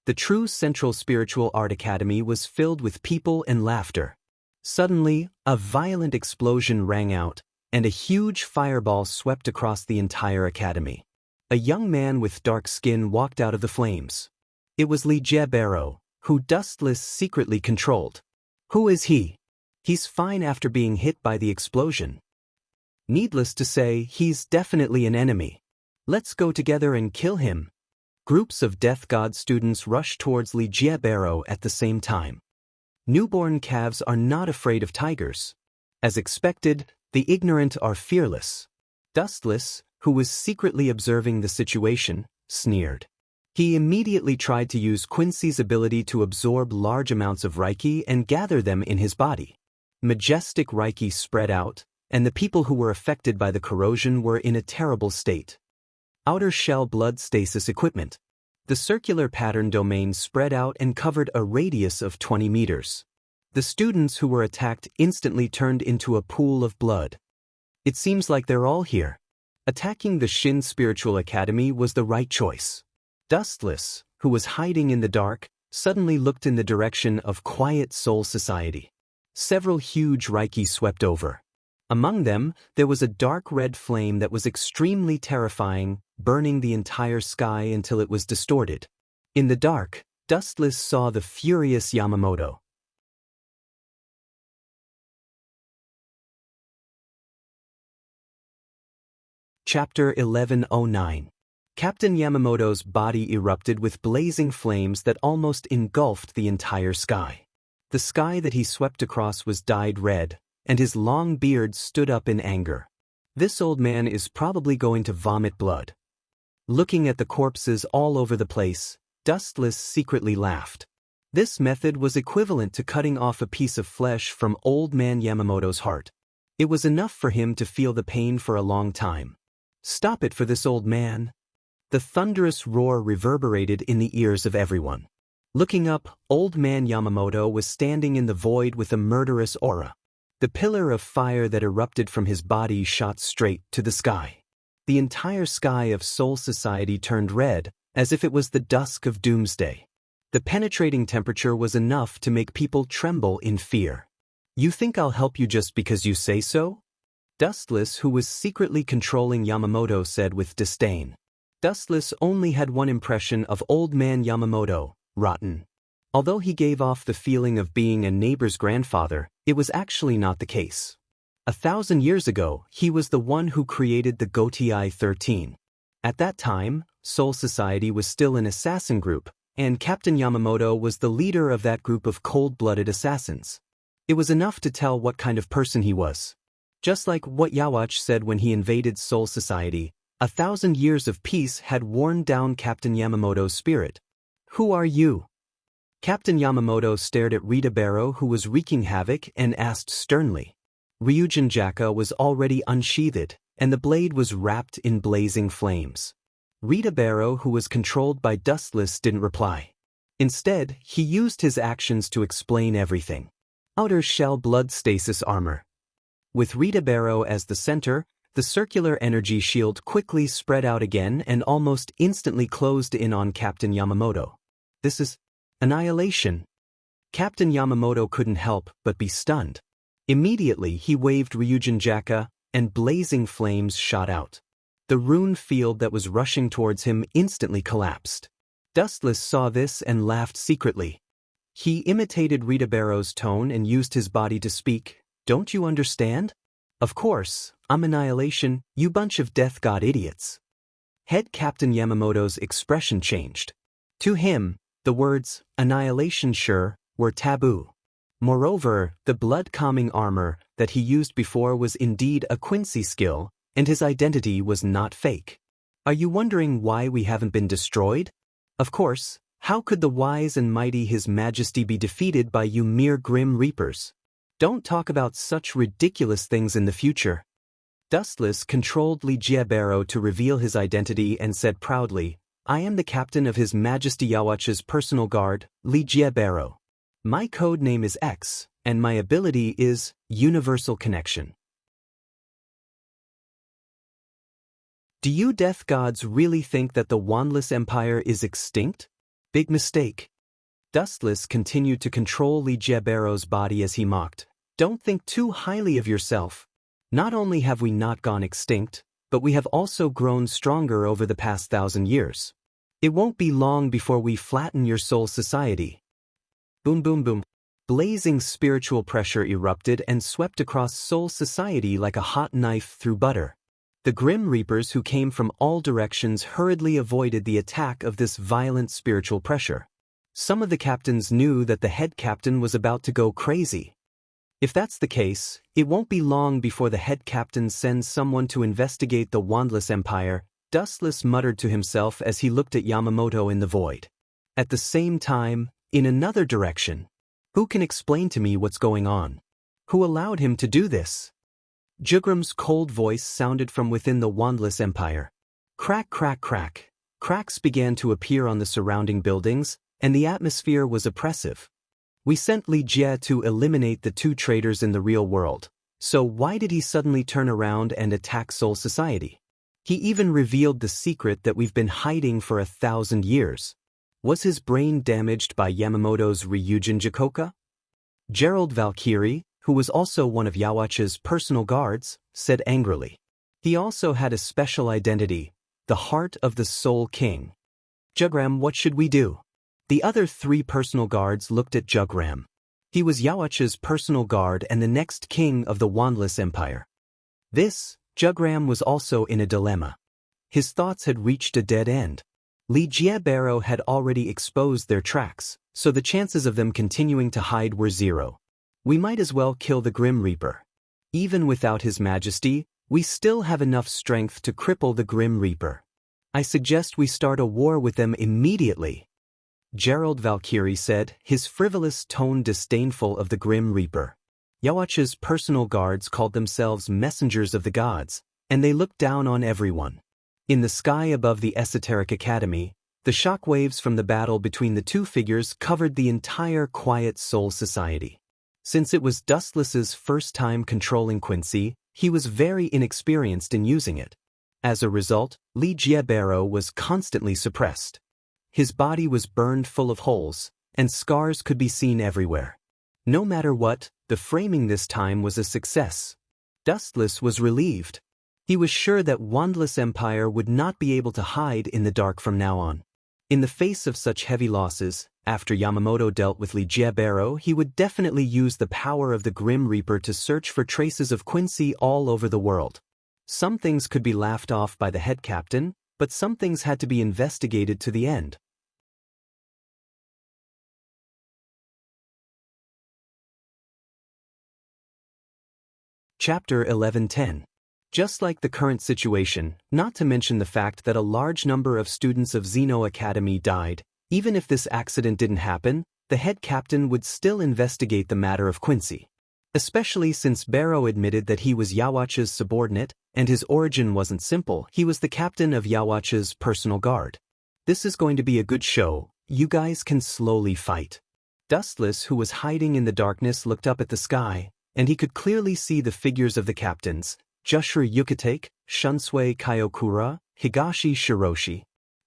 A: The true Central Spiritual Art Academy was filled with people and laughter. Suddenly, a violent explosion rang out, and a huge fireball swept across the entire academy. A young man with dark skin walked out of the flames. It was Lige Barrow, who Dustless secretly controlled. Who is he? He's fine after being hit by the explosion. Needless to say, he's definitely an enemy. Let's go together and kill him. Groups of Death God students rushed towards Lige Barrow at the same time. Newborn calves are not afraid of tigers. As expected, the ignorant are fearless. Dustless, who was secretly observing the situation, sneered. He immediately tried to use Quincy's ability to absorb large amounts of Reiki and gather them in his body. Majestic Reiki spread out, and the people who were affected by the corrosion were in a terrible state. Outer shell blood stasis equipment. The circular pattern domain spread out and covered a radius of 20 meters. The students who were attacked instantly turned into a pool of blood. It seems like they're all here. Attacking the Shin Spiritual Academy was the right choice. Dustless, who was hiding in the dark, suddenly looked in the direction of Quiet Soul Society. Several huge Reiki swept over. Among them, there was a dark red flame that was extremely terrifying, burning the entire sky until it was distorted. In the dark, Dustless saw the furious Yamamoto. Chapter 1109. Captain Yamamoto's body erupted with blazing flames that almost engulfed the entire sky. The sky that he swept across was dyed red, and his long beard stood up in anger. This old man is probably going to vomit blood. Looking at the corpses all over the place, Dustless secretly laughed. This method was equivalent to cutting off a piece of flesh from Old Man Yamamoto's heart. It was enough for him to feel the pain for a long time. Stop it for this old man. The thunderous roar reverberated in the ears of everyone. Looking up, Old Man Yamamoto was standing in the void with a murderous aura. The pillar of fire that erupted from his body shot straight to the sky. The entire sky of Soul Society turned red, as if it was the dusk of doomsday. The penetrating temperature was enough to make people tremble in fear. You think I'll help you just because you say so? Dustless, who was secretly controlling Yamamoto, said with disdain. Dustless only had one impression of Old Man Yamamoto: rotten. Although he gave off the feeling of being a neighbor's grandfather, it was actually not the case. 1,000 years ago, he was the one who created the Gotei 13. At that time, Soul Society was still an assassin group, and Captain Yamamoto was the leader of that group of cold-blooded assassins. It was enough to tell what kind of person he was. Just like what Yawach said when he invaded Soul Society, 1,000 years of peace had worn down Captain Yamamoto's spirit. Who are you? Captain Yamamoto stared at Ritabaro, who was wreaking havoc, and asked sternly. Ryujin Jaka was already unsheathed, and the blade was wrapped in blazing flames. Ritabaro, who was controlled by Dustless, didn't reply. Instead, he used his actions to explain everything. Outer shell blood stasis armor. With Ritabaro as the center, the circular energy shield quickly spread out again and almost instantly closed in on Captain Yamamoto. This is annihilation. Captain Yamamoto couldn't help but be stunned. Immediately he waved Ryujin Jaka, and blazing flames shot out. The rune field that was rushing towards him instantly collapsed. Dustless saw this and laughed secretly. He imitated Ritabaro's tone and used his body to speak. Don't you understand? Of course, I'm annihilation, you bunch of death god idiots. Head Captain Yamamoto's expression changed. To him, the words, annihilation sure, were taboo. Moreover, the blood-calming armor that he used before was indeed a Quincy skill, and his identity was not fake. Are you wondering why we haven't been destroyed? Of course, how could the wise and mighty His Majesty be defeated by you mere grim reapers? Don't talk about such ridiculous things in the future. Dustless controlled Ligiabaro to reveal his identity and said proudly, I am the captain of His Majesty Yawach's personal guard, Ligiabaro. My code name is X, and my ability is Universal Connection. Do you death gods really think that the Wandless Empire is extinct? Big mistake. Dustless continued to control Ligiabaro's body as he mocked. Don't think too highly of yourself. Not only have we not gone extinct, but we have also grown stronger over the past 1,000 years. It won't be long before we flatten your Soul Society. Boom boom boom. Blazing spiritual pressure erupted and swept across Soul Society like a hot knife through butter. The Grim Reapers who came from all directions hurriedly avoided the attack of this violent spiritual pressure. Some of the captains knew that the head captain was about to go crazy. If that's the case, it won't be long before the head captain sends someone to investigate the Wandless Empire, Dustless muttered to himself as he looked at Yamamoto in the void. At the same time, in another direction. Who can explain to me what's going on? Who allowed him to do this? Jugram's cold voice sounded from within the Wandless Empire. Crack, crack, crack. Cracks began to appear on the surrounding buildings, and the atmosphere was oppressive. We sent Li Jie to eliminate the 2 traitors in the real world, so why did he suddenly turn around and attack Soul Society? He even revealed the secret that we've been hiding for 1,000 years. Was his brain damaged by Yamamoto's Ryujin Jikoka? Gerald Valkyrie, who was also one of Yawach's personal guards, said angrily. He also had a special identity, the heart of the Soul King. Jugram, what should we do? The other 3 personal guards looked at Jugram. He was Yawach's personal guard and the next king of the Wandless Empire. Jugram was also in a dilemma. His thoughts had reached a dead end. Ligiabaro had already exposed their tracks, so the chances of them continuing to hide were 0. We might as well kill the Grim Reaper. Even without His Majesty, we still have enough strength to cripple the Grim Reaper. I suggest we start a war with them immediately. Gerald Valkyrie said, his frivolous tone disdainful of the Grim Reaper. Yhwach's personal guards called themselves messengers of the gods, and they looked down on everyone. In the sky above the Esoteric Academy, the shockwaves from the battle between the two figures covered the entire Quiet Soul Society. Since it was Dustless's first time controlling Quincy, he was very inexperienced in using it. As a result, Li Jiebaro was constantly suppressed. His body was burned full of holes, and scars could be seen everywhere. No matter what, the framing this time was a success. Dustless was relieved. He was sure that Wandless Empire would not be able to hide in the dark from now on. In the face of such heavy losses, after Yamamoto dealt with Li Jiebaro, he would definitely use the power of the Grim Reaper to search for traces of Quincy all over the world. Some things could be laughed off by the head captain, but some things had to be investigated to the end. Chapter 11:10. Just like the current situation, not to mention the fact that a large number of students of Xeno Academy died, even if this accident didn't happen, the head captain would still investigate the matter of Quincy. Especially since Barrow admitted that he was Yhwach's subordinate, and his origin wasn't simple, he was the captain of Yhwach's personal guard. This is going to be a good show, you guys can slowly fight. Dustless, who was hiding in the darkness, looked up at the sky, and he could clearly see the figures of the captains, Jushra Yukitake, Shunsui Kayokura, Higashi Shiroshi.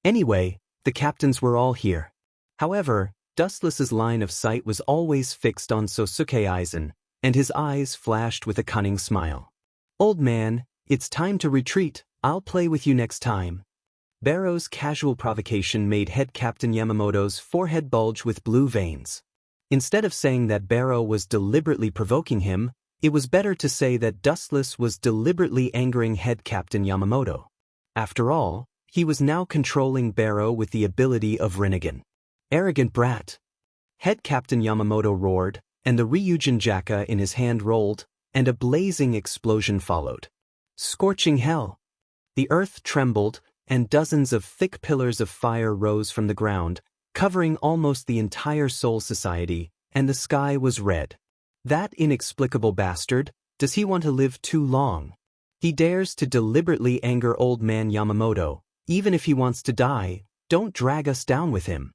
A: Anyway, the captains were all here. However, Dustless's line of sight was always fixed on Sosuke Aizen, and his eyes flashed with a cunning smile. Old man, it's time to retreat, I'll play with you next time. Barrow's casual provocation made head captain Yamamoto's forehead bulge with blue veins. Instead of saying that Barrow was deliberately provoking him, it was better to say that Dustless was deliberately angering head captain Yamamoto. After all, he was now controlling Barrow with the ability of Rinnegan. Arrogant brat! Head captain Yamamoto roared, and the Ryujin Jaka in his hand rolled, and a blazing explosion followed. Scorching hell! The earth trembled, and dozens of thick pillars of fire rose from the ground, covering almost the entire Soul Society, and the sky was red. That inexplicable bastard, does he want to live too long? He dares to deliberately anger old man Yamamoto. Even if he wants to die, don't drag us down with him.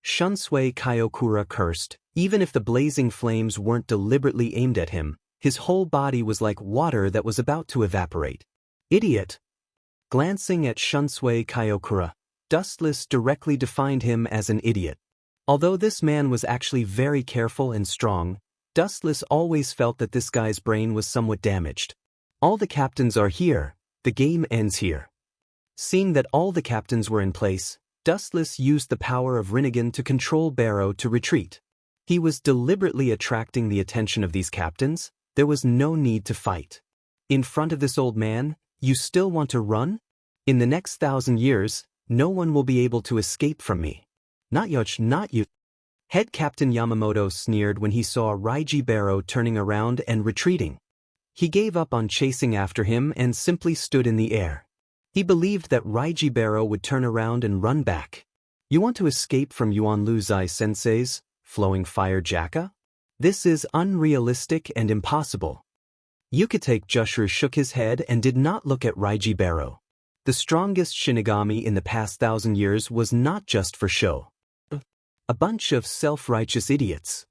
A: Shunsui Kayokura cursed. Even if the blazing flames weren't deliberately aimed at him, his whole body was like water that was about to evaporate. Idiot! Glancing at Shunsui Kayokura, Dustless directly defined him as an idiot. Although this man was actually very careful and strong, Dustless always felt that this guy's brain was somewhat damaged. All the captains are here, the game ends here. Seeing that all the captains were in place, Dustless used the power of Rinnegan to control Barrow to retreat. He was deliberately attracting the attention of these captains. There was no need to fight. In front of this old man, you still want to run? In the next 1,000 years, no one will be able to escape from me. Not you. Head Captain Yamamoto sneered when he saw Raiji Barrow turning around and retreating. He gave up on chasing after him and simply stood in the air. He believed that Raiji Barrow would turn around and run back. You want to escape from Yuan Luzai Sensei's flowing fire Jaka? This is unrealistic and impossible. Yukitake Jushru shook his head and did not look at Raiji Barrow. The strongest Shinigami in the past 1,000 years was not just for show. A bunch of self-righteous idiots.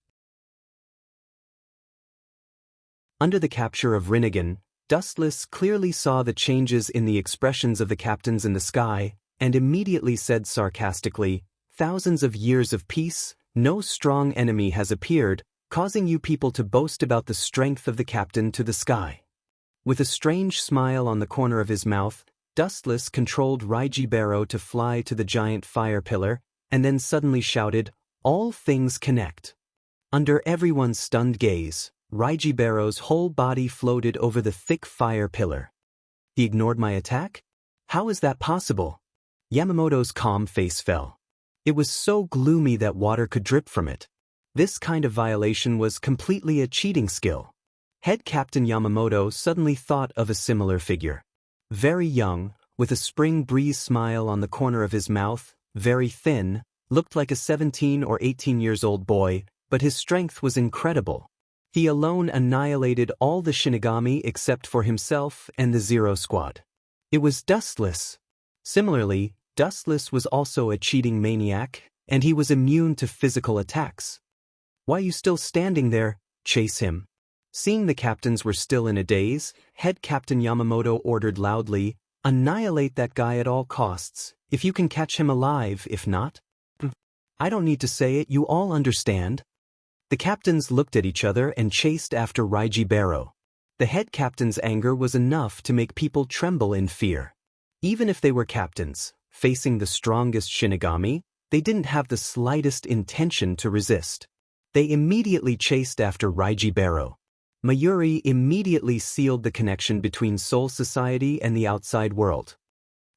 A: Under the capture of Rinnegan, Dustless clearly saw the changes in the expressions of the captains in the sky, and immediately said sarcastically, "Thousands of years of peace, no strong enemy has appeared, causing you people to boast about the strength of the captain to the sky." With a strange smile on the corner of his mouth, Dustless controlled Raiji Barrow to fly to the giant fire pillar, and then suddenly shouted, "All things connect." Under everyone's stunned gaze, Raiji Barrow's whole body floated over the thick fire pillar. He ignored my attack? How is that possible? Yamamoto's calm face fell. It was so gloomy that water could drip from it. This kind of violation was completely a cheating skill. Head Captain Yamamoto suddenly thought of a similar figure. Very young, with a spring breeze smile on the corner of his mouth, very thin, looked like a 17 or 18 years old boy, but his strength was incredible. He alone annihilated all the Shinigami except for himself and the Zero Squad. It was Dustless. Similarly, Dustless was also a cheating maniac, and he was immune to physical attacks. "Why you still standing there? Chase him." Seeing the captains were still in a daze, Head Captain Yamamoto ordered loudly, "Annihilate that guy at all costs, if you can catch him alive, if not." "I don't need to say it, you all understand." The captains looked at each other and chased after Raiji Baro. The head captain's anger was enough to make people tremble in fear. Even if they were captains, facing the strongest Shinigami, they didn't have the slightest intention to resist. They immediately chased after Raiji Baro. Mayuri immediately sealed the connection between Soul Society and the outside world.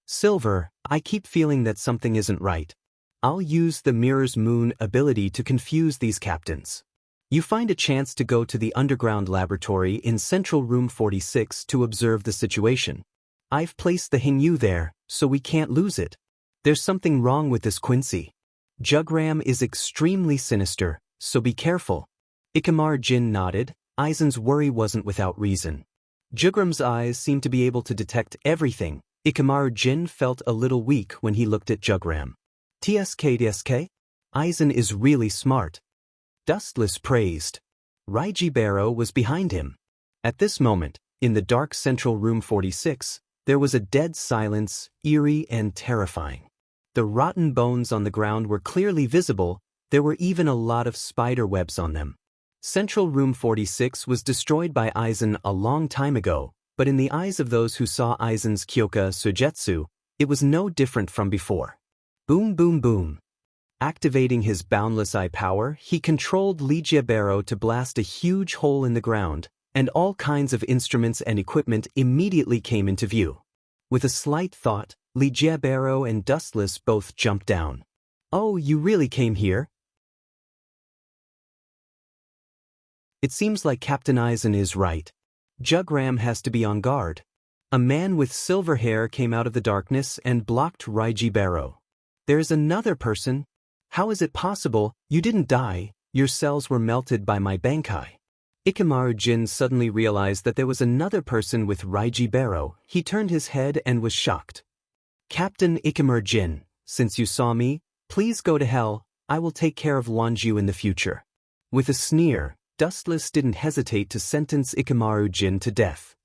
A: "Silver, I keep feeling that something isn't right. I'll use the Mirror's Moon ability to confuse these captains. You find a chance to go to the underground laboratory in Central Room 46 to observe the situation. I've placed the Hingyu there, so we can't lose it. There's something wrong with this Quincy. Jugram is extremely sinister, so be careful." Ikamaru Jin nodded. Aizen's worry wasn't without reason. Jugram's eyes seemed to be able to detect everything. Ikamaru Jin felt a little weak when he looked at Jugram. TSK. Aizen is really smart." Dustless praised. Raiji Baro was behind him. At this moment, in the dark Central Room 46, there was a dead silence, eerie and terrifying. The rotten bones on the ground were clearly visible. There were even a lot of spider webs on them. Central Room 46 was destroyed by Aizen a long time ago, but in the eyes of those who saw Aizen's Kyoka Sujetsu, it was no different from before. Boom boom boom. Activating his boundless eye power, he controlled Ligia Baro to blast a huge hole in the ground, and all kinds of instruments and equipment immediately came into view. With a slight thought, Ligia Baro and Dustless both jumped down. "Oh, you really came here?" It seems like Captain Aizen is right. Jugram has to be on guard. A man with silver hair came out of the darkness and blocked Raiji Baro. "There's another person. How is it possible? You didn't die, your cells were melted by my Bankai." Ikamaru Jin suddenly realized that there was another person with Raiji Baro. He turned his head and was shocked. "Captain Ikamaru Jin, since you saw me, please go to hell. I will take care of Wanju in the future." With a sneer, Dustless didn't hesitate to sentence Ikamaru Jin to death.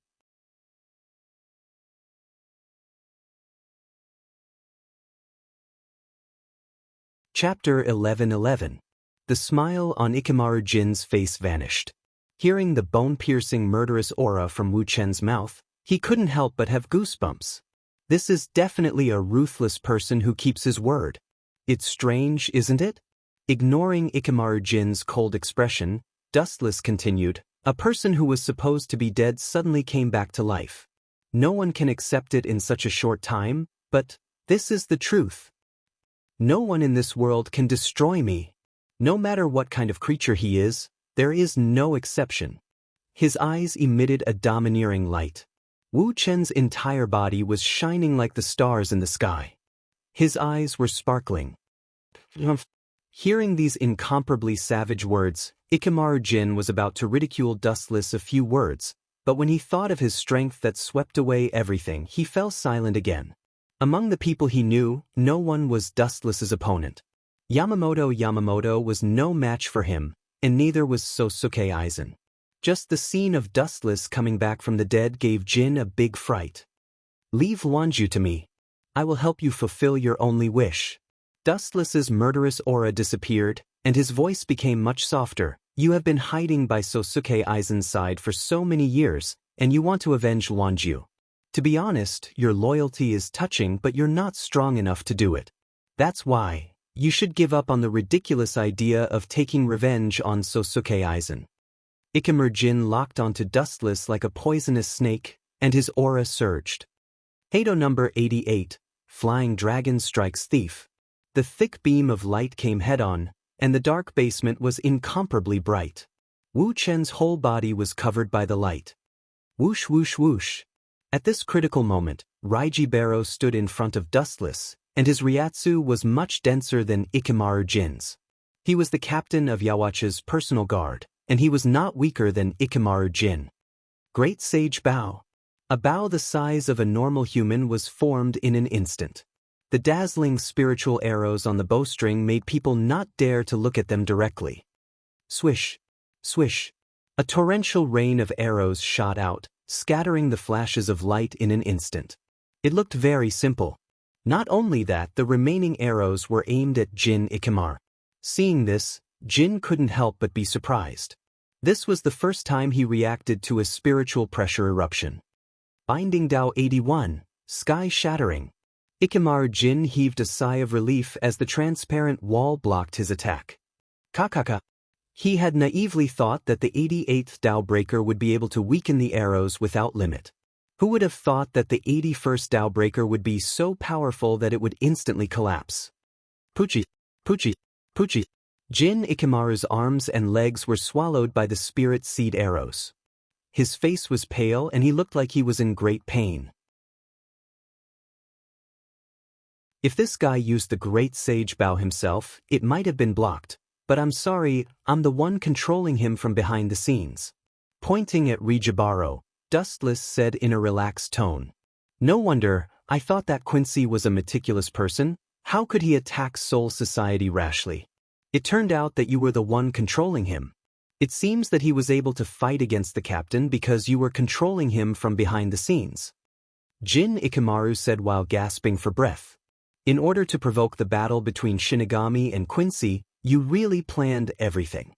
A: Chapter 11:11. The smile on Ikamaru Jin's face vanished. Hearing the bone-piercing murderous aura from Wu Chen's mouth, he couldn't help but have goosebumps. This is definitely a ruthless person who keeps his word. It's strange, isn't it? Ignoring Ikamaru Jin's cold expression, Dustless continued, "A person who was supposed to be dead suddenly came back to life. No one can accept it in such a short time, but this is the truth. No one in this world can destroy me. No matter what kind of creature he is, there is no exception." His eyes emitted a domineering light. Wu Chen's entire body was shining like the stars in the sky. His eyes were sparkling. Hearing these incomparably savage words, Ikamaru Jin was about to ridicule Dustless a few words, but when he thought of his strength that swept away everything, he fell silent again. Among the people he knew, no one was Dustless's opponent. Yamamoto was no match for him, and neither was Sosuke Aizen. Just the scene of Dustless coming back from the dead gave Jin a big fright. "Leave Wanju to me. I will help you fulfill your only wish." Dustless's murderous aura disappeared, and his voice became much softer. "You have been hiding by Sosuke Aizen's side for so many years, and you want to avenge Wanju. To be honest, your loyalty is touching, but you're not strong enough to do it. That's why you should give up on the ridiculous idea of taking revenge on Sosuke Aizen." Ikamaru Jin locked onto Dustless like a poisonous snake, and his aura surged. Hado number 88, Flying Dragon Strikes Thief. The thick beam of light came head-on, and the dark basement was incomparably bright. Wu Chen's whole body was covered by the light. Whoosh whoosh whoosh. At this critical moment, Raijibaro stood in front of Dustless, and his Ryatsu was much denser than Ikamaru Jin's. He was the captain of Yawach's personal guard, and he was not weaker than Ikamaru Jin. Great Sage Bow. A bow the size of a normal human was formed in an instant. The dazzling spiritual arrows on the bowstring made people not dare to look at them directly. Swish, swish. A torrential rain of arrows shot out, scattering the flashes of light in an instant. It looked very simple. Not only that, the remaining arrows were aimed at Jin Ikamaru. Seeing this, Jin couldn't help but be surprised. This was the first time he reacted to a spiritual pressure eruption. Binding Dao 81, Sky Shattering. Ikamaru Jin heaved a sigh of relief as the transparent wall blocked his attack. Kakaka. He had naively thought that the 88th Dao Breaker would be able to weaken the arrows without limit. Who would have thought that the 81st Dao Breaker would be so powerful that it would instantly collapse? Puchi, Puchi, Puchi. Jin Ikamaru's arms and legs were swallowed by the spirit seed arrows. His face was pale and he looked like he was in great pain. If this guy used the Great Sage Bow himself, it might have been blocked, but I'm sorry, I'm the one controlling him from behind the scenes. Pointing at Raijibaro, Dustless said in a relaxed tone. No wonder, I thought that Quincy was a meticulous person. How could he attack Soul Society rashly? It turned out that you were the one controlling him. It seems that he was able to fight against the captain because you were controlling him from behind the scenes. Jin Ikamaru said while gasping for breath. In order to provoke the battle between Shinigami and Quincy, you really planned everything.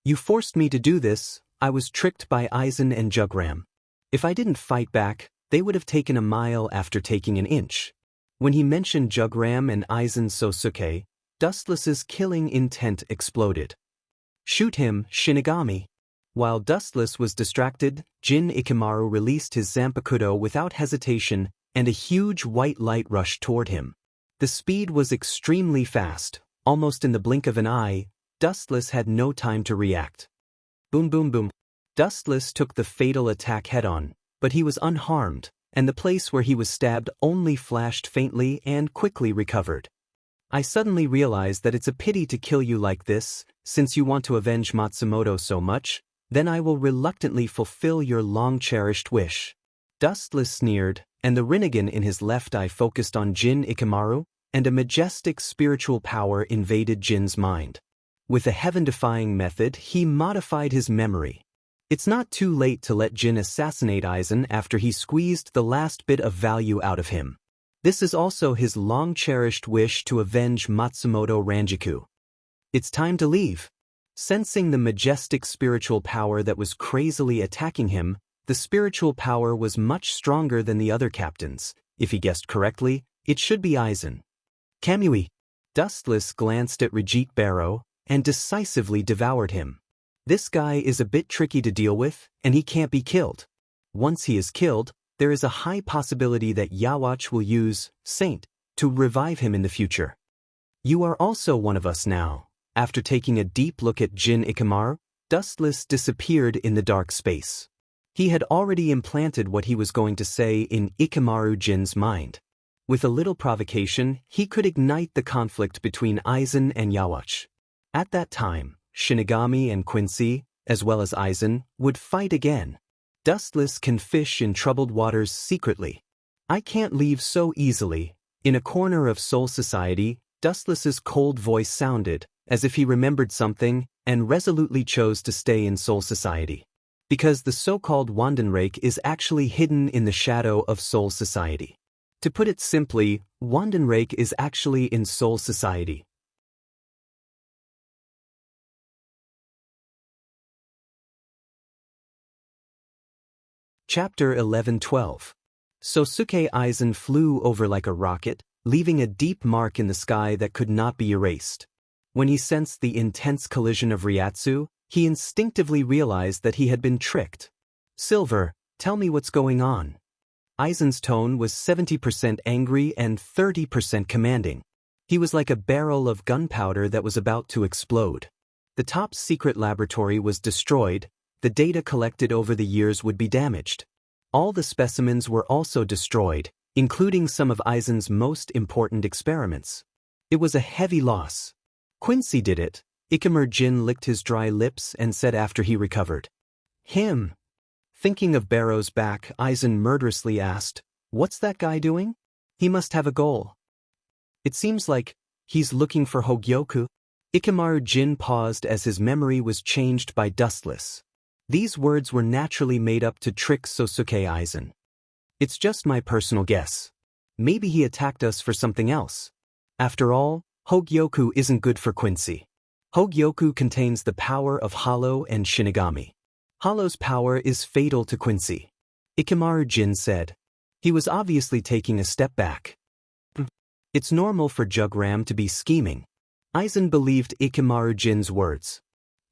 A: You forced me to do this. I was tricked by Aizen and Jugram. If I didn't fight back, they would have taken a mile after taking an inch. When he mentioned Jugram and Aizen Sosuke, Dustless's killing intent exploded. Shoot him, Shinigami. While Dustless was distracted, Jin Ikamaru released his Zanpakuto without hesitation, and a huge white light rushed toward him. The speed was extremely fast. Almost in the blink of an eye, Dustless had no time to react. Boom boom boom. Dustless took the fatal attack head-on, but he was unharmed, and the place where he was stabbed only flashed faintly and quickly recovered. I suddenly realized that it's a pity to kill you like this. Since you want to avenge Matsumoto so much, then I will reluctantly fulfill your long-cherished wish. Dustless sneered, and the Rinnegan in his left eye focused on Jin Ikamaru, and a majestic spiritual power invaded Jin's mind. With a heaven-defying method, he modified his memory. It's not too late to let Jin assassinate Aizen after he squeezed the last bit of value out of him. This is also his long-cherished wish to avenge Matsumoto Ranjiku. It's time to leave. Sensing the majestic spiritual power that was crazily attacking him, the spiritual power was much stronger than the other captains. If he guessed correctly, it should be Aizen. Kamui. Dustless glanced at Rajit Barrow and decisively devoured him. This guy is a bit tricky to deal with, and he can't be killed. Once he is killed, there is a high possibility that Yawach will use Saint to revive him in the future. You are also one of us now. After taking a deep look at Jin Ikamaru, Dustless disappeared in the dark space. He had already implanted what he was going to say in Ikamaru Jin's mind. With a little provocation, he could ignite the conflict between Aizen and Yawach. At that time, Shinigami and Quincy, as well as Aizen, would fight again. Dustless can fish in troubled waters secretly. I can't leave so easily. In a corner of Soul Society, Dustless's cold voice sounded, as if he remembered something, and resolutely chose to stay in Soul Society. Because the so-called Wandenrake is actually hidden in the shadow of Soul Society. To put it simply, Wandenrake is actually in Soul Society. Chapter 11-12. Sosuke Aizen flew over like a rocket, leaving a deep mark in the sky that could not be erased. When he sensed the intense collision of Ryatsu, he instinctively realized that he had been tricked. Silver, tell me what's going on. Aizen's tone was 70% angry and 30% commanding. He was like a barrel of gunpowder that was about to explode. The top secret laboratory was destroyed. The data collected over the years would be damaged. All the specimens were also destroyed, including some of Eisen's most important experiments. It was a heavy loss. Quincy did it. Immerse licked his dry lips and said after he recovered. Him. Thinking of Barrow's back, Eisen murderously asked, "What's that guy doing? He must have a goal. It seems like he's looking for Hogyoku." Immerse paused as his memory was changed by Dustless. These words were naturally made up to trick Sosuke Eisen. It's just my personal guess. Maybe he attacked us for something else. After all, Hogyoku isn't good for Quincy. Hogyoku contains the power of Hollow and Shinigami. Hollow's power is fatal to Quincy. Immerse said. He was obviously taking a step back. It's normal for Jugram to be scheming. Eisen believed Immerse's words.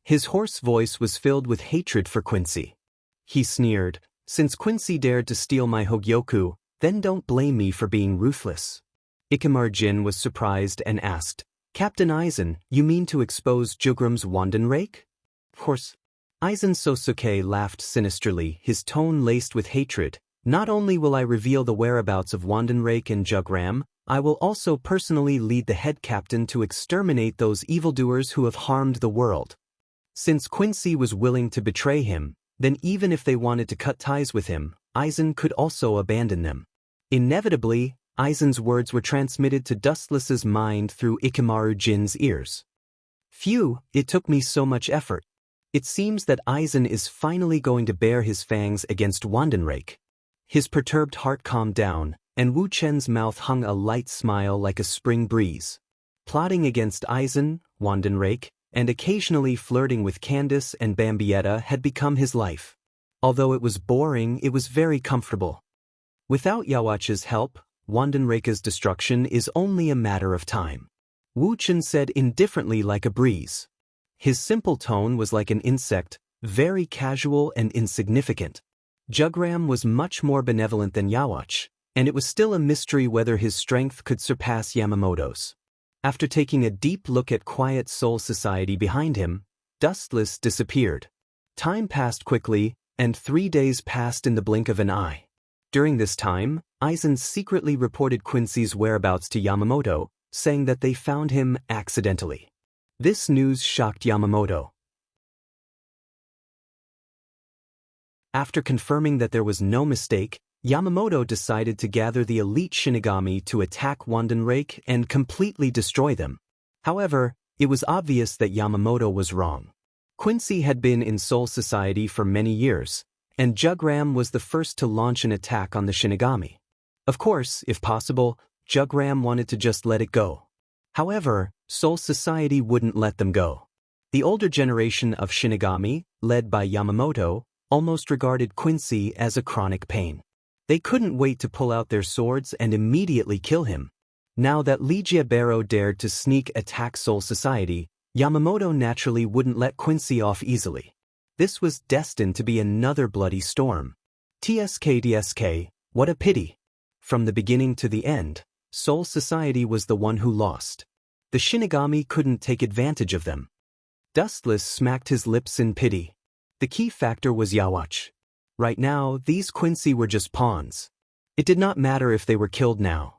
A: His hoarse voice was filled with hatred for Quincy. He sneered, "Since Quincy dared to steal my Hogyoku, then don't blame me for being ruthless." Immerse was surprised and asked, "Captain Eisen, you mean to expose Jugram's Wandenrake?" Of course. Eisen Sosuke laughed sinisterly, his tone laced with hatred. "Not only will I reveal the whereabouts of Wandenrake and Jugram, I will also personally lead the head captain to exterminate those evildoers who have harmed the world." Since Quincy was willing to betray him, then even if they wanted to cut ties with him, Eisen could also abandon them. Inevitably, Eisen's words were transmitted to Dustless's mind through Immerse's ears. Phew, it took me so much effort. It seems that Eisen is finally going to bare his fangs against Wandenrake. His perturbed heart calmed down, and Wu Chen's mouth hung a light smile like a spring breeze. Plotting against Eisen, Wandenrake, and occasionally flirting with Candace and Bambietta had become his life. Although it was boring, it was very comfortable. Without Yawach's help, Wandenrake's destruction is only a matter of time. Wu Chen said indifferently like a breeze. His simple tone was like an insect, very casual and insignificant. Jugram was much more benevolent than Yawach, and it was still a mystery whether his strength could surpass Yamamoto's. After taking a deep look at Quiet Soul Society behind him, Dustless disappeared. Time passed quickly, and 3 days passed in the blink of an eye. During this time, Eisen secretly reported Quincy's whereabouts to Yamamoto, saying that they found him accidentally. This news shocked Yamamoto. After confirming that there was no mistake, Yamamoto decided to gather the elite Shinigami to attack Wandenrake and completely destroy them. However, it was obvious that Yamamoto was wrong. Quincy had been in Soul Society for many years, and Jugram was the first to launch an attack on the Shinigami. Of course, if possible, Jugram wanted to just let it go. However, Soul Society wouldn't let them go. The older generation of Shinigami, led by Yamamoto, almost regarded Quincy as a chronic pain. They couldn't wait to pull out their swords and immediately kill him. Now that Ligia Barrow dared to sneak attack Soul Society, Yamamoto naturally wouldn't let Quincy off easily. This was destined to be another bloody storm. TSK, what a pity. From the beginning to the end, Soul Society was the one who lost. The Shinigami couldn't take advantage of them. Dustless smacked his lips in pity. The key factor was Yawach. Right now, these Quincy were just pawns. It did not matter if they were killed now.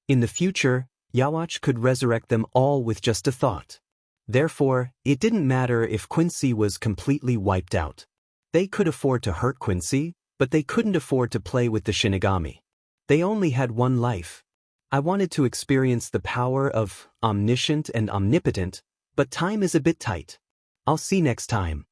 A: In the future, Yawach could resurrect them all with just a thought. Therefore, it didn't matter if Quincy was completely wiped out. They could afford to hurt Quincy, but they couldn't afford to play with the Shinigami. They only had one life. I wanted to experience the power of omniscient and omnipotent, but time is a bit tight. I'll see next time.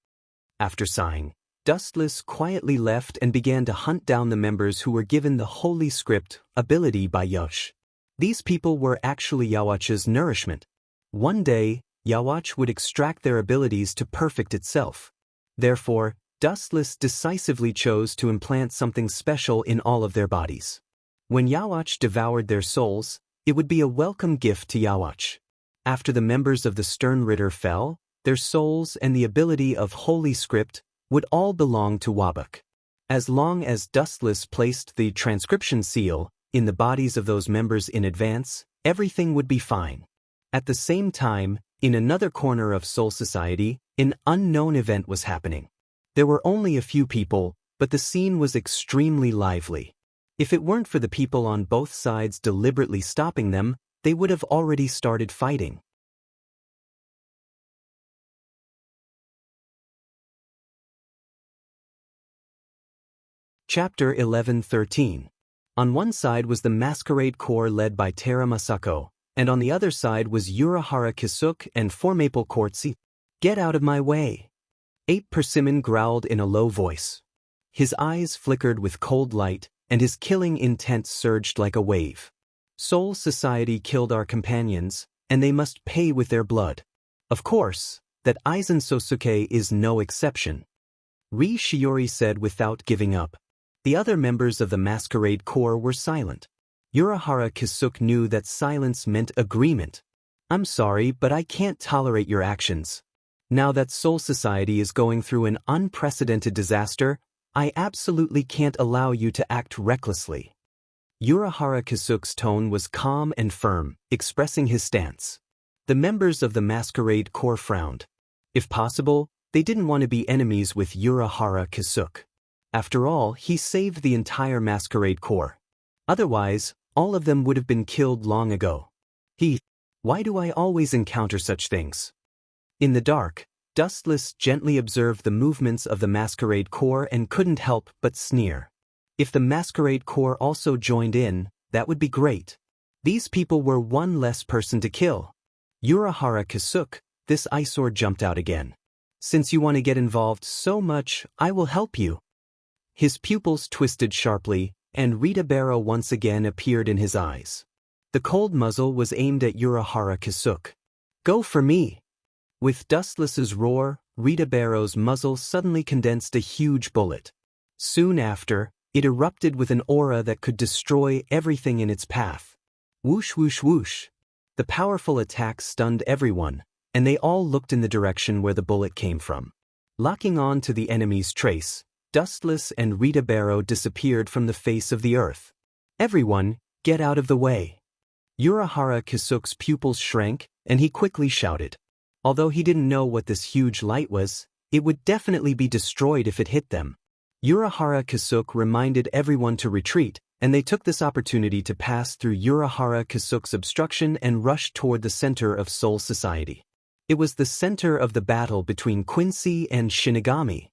A: After sighing, Dustless quietly left and began to hunt down the members who were given the Holy Script ability by Yosh. These people were actually Yawach's nourishment. One day, Yawach would extract their abilities to perfect itself. Therefore, Dustless decisively chose to implant something special in all of their bodies. When Yawach devoured their souls, it would be a welcome gift to Yawach. After the members of the Stern Ritter fell, their souls and the ability of Holy Script would all belong to Wabuk. As long as Dustless placed the transcription seal in the bodies of those members in advance, everything would be fine. At the same time, in another corner of Soul Society, an unknown event was happening. There were only a few people, but the scene was extremely lively. If it weren't for the people on both sides deliberately stopping them, they would have already started fighting. Chapter 11:13. On one side was the Masquerade Corps led by Tera Masako, and on the other side was Urahara Kisuke and Four Maple Courtsy. Get out of my way! Ape Persimmon growled in a low voice. His eyes flickered with cold light, and his killing intent surged like a wave. Soul Society killed our companions, and they must pay with their blood. Of course, that Aizen Sosuke is no exception. Ri Shiori said without giving up. The other members of the Masquerade Corps were silent. Urahara Kisuke knew that silence meant agreement. I'm sorry, but I can't tolerate your actions. Now that Soul Society is going through an unprecedented disaster, I absolutely can't allow you to act recklessly. Urahara Kisuke's tone was calm and firm, expressing his stance. The members of the Masquerade Corps frowned. If possible, they didn't want to be enemies with Urahara Kisuke. After all, he saved the entire Masquerade Corps. Otherwise, all of them would have been killed long ago. Why do I always encounter such things? In the dark, Dustless gently observed the movements of the Masquerade Corps and couldn't help but sneer. If the Masquerade Corps also joined in, that would be great. These people were one less person to kill. Urahara Kisuke, this eyesore jumped out again. Since you want to get involved so much, I will help you. His pupils twisted sharply, and Rita Barrow once again appeared in his eyes. The cold muzzle was aimed at Urahara Kisuke. Go for me! With Dustless's roar, Rita Barrow's muzzle suddenly condensed a huge bullet. Soon after, it erupted with an aura that could destroy everything in its path. Whoosh whoosh whoosh. The powerful attack stunned everyone, and they all looked in the direction where the bullet came from. Locking on to the enemy's trace, Dustless and Rita Barrow disappeared from the face of the earth. Everyone, get out of the way! Urahara Kisuke's pupils shrank, and he quickly shouted. Although he didn't know what this huge light was, it would definitely be destroyed if it hit them. Urahara Kisuke reminded everyone to retreat, and they took this opportunity to pass through Urahara Kisuke's obstruction and rush toward the center of Soul Society. It was the center of the battle between Quincy and Shinigami.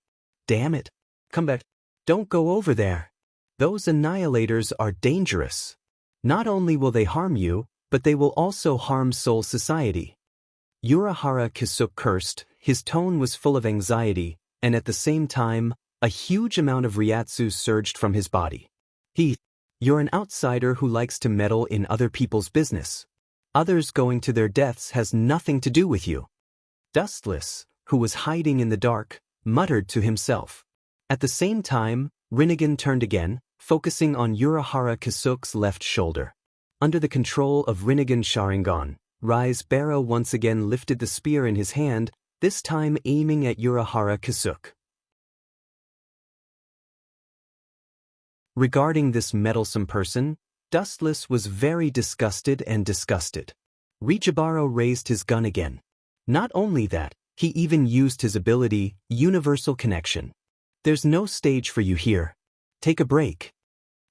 A: Damn it! Come back! Don't go over there! Those annihilators are dangerous. Not only will they harm you, but they will also harm Soul Society. Urahara Kisuke cursed, his tone was full of anxiety, and at the same time, a huge amount of Ryatsu surged from his body. You're an outsider who likes to meddle in other people's business. Others going to their deaths has nothing to do with you. Dustless, who was hiding in the dark, muttered to himself. At the same time, Rinnegan turned again, focusing on Urahara Kisuke's left shoulder. Under the control of Rinnegan Sharingan, Rise Barrow once again lifted the spear in his hand, this time aiming at Urahara Kisuke. Regarding this meddlesome person, Dustless was very disgusted. Rijibaro raised his gun again. Not only that, he even used his ability, Universal Connection. There's no stage for you here. Take a break.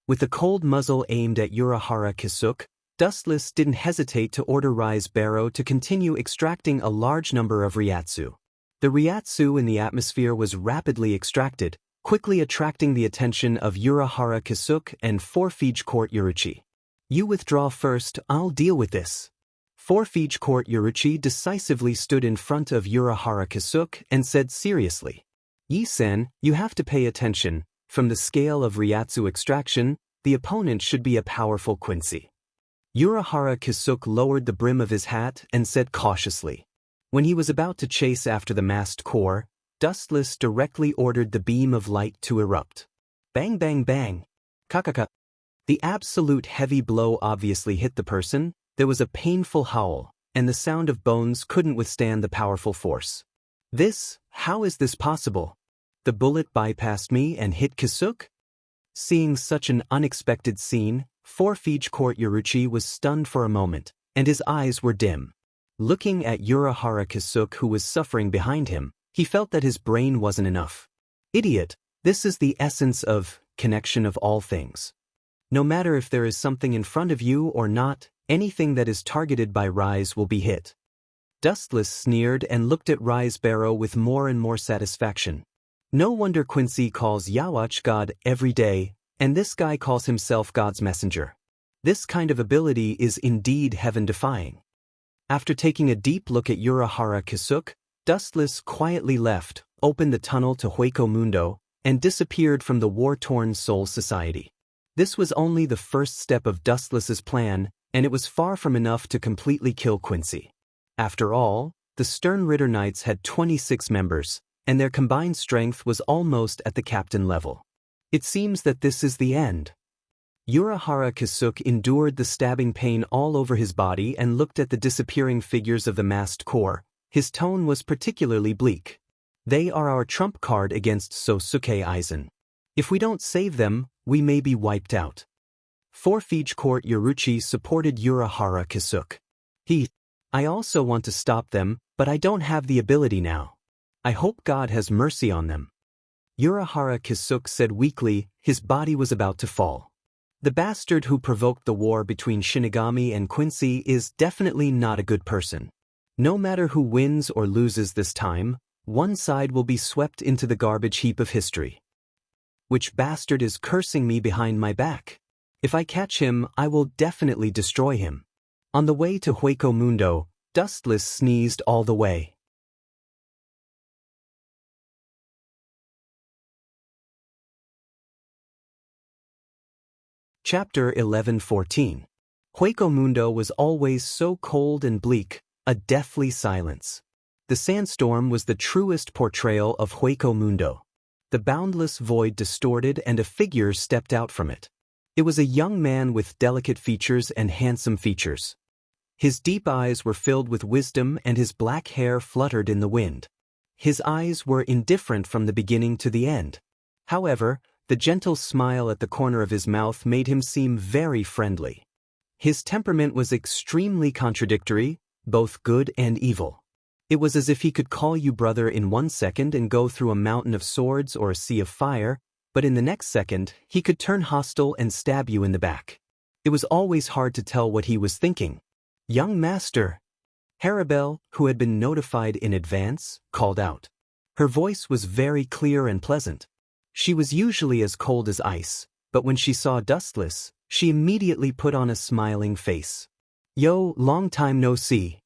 A: With the cold muzzle aimed at Urahara Kisuke, Dustless didn't hesitate to order Rise Barrow to continue extracting a large number of Ryatsu. The Ryatsu in the atmosphere was rapidly extracted, quickly attracting the attention of Urahara Kisuke and Forfige Court Yoruchi. You withdraw first, I'll deal with this. Forfige Court Yoruchi decisively stood in front of Urahara Kisuke and said seriously, Yi-sen, you have to pay attention. From the scale of Ryatsu extraction, the opponent should be a powerful Quincy. Urahara Kisuke lowered the brim of his hat and said cautiously. When he was about to chase after the masked corps, Dustless directly ordered the beam of light to erupt. Bang bang bang. Kakaka. The absolute heavy blow obviously hit the person, there was a painful howl, and the sound of bones couldn't withstand the powerful force. How is this possible? The bullet bypassed me and hit Kisuke? Seeing such an unexpected scene, Forfige Court Yoruchi was stunned for a moment, and his eyes were dim. Looking at Urahara Kisuke who was suffering behind him, he felt that his brain wasn't enough. Idiot, this is the essence of connection of all things. No matter if there is something in front of you or not, anything that is targeted by Rise will be hit. Dustless sneered and looked at Rise Barrow with more and more satisfaction. No wonder Quincy calls Yawach God every day, and this guy calls himself God's messenger. This kind of ability is indeed heaven-defying. After taking a deep look at Urahara Kisuk, Dustless quietly left, opened the tunnel to Hueco Mundo, and disappeared from the war-torn Soul Society. This was only the first step of Dustless's plan, and it was far from enough to completely kill Quincy. After all, the Stern Ritter Knights had 26 members, and their combined strength was almost at the captain level. It seems that this is the end. Urahara Kisuk endured the stabbing pain all over his body and looked at the disappearing figures of the masked corps. His tone was particularly bleak. They are our trump card against Sosuke Aizen. If we don't save them, we may be wiped out. Forfeige Court Yoruchi supported Urahara Kisuk. I also want to stop them, but I don't have the ability now. I hope God has mercy on them. Urahara Kisuk said weakly, his body was about to fall. The bastard who provoked the war between Shinigami and Quincy is definitely not a good person. No matter who wins or loses this time, one side will be swept into the garbage heap of history. Which bastard is cursing me behind my back? If I catch him, I will definitely destroy him. On the way to Hueco Mundo, Dustless sneezed all the way. Chapter 11:14. Hueco Mundo was always so cold and bleak, a deathly silence. The sandstorm was the truest portrayal of Hueco Mundo. The boundless void distorted and a figure stepped out from it. It was a young man with delicate features and handsome features. His deep eyes were filled with wisdom and his black hair fluttered in the wind. His eyes were indifferent from the beginning to the end. However, the gentle smile at the corner of his mouth made him seem very friendly. His temperament was extremely contradictory, both good and evil. It was as if he could call you brother in 1 second and go through a mountain of swords or a sea of fire, but in the next second, he could turn hostile and stab you in the back. It was always hard to tell what he was thinking. "Young master," Haribel, who had been notified in advance, called out. Her voice was very clear and pleasant. She was usually as cold as ice, but when she saw Dustless, she immediately put on a smiling face. "Yo, long time no see."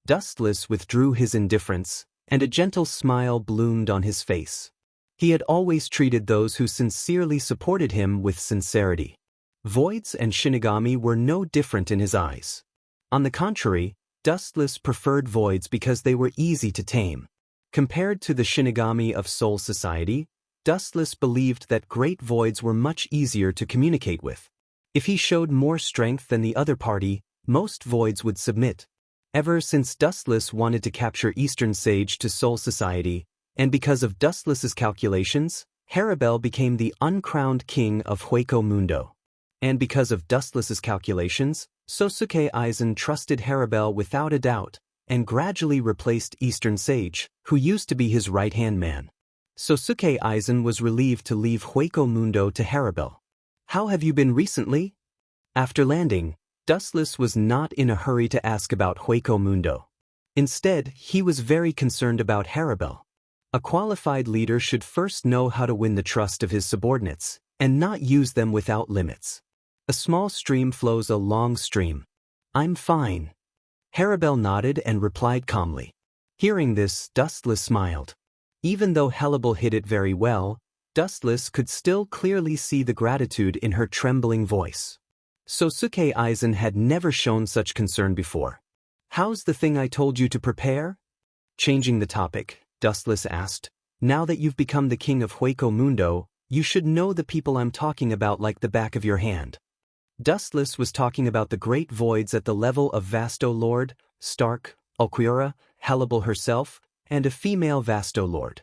A: Dustless withdrew his indifference, and a gentle smile bloomed on his face. He had always treated those who sincerely supported him with sincerity. Voids and Shinigami were no different in his eyes. On the contrary, Dustless preferred Voids because they were easy to tame. Compared to the Shinigami of Soul Society, Dustless believed that great Voids were much easier to communicate with. If he showed more strength than the other party, most Voids would submit. Ever since Dustless wanted to capture Eastern Sage to Soul Society, and because of Dustless's calculations, Haribel became the uncrowned king of Hueco Mundo. And because of Dustless's calculations, Sosuke Aizen trusted Haribel without a doubt, and gradually replaced Eastern Sage, who used to be his right-hand man. Sosuke Aizen was relieved to leave Hueco Mundo to Haribel. "How have you been recently?" After landing, Dustless was not in a hurry to ask about Hueco Mundo. Instead, he was very concerned about Haribel. A qualified leader should first know how to win the trust of his subordinates, and not use them without limits. A small stream flows a long stream. "I'm fine." Haribel nodded and replied calmly. Hearing this, Dustless smiled. Even though Helibel hid it very well, Dustless could still clearly see the gratitude in her trembling voice. Sosuke Aizen had never shown such concern before. "How's the thing I told you to prepare?" Changing the topic, Dustless asked, "Now that you've become the king of Hueco Mundo, you should know the people I'm talking about like the back of your hand." Dustless was talking about the great voids at the level of Vasto Lord, Stark, Okiura, Helibel herself, and a female Vasto Lord.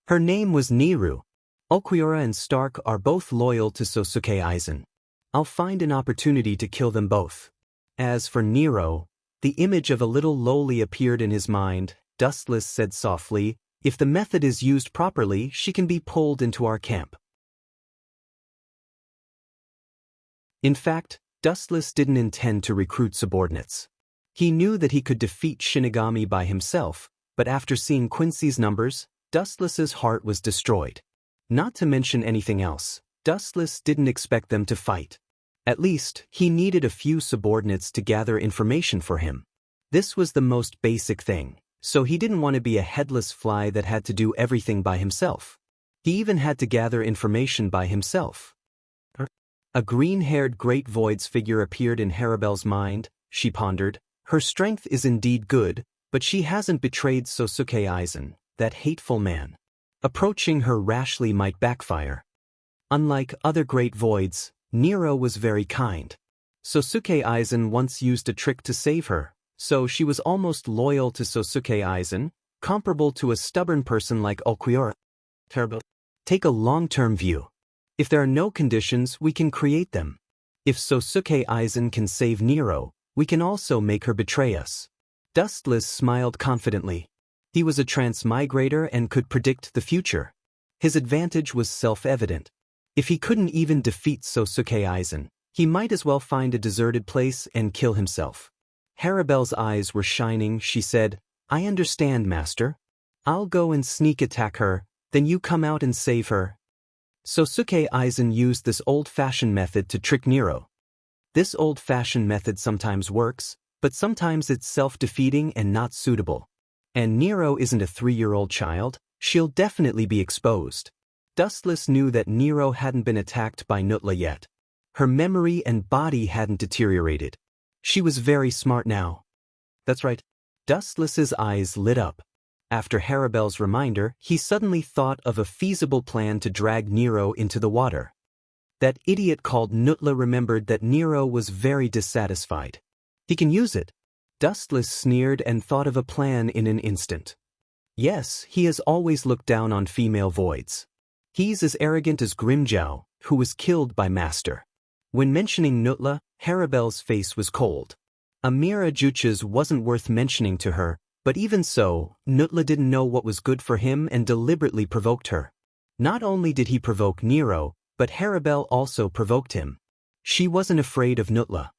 A: Her name was Niru. Okiura and Stark are both loyal to Sosuke Aizen. I'll find an opportunity to kill them both. As for Nero, the image of a little lowly appeared in his mind. Dustless said softly, "If the method is used properly, she can be pulled into our camp." In fact, Dustless didn't intend to recruit subordinates. He knew that he could defeat Shinigami by himself, but after seeing Quincy's numbers, Dustless's heart was destroyed. Not to mention anything else, Dustless didn't expect them to fight. At least, he needed a few subordinates to gather information for him. This was the most basic thing, so he didn't want to be a headless fly that had to do everything by himself. He even had to gather information by himself. A green-haired Great Void's figure appeared in Haribel's mind. She pondered. Her strength is indeed good, but she hasn't betrayed Sosuke Aizen, that hateful man. Approaching her rashly might backfire. Unlike other Great Voids, Nero was very kind. Sosuke Aizen once used a trick to save her, so she was almost loyal to Sosuke Aizen, comparable to a stubborn person like Ulquiorra. Terrible. Take a long-term view. If there are no conditions, we can create them. If Sosuke Aizen can save Nero, we can also make her betray us. Dustless smiled confidently. He was a transmigrator and could predict the future. His advantage was self-evident. If he couldn't even defeat Sosuke Aizen, he might as well find a deserted place and kill himself. Haribel's eyes were shining. She said, "I understand, Master. I'll go and sneak attack her, then you come out and save her." Sosuke Aizen used this old-fashioned method to trick Nero. This old-fashioned method sometimes works, but sometimes it's self-defeating and not suitable. And Nero isn't a 3-year-old child. She'll definitely be exposed. Dustless knew that Nero hadn't been attacked by Nutla yet. Her memory and body hadn't deteriorated. She was very smart now. That's right. Dustless's eyes lit up. After Haribel's reminder, he suddenly thought of a feasible plan to drag Nero into the water. That idiot called Nutla remembered that Nero was very dissatisfied. He can use it. Dustless sneered and thought of a plan in an instant. Yes, he has always looked down on female voids. He's as arrogant as Grimjow, who was killed by Master. When mentioning Nutla, Haribel's face was cold. Amira Juches wasn't worth mentioning to her, but even so, Nutla didn't know what was good for him and deliberately provoked her. Not only did he provoke Nero, but Haribel also provoked him. She wasn't afraid of Nutla.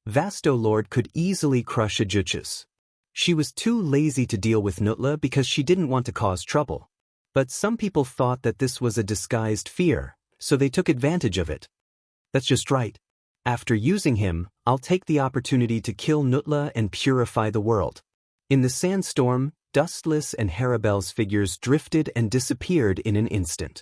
A: Vasto Lord could easily crush a Juches. She was too lazy to deal with Nutla because she didn't want to cause trouble. But some people thought that this was a disguised fear, so they took advantage of it. That's just right. After using him, I'll take the opportunity to kill Nutla and purify the world. In the sandstorm, Dustless and Haribel's figures drifted and disappeared in an instant.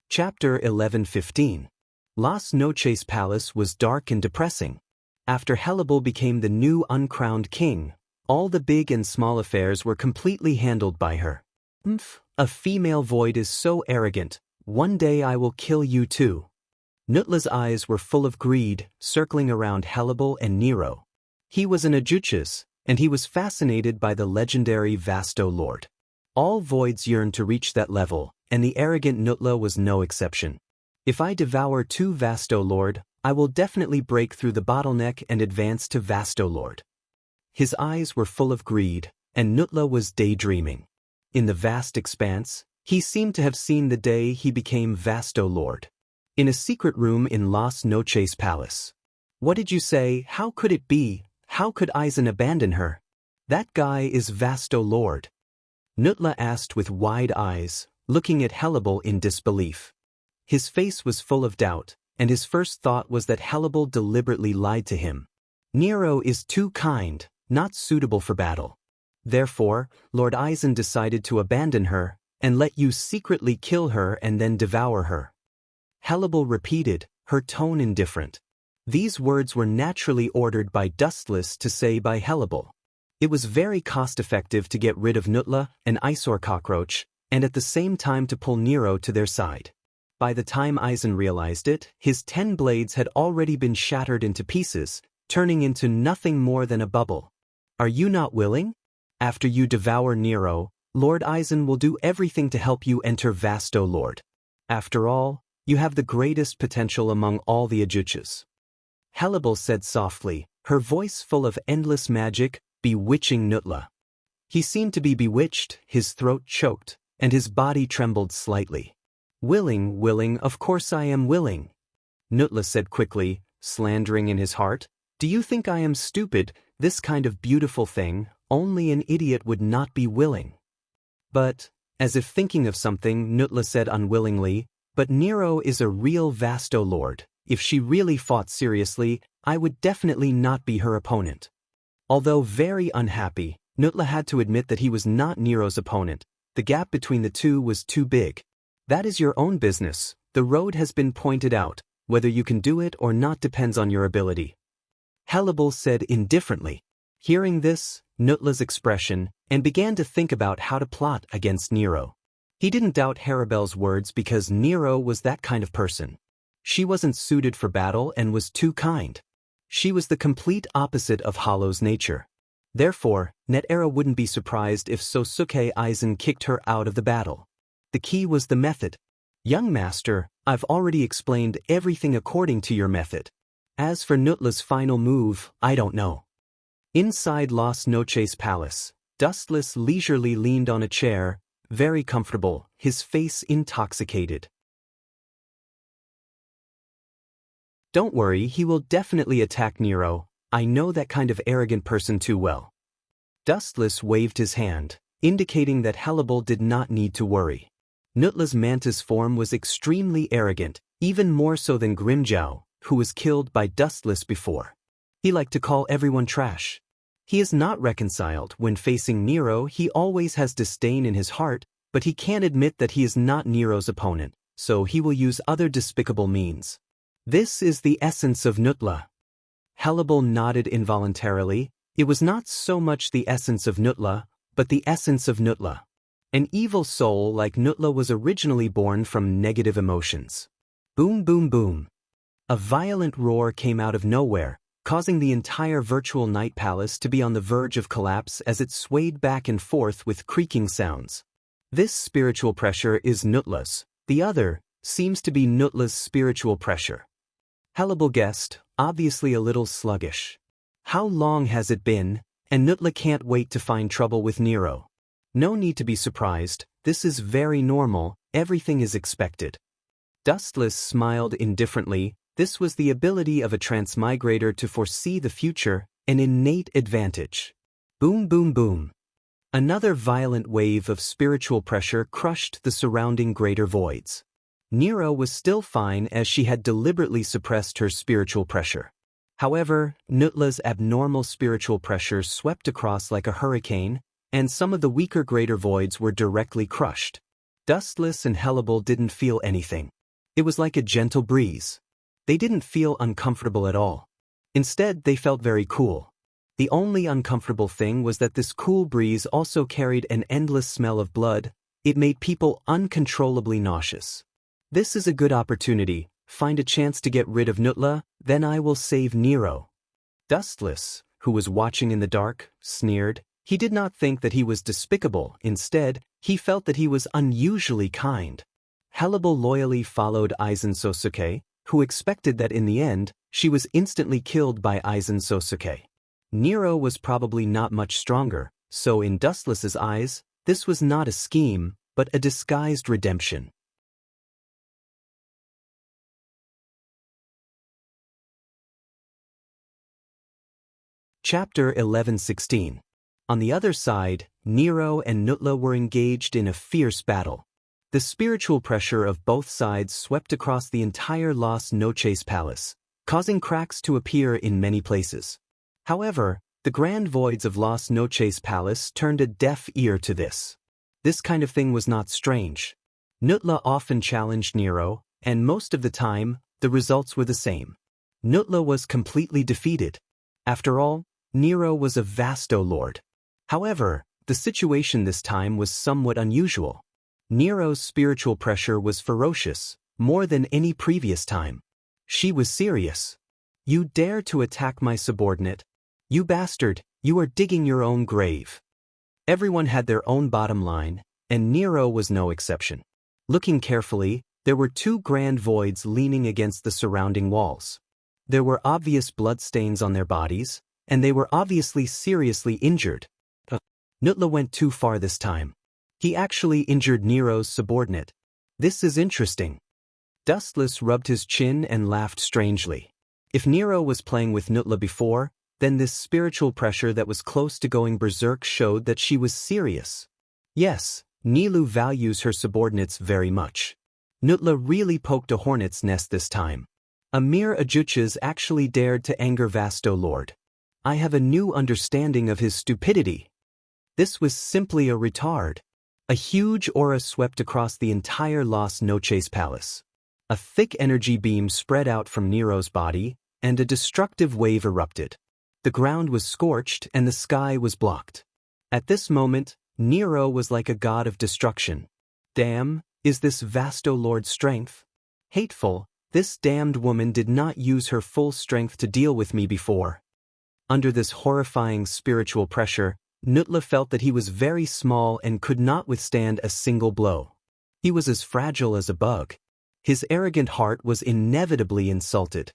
A: Chapter 11:15. Las Noches Palace was dark and depressing. After Hannibal became the new uncrowned king, all the big and small affairs were completely handled by her. A female void is so arrogant. One day I will kill you too. Nutla's eyes were full of greed, circling around Hannibal and Nero. He was an Ajuches, and he was fascinated by the legendary Vasto Lord. All voids yearned to reach that level, and the arrogant Nutla was no exception. If I devour 2 Vasto Lord, I will definitely break through the bottleneck and advance to Vasto Lord. His eyes were full of greed, and Nutla was daydreaming. In the vast expanse, he seemed to have seen the day he became Vasto Lord. In a secret room in Las Noches Palace. What did you say? How could it be? How could Aizen abandon her? That guy is Vasto Lord. Nutla asked with wide eyes, looking at Hannibal in disbelief. His face was full of doubt, and his first thought was that Hannibal deliberately lied to him. Nero is too kind, not suitable for battle. Therefore, Lord Aizen decided to abandon her, and let you secretly kill her and then devour her. Hannibal repeated, her tone indifferent. These words were naturally ordered by Dustless to say by Hannibal. It was very cost-effective to get rid of Nutla, an eyesore cockroach, and at the same time to pull Nero to their side. By the time Aizen realized it, his 10 blades had already been shattered into pieces, turning into nothing more than a bubble. Are you not willing? After you devour Nero, Lord Aizen will do everything to help you enter Vasto Lord. After all, you have the greatest potential among all the Ajuches. Hannibal said softly, her voice full of endless magic, bewitching Nutla. He seemed to be bewitched, his throat choked, and his body trembled slightly. Willing, of course I am willing. Nutla said quickly, slandering in his heart. Do you think I am stupid? This kind of beautiful thing, only an idiot would not be willing. But, as if thinking of something, Nutla said unwillingly, but Nero is a real Vasto Lord. If she really fought seriously, I would definitely not be her opponent. Although very unhappy, Nutla had to admit that he was not Nero's opponent. The gap between the two was too big. That is your own business. The road has been pointed out. Whether you can do it or not depends on your ability. Hannibal said indifferently. Hearing this, Nutla's expression, and began to think about how to plot against Nero. He didn't doubt Haribel's words because Nero was that kind of person. She wasn't suited for battle and was too kind. She was the complete opposite of Hollow's nature. Therefore, Netera wouldn't be surprised if Sosuke Aizen kicked her out of the battle. The key was the method. Young master, I've already explained everything according to your method. As for Nutla's final move, I don't know. Inside Las Noches Palace, Dustless leisurely leaned on a chair, very comfortable, his face intoxicated. Don't worry, he will definitely attack Nero. I know that kind of arrogant person too well. Dustless waved his hand, indicating that Hannibal did not need to worry. Nutla's mantis form was extremely arrogant, even more so than Grimjow, who was killed by Dustless before. He liked to call everyone trash. He is not reconciled. When facing Nero, he always has disdain in his heart, but he can't admit that he is not Nero's opponent, so he will use other despicable means. This is the essence of Nutla. Hannibal nodded involuntarily. It was not so much the essence of Nutla, but the essence of Nutla. An evil soul like Nutla was originally born from negative emotions. Boom, boom, boom. A violent roar came out of nowhere, causing the entire virtual night palace to be on the verge of collapse as it swayed back and forth with creaking sounds. This spiritual pressure is Nutla's. The other seems to be Nutla's spiritual pressure. Hannibal guessed, obviously a little sluggish. How long has it been? And Nutla can't wait to find trouble with Nero. No need to be surprised, this is very normal, everything is expected. Dustless smiled indifferently. This was the ability of a transmigrator to foresee the future, an innate advantage. Boom, boom, boom. Another violent wave of spiritual pressure crushed the surrounding greater voids. Nero was still fine as she had deliberately suppressed her spiritual pressure. However, Nutla's abnormal spiritual pressure swept across like a hurricane, and some of the weaker greater voids were directly crushed. Dustless and Hannibal didn't feel anything. It was like a gentle breeze. They didn't feel uncomfortable at all. Instead, they felt very cool. The only uncomfortable thing was that this cool breeze also carried an endless smell of blood. It made people uncontrollably nauseous. This is a good opportunity. Find a chance to get rid of Nutla, then I will save Nero. Dustless, who was watching in the dark, sneered. He did not think that he was despicable. Instead, he felt that he was unusually kind. Hannibal loyally followed Aizen Sosuke, who expected that in the end, she was instantly killed by Aizen Sosuke. Nero was probably not much stronger, so in Dustless's eyes, this was not a scheme, but a disguised redemption. Chapter 11:16. On the other side, Nero and Nutla were engaged in a fierce battle. The spiritual pressure of both sides swept across the entire Las Noches Palace, causing cracks to appear in many places. However, the grand voids of Las Noches Palace turned a deaf ear to this. This kind of thing was not strange. Nutla often challenged Nero, and most of the time, the results were the same. Nutla was completely defeated. After all, Nero was a Vasto Lord. However, the situation this time was somewhat unusual. Nero's spiritual pressure was ferocious, more than any previous time. She was serious. You dare to attack my subordinate? You bastard, you are digging your own grave. Everyone had their own bottom line, and Nero was no exception. Looking carefully, there were two grand voids leaning against the surrounding walls. There were obvious bloodstains on their bodies, and they were obviously seriously injured. Nutla went too far this time. He actually injured Nero's subordinate. This is interesting. Dustless rubbed his chin and laughed strangely. If Nero was playing with Nutla before, then this spiritual pressure that was close to going berserk showed that she was serious. Yes, Nilu values her subordinates very much. Nutla really poked a hornet's nest this time. A mere Ajuchas actually dared to anger Vasto Lord. I have a new understanding of his stupidity. This was simply a retard. A huge aura swept across the entire Las Noches palace. A thick energy beam spread out from Nero's body, and a destructive wave erupted. The ground was scorched and the sky was blocked. At this moment, Nero was like a god of destruction. Damn, is this Vasto Lord's strength? Hateful, this damned woman did not use her full strength to deal with me before. Under this horrifying spiritual pressure, Nutla felt that he was very small and could not withstand a single blow. He was as fragile as a bug. His arrogant heart was inevitably insulted.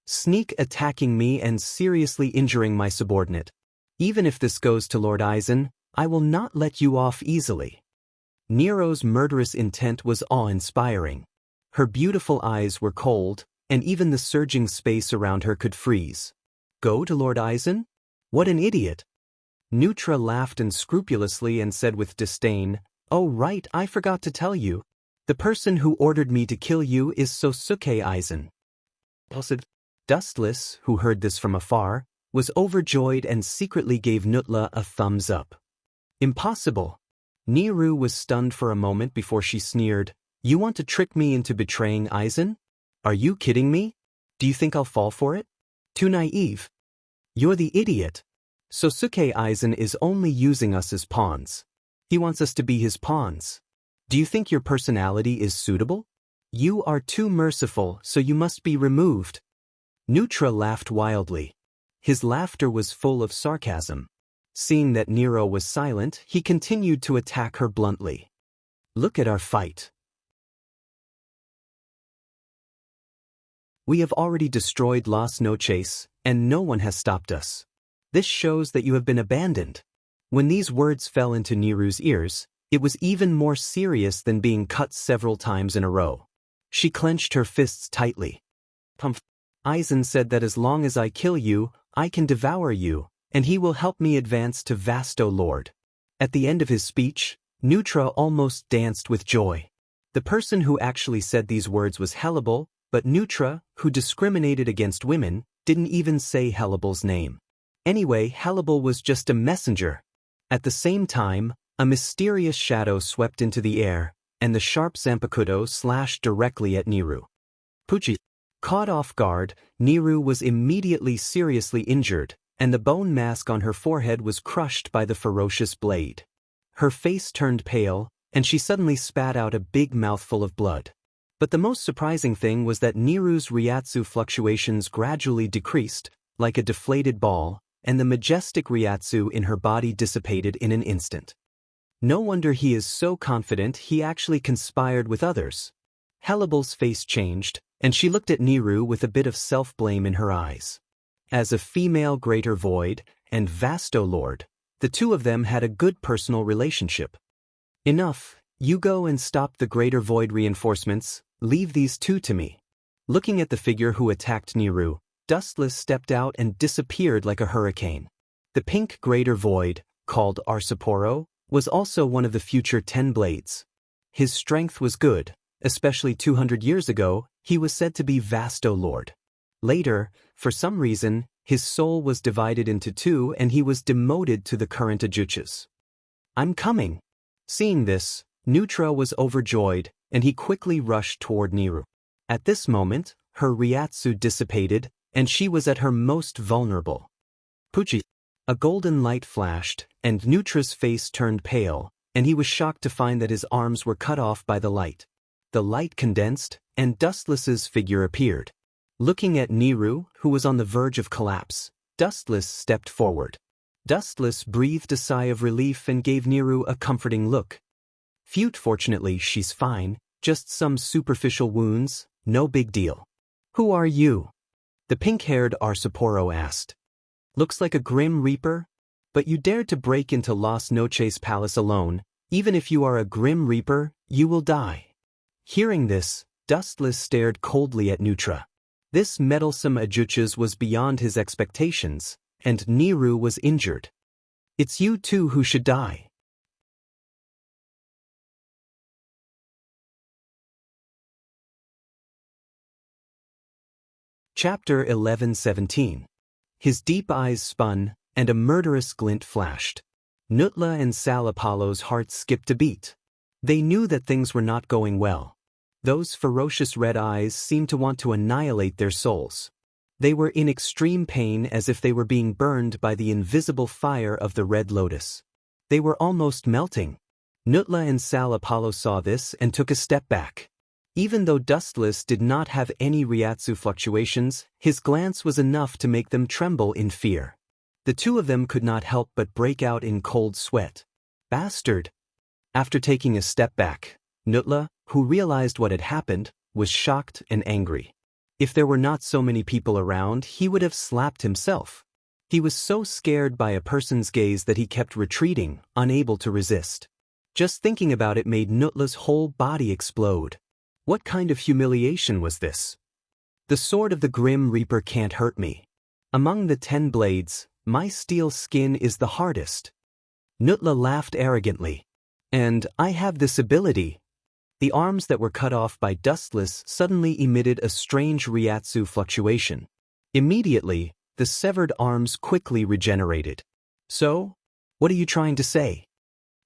A: Sneak attacking me and seriously injuring my subordinate. Even if this goes to Lord Eisen, I will not let you off easily. Nero's murderous intent was awe-inspiring. Her beautiful eyes were cold, and even the surging space around her could freeze. Go to Lord Eisen? What an idiot! Nutra laughed unscrupulously and said with disdain, "Oh right, I forgot to tell you. The person who ordered me to kill you is Sosuke Eisen." Dustless, who heard this from afar, was overjoyed and secretly gave Nutla a thumbs up. Impossible. Niru was stunned for a moment before she sneered, "You want to trick me into betraying Eisen? Are you kidding me? Do you think I'll fall for it? Too naive. You're the idiot. Sosuke Eisen is only using us as pawns. He wants us to be his pawns. Do you think your personality is suitable? You are too merciful, so you must be removed." Nutra laughed wildly. His laughter was full of sarcasm. Seeing that Nero was silent, he continued to attack her bluntly. "Look at our fight. We have already destroyed Las Noches, and no one has stopped us. This shows that you have been abandoned." When these words fell into Niru's ears, it was even more serious than being cut several times in a row. She clenched her fists tightly. Eisen said that as long as I kill you, I can devour you, and he will help me advance to Vasto Lord. At the end of his speech, Nutra almost danced with joy. The person who actually said these words was Hellebel, but Nutra, who discriminated against women, didn't even say Hellebel's name. Anyway, Hellebel was just a messenger. At the same time, a mysterious shadow swept into the air, and the sharp Zanpakuto slashed directly at Niru. Pucci. Caught off guard, Niru was immediately seriously injured, and the bone mask on her forehead was crushed by the ferocious blade. Her face turned pale, and she suddenly spat out a big mouthful of blood. But the most surprising thing was that Niru's Ryatsu fluctuations gradually decreased, like a deflated ball, and the majestic Ryatsu in her body dissipated in an instant. No wonder he is so confident he actually conspired with others. Hellebel's face changed, and she looked at Niru with a bit of self-blame in her eyes. As a female Greater Void and Vasto Lord, the two of them had a good personal relationship. Enough, you go and stop the Greater Void reinforcements, leave these two to me. Looking at the figure who attacked Niru, Dustless stepped out and disappeared like a hurricane. The pink Greater Void, called Arsaporo, was also one of the future 10 Blades. His strength was good, especially 200 years ago, he was said to be Vasto Lord. Later, for some reason, his soul was divided into two and he was demoted to the current Ajuchas. "I'm coming." Seeing this, Nutra was overjoyed, and he quickly rushed toward Niru. At this moment, her Ryatsu dissipated, and she was at her most vulnerable. Pucci. A golden light flashed, and Nutra's face turned pale, and he was shocked to find that his arms were cut off by the light. The light condensed, and Dustless's figure appeared. Looking at Niru, who was on the verge of collapse, Dustless stepped forward. Dustless breathed a sigh of relief and gave Niru a comforting look. "Phew, fortunately she's fine, just some superficial wounds, no big deal." "Who are you?" the pink-haired Arsaporo asked. "Looks like a grim reaper? But you dared to break into Las Noches Palace alone, Even if you are a Grim Reaper, you will die. Hearing this, Dustless stared coldly at Nutra. This meddlesome Ajuchas was beyond his expectations, and Niru was injured. It's you two who should die. Chapter 11:17. His deep eyes spun, and a murderous glint flashed. Nutla and Sal Apollo's hearts skipped a beat. They knew that things were not going well. Those ferocious red eyes seemed to want to annihilate their souls. They were in extreme pain, as if they were being burned by the invisible fire of the Red Lotus. They were almost melting. Nutla and Sal Apollo saw this and took a step back. Even though Dustless did not have any Ryatsu fluctuations, his glance was enough to make them tremble in fear. The two of them could not help but break out in cold sweat. Bastard! After taking a step back, Nutla, who realized what had happened, was shocked and angry. If there were not so many people around, he would have slapped himself. He was so scared by a person's gaze that he kept retreating, unable to resist. Just thinking about it made Nutla's whole body explode. What kind of humiliation was this? The sword of the Grim Reaper can't hurt me. Among the 10 blades, my steel skin is the hardest. Nutla laughed arrogantly. And I have this ability. The arms that were cut off by Dustless suddenly emitted a strange Ryatsu fluctuation. Immediately, the severed arms quickly regenerated. So, what are you trying to say?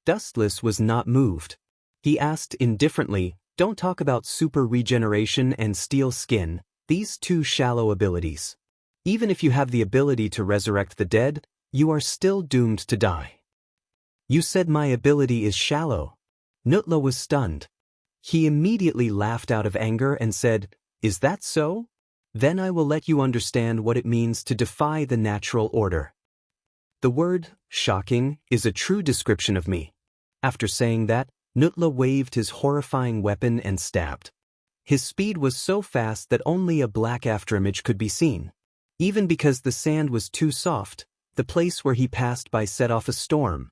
A: Dustless was not moved. He asked indifferently, don't talk about super regeneration and steel skin, these two shallow abilities. Even if you have the ability to resurrect the dead, you are still doomed to die. You said my ability is shallow. Nutla was stunned. He immediately laughed out of anger and said, is that so? Then I will let you understand what it means to defy the natural order. The word, shocking, is a true description of me. After saying that, Nutla waved his horrifying weapon and stabbed. His speed was so fast that only a black afterimage could be seen. Even because the sand was too soft, the place where he passed by set off a storm.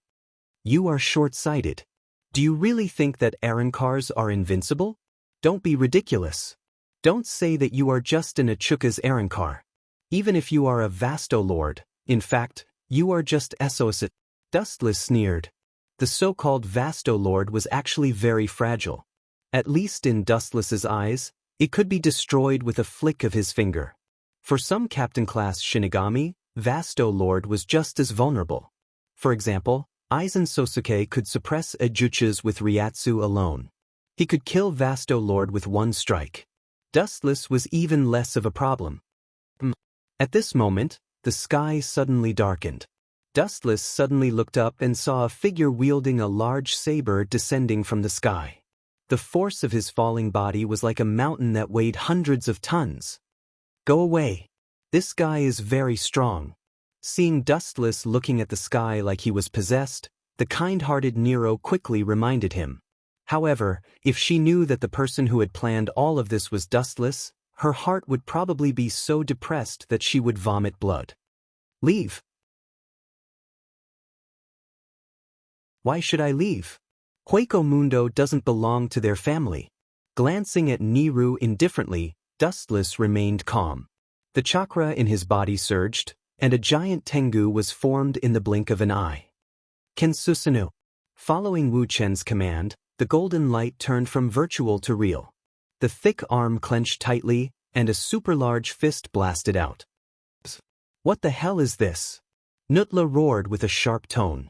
A: You are short-sighted. Do you really think that Arankars are invincible? Don't be ridiculous. Don't say that you are just an Achuka's Arankar. Even if you are a Vasto Lord, in fact, you are just Esoasit. Dustless sneered. The so-called Vasto Lord was actually very fragile. At least in Dustless's eyes, it could be destroyed with a flick of his finger. For some Captain-class Shinigami, Vasto Lord was just as vulnerable. For example, Aizen Sosuke could suppress Ajuchas with Ryatsu alone. He could kill Vasto Lord with one strike. Dustless was even less of a problem. At this moment, the sky suddenly darkened. Dustless suddenly looked up and saw a figure wielding a large saber descending from the sky. The force of his falling body was like a mountain that weighed hundreds of tons. Go away. This guy is very strong. Seeing Dustless looking at the sky like he was possessed, the kind-hearted Nero quickly reminded him. However, if she knew that the person who had planned all of this was Dustless, her heart would probably be so depressed that she would vomit blood. Leave. Why should I leave? Hueco Mundo doesn't belong to their family. Glancing at Niru indifferently, Dustless remained calm. The chakra in his body surged, and a giant Tengu was formed in the blink of an eye. Kensusunu. Following Wu Chen's command, the golden light turned from virtual to real. The thick arm clenched tightly, and a super-large fist blasted out. What the hell is this? Nutla roared with a sharp tone.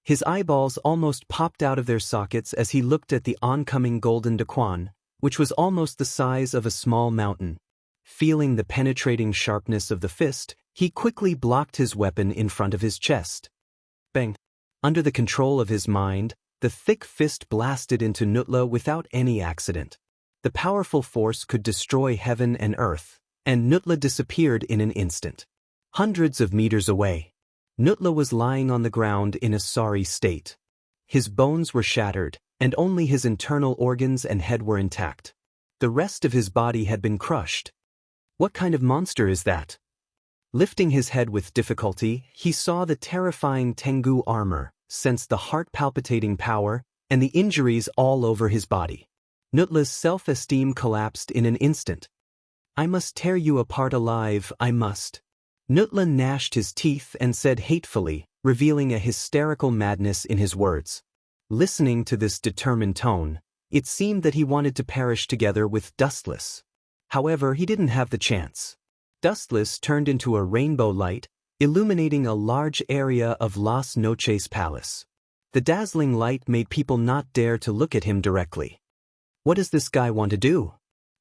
A: His eyeballs almost popped out of their sockets as he looked at the oncoming golden Daquan, which was almost the size of a small mountain. Feeling the penetrating sharpness of the fist, he quickly blocked his weapon in front of his chest. Bang! Under the control of his mind, the thick fist blasted into Nutla without any accident. The powerful force could destroy heaven and earth, and Nutla disappeared in an instant. Hundreds of meters away, Nutla was lying on the ground in a sorry state. His bones were shattered, and only his internal organs and head were intact. The rest of his body had been crushed. What kind of monster is that? Lifting his head with difficulty, he saw the terrifying Tengu armor, sensed the heart-palpitating power, and the injuries all over his body. Nutla's self-esteem collapsed in an instant. "I must tear you apart alive, I must." Nutla gnashed his teeth and said hatefully, revealing a hysterical madness in his words. Listening to this determined tone, it seemed that he wanted to perish together with Dustless. However, he didn't have the chance. Dustless turned into a rainbow light, illuminating a large area of Las Noches Palace. The dazzling light made people not dare to look at him directly. What does this guy want to do?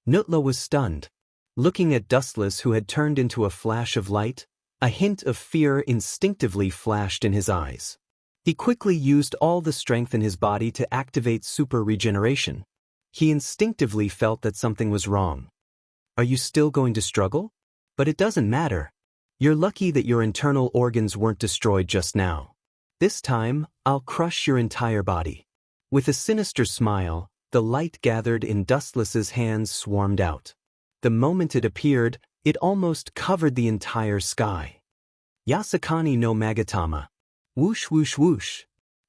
A: Nutla was stunned. Looking at Dustless, who had turned into a flash of light, a hint of fear instinctively flashed in his eyes. He quickly used all the strength in his body to activate super regeneration. He instinctively felt that something was wrong. Are you still going to struggle? But it doesn't matter. You're lucky that your internal organs weren't destroyed just now. This time, I'll crush your entire body. With a sinister smile, the light gathered in Dustless's hands swarmed out. The moment it appeared, it almost covered the entire sky. Yasakani no Magatama. Whoosh whoosh whoosh.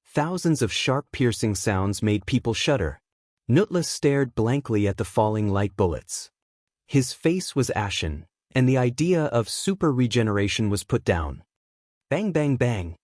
A: Thousands of sharp piercing sounds made people shudder. Nutla stared blankly at the falling light bullets. His face was ashen, and the idea of super regeneration was put down. Bang bang bang.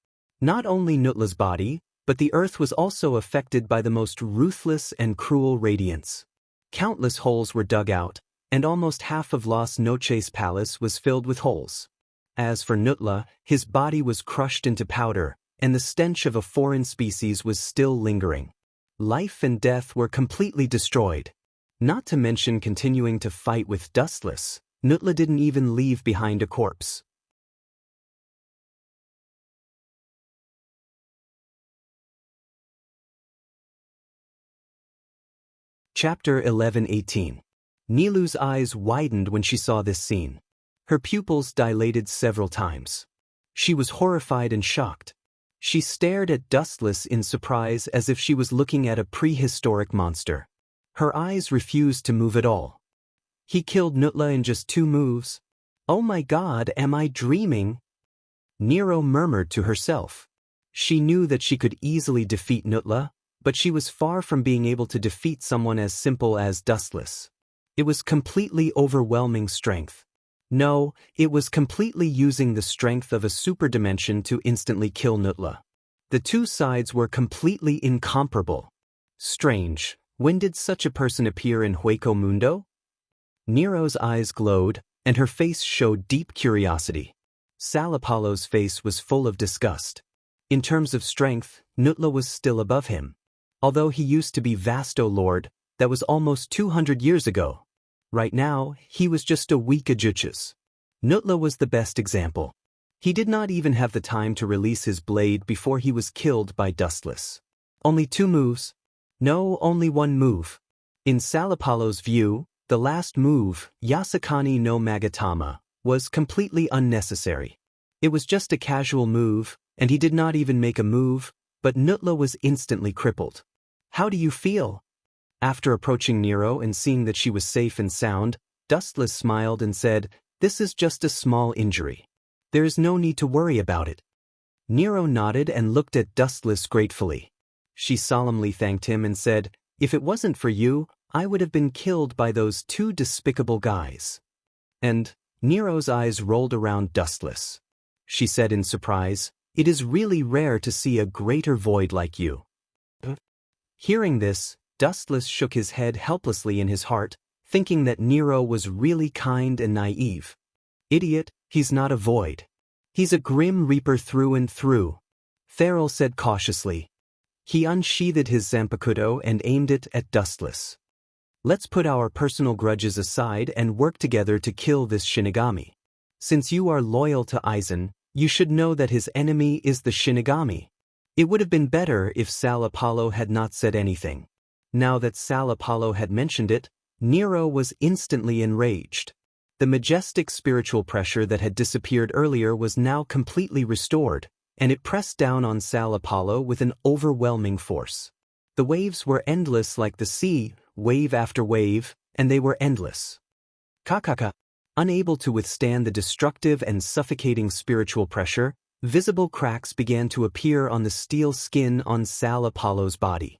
A: Not only Nutla's body, but the earth was also affected by the most ruthless and cruel radiance. Countless holes were dug out, and almost half of Las Noches Palace was filled with holes. As for Nutla, his body was crushed into powder, and the stench of a foreign species was still lingering. Life and death were completely destroyed. Not to mention continuing to fight with Dustless, Nutla didn't even leave behind a corpse. Chapter 11-18. Nilu's eyes widened when she saw this scene. Her pupils dilated several times. She was horrified and shocked. She stared at Dustless in surprise as if she was looking at a prehistoric monster. Her eyes refused to move at all. He killed Nutla in just 2 moves. Oh my God, am I dreaming? Nero murmured to herself. She knew that she could easily defeat Nutla, but she was far from being able to defeat someone as simple as Dustless. It was completely overwhelming strength. No, it was completely using the strength of a superdimension to instantly kill Nutla. The two sides were completely incomparable. Strange, when did such a person appear in Hueco Mundo? Nero's eyes glowed, and her face showed deep curiosity. Salapalo's face was full of disgust. In terms of strength, Nutla was still above him. Although he used to be Vasto Lord, that was almost 200 years ago. Right now, he was just a weak Ajuchus. Nutla was the best example. He did not even have the time to release his blade before he was killed by Dustless. Only 2 moves? No, only 1 move. In Salapalo's view, the last move, Yasakani no Magatama, was completely unnecessary. It was just a casual move, and he did not even make a move, but Nutla was instantly crippled. How do you feel? After approaching Nero and seeing that she was safe and sound, Dustless smiled and said, "This is just a small injury. There is no need to worry about it." Nero nodded and looked at Dustless gratefully. She solemnly thanked him and said, "If it wasn't for you, I would have been killed by those 2 despicable guys." And Nero's eyes rolled around Dustless. She said in surprise, "It is really rare to see a greater void like you." Hearing this, Dustless shook his head helplessly in his heart, thinking that Nero was really kind and naive. Idiot, he's not a void. He's a grim reaper through and through, Farrell said cautiously. He unsheathed his Zanpakuto and aimed it at Dustless. Let's put our personal grudges aside and work together to kill this Shinigami. Since you are loyal to Aizen, you should know that his enemy is the Shinigami. It would have been better if Salapalo had not said anything. Now that Salapalo had mentioned it, Nero was instantly enraged. The majestic spiritual pressure that had disappeared earlier was now completely restored, and it pressed down on Salapalo with an overwhelming force. The waves were endless like the sea, wave after wave, and they were endless. Kakaka. Unable to withstand the destructive and suffocating spiritual pressure, visible cracks began to appear on the steel skin on Salapalo's body.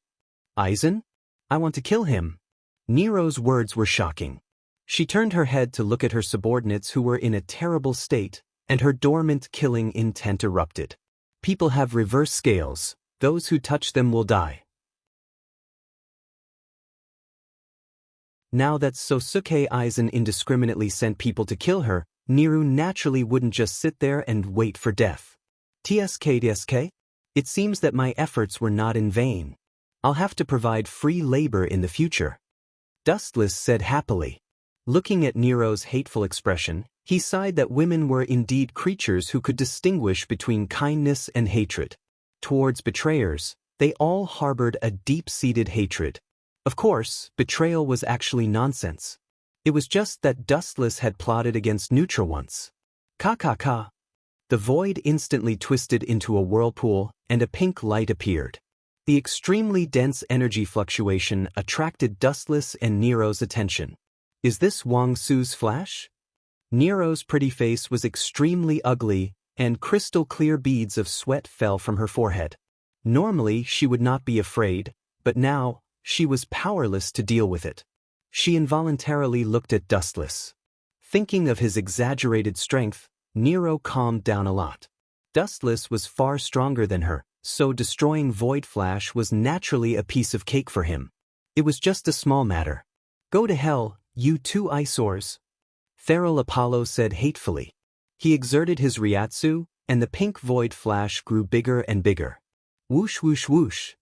A: Aizen? I want to kill him. Nero's words were shocking. She turned her head to look at her subordinates who were in a terrible state, and her dormant killing intent erupted. People have reverse scales. Those who touch them will die. Now that Sosuke Aizen indiscriminately sent people to kill her, Nero naturally wouldn't just sit there and wait for death. TSK? It seems that my efforts were not in vain. I'll have to provide free labor in the future. Dustless said happily. Looking at Nero's hateful expression, he sighed that women were indeed creatures who could distinguish between kindness and hatred. Towards betrayers, they all harbored a deep-seated hatred. Of course, betrayal was actually nonsense. It was just that Dustless had plotted against Neutra once. Ka. The void instantly twisted into a whirlpool, and a pink light appeared. The extremely dense energy fluctuation attracted Dustless and Nero's attention. Is this Wang Su's flash? Nero's pretty face was extremely ugly, and crystal-clear beads of sweat fell from her forehead. Normally, she would not be afraid, but now, she was powerless to deal with it. She involuntarily looked at Dustless. Thinking of his exaggerated strength, Nero calmed down a lot. Dustless was far stronger than her, so destroying Void Flash was naturally a piece of cake for him. It was just a small matter. Go to hell, you two eyesores. Feral Apollo said hatefully. He exerted his Ryatsu, and the pink Void Flash grew bigger and bigger. Whoosh whoosh whoosh.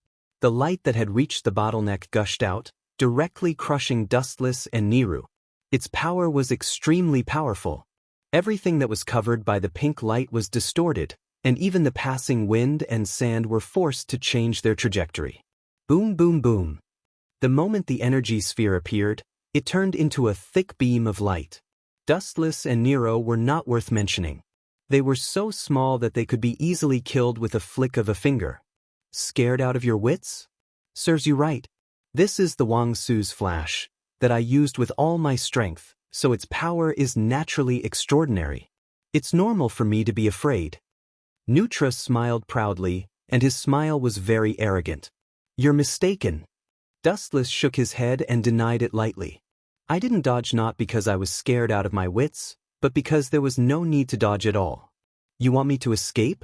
A: The light that had reached the bottleneck gushed out, directly crushing Dustless and Neru. Its power was extremely powerful. Everything that was covered by the pink light was distorted, and even the passing wind and sand were forced to change their trajectory. Boom boom boom. The moment the energy sphere appeared, it turned into a thick beam of light. Dustless and Nero were not worth mentioning. They were so small that they could be easily killed with a flick of a finger. Scared out of your wits? Serves you right. This is the Wang Su's flash, that I used with all my strength, so its power is naturally extraordinary. It's normal for me to be afraid. Neutra smiled proudly, and his smile was very arrogant. You're mistaken. Dustless shook his head and denied it lightly. I didn't dodge not because I was scared out of my wits, but because there was no need to dodge at all. You want me to escape?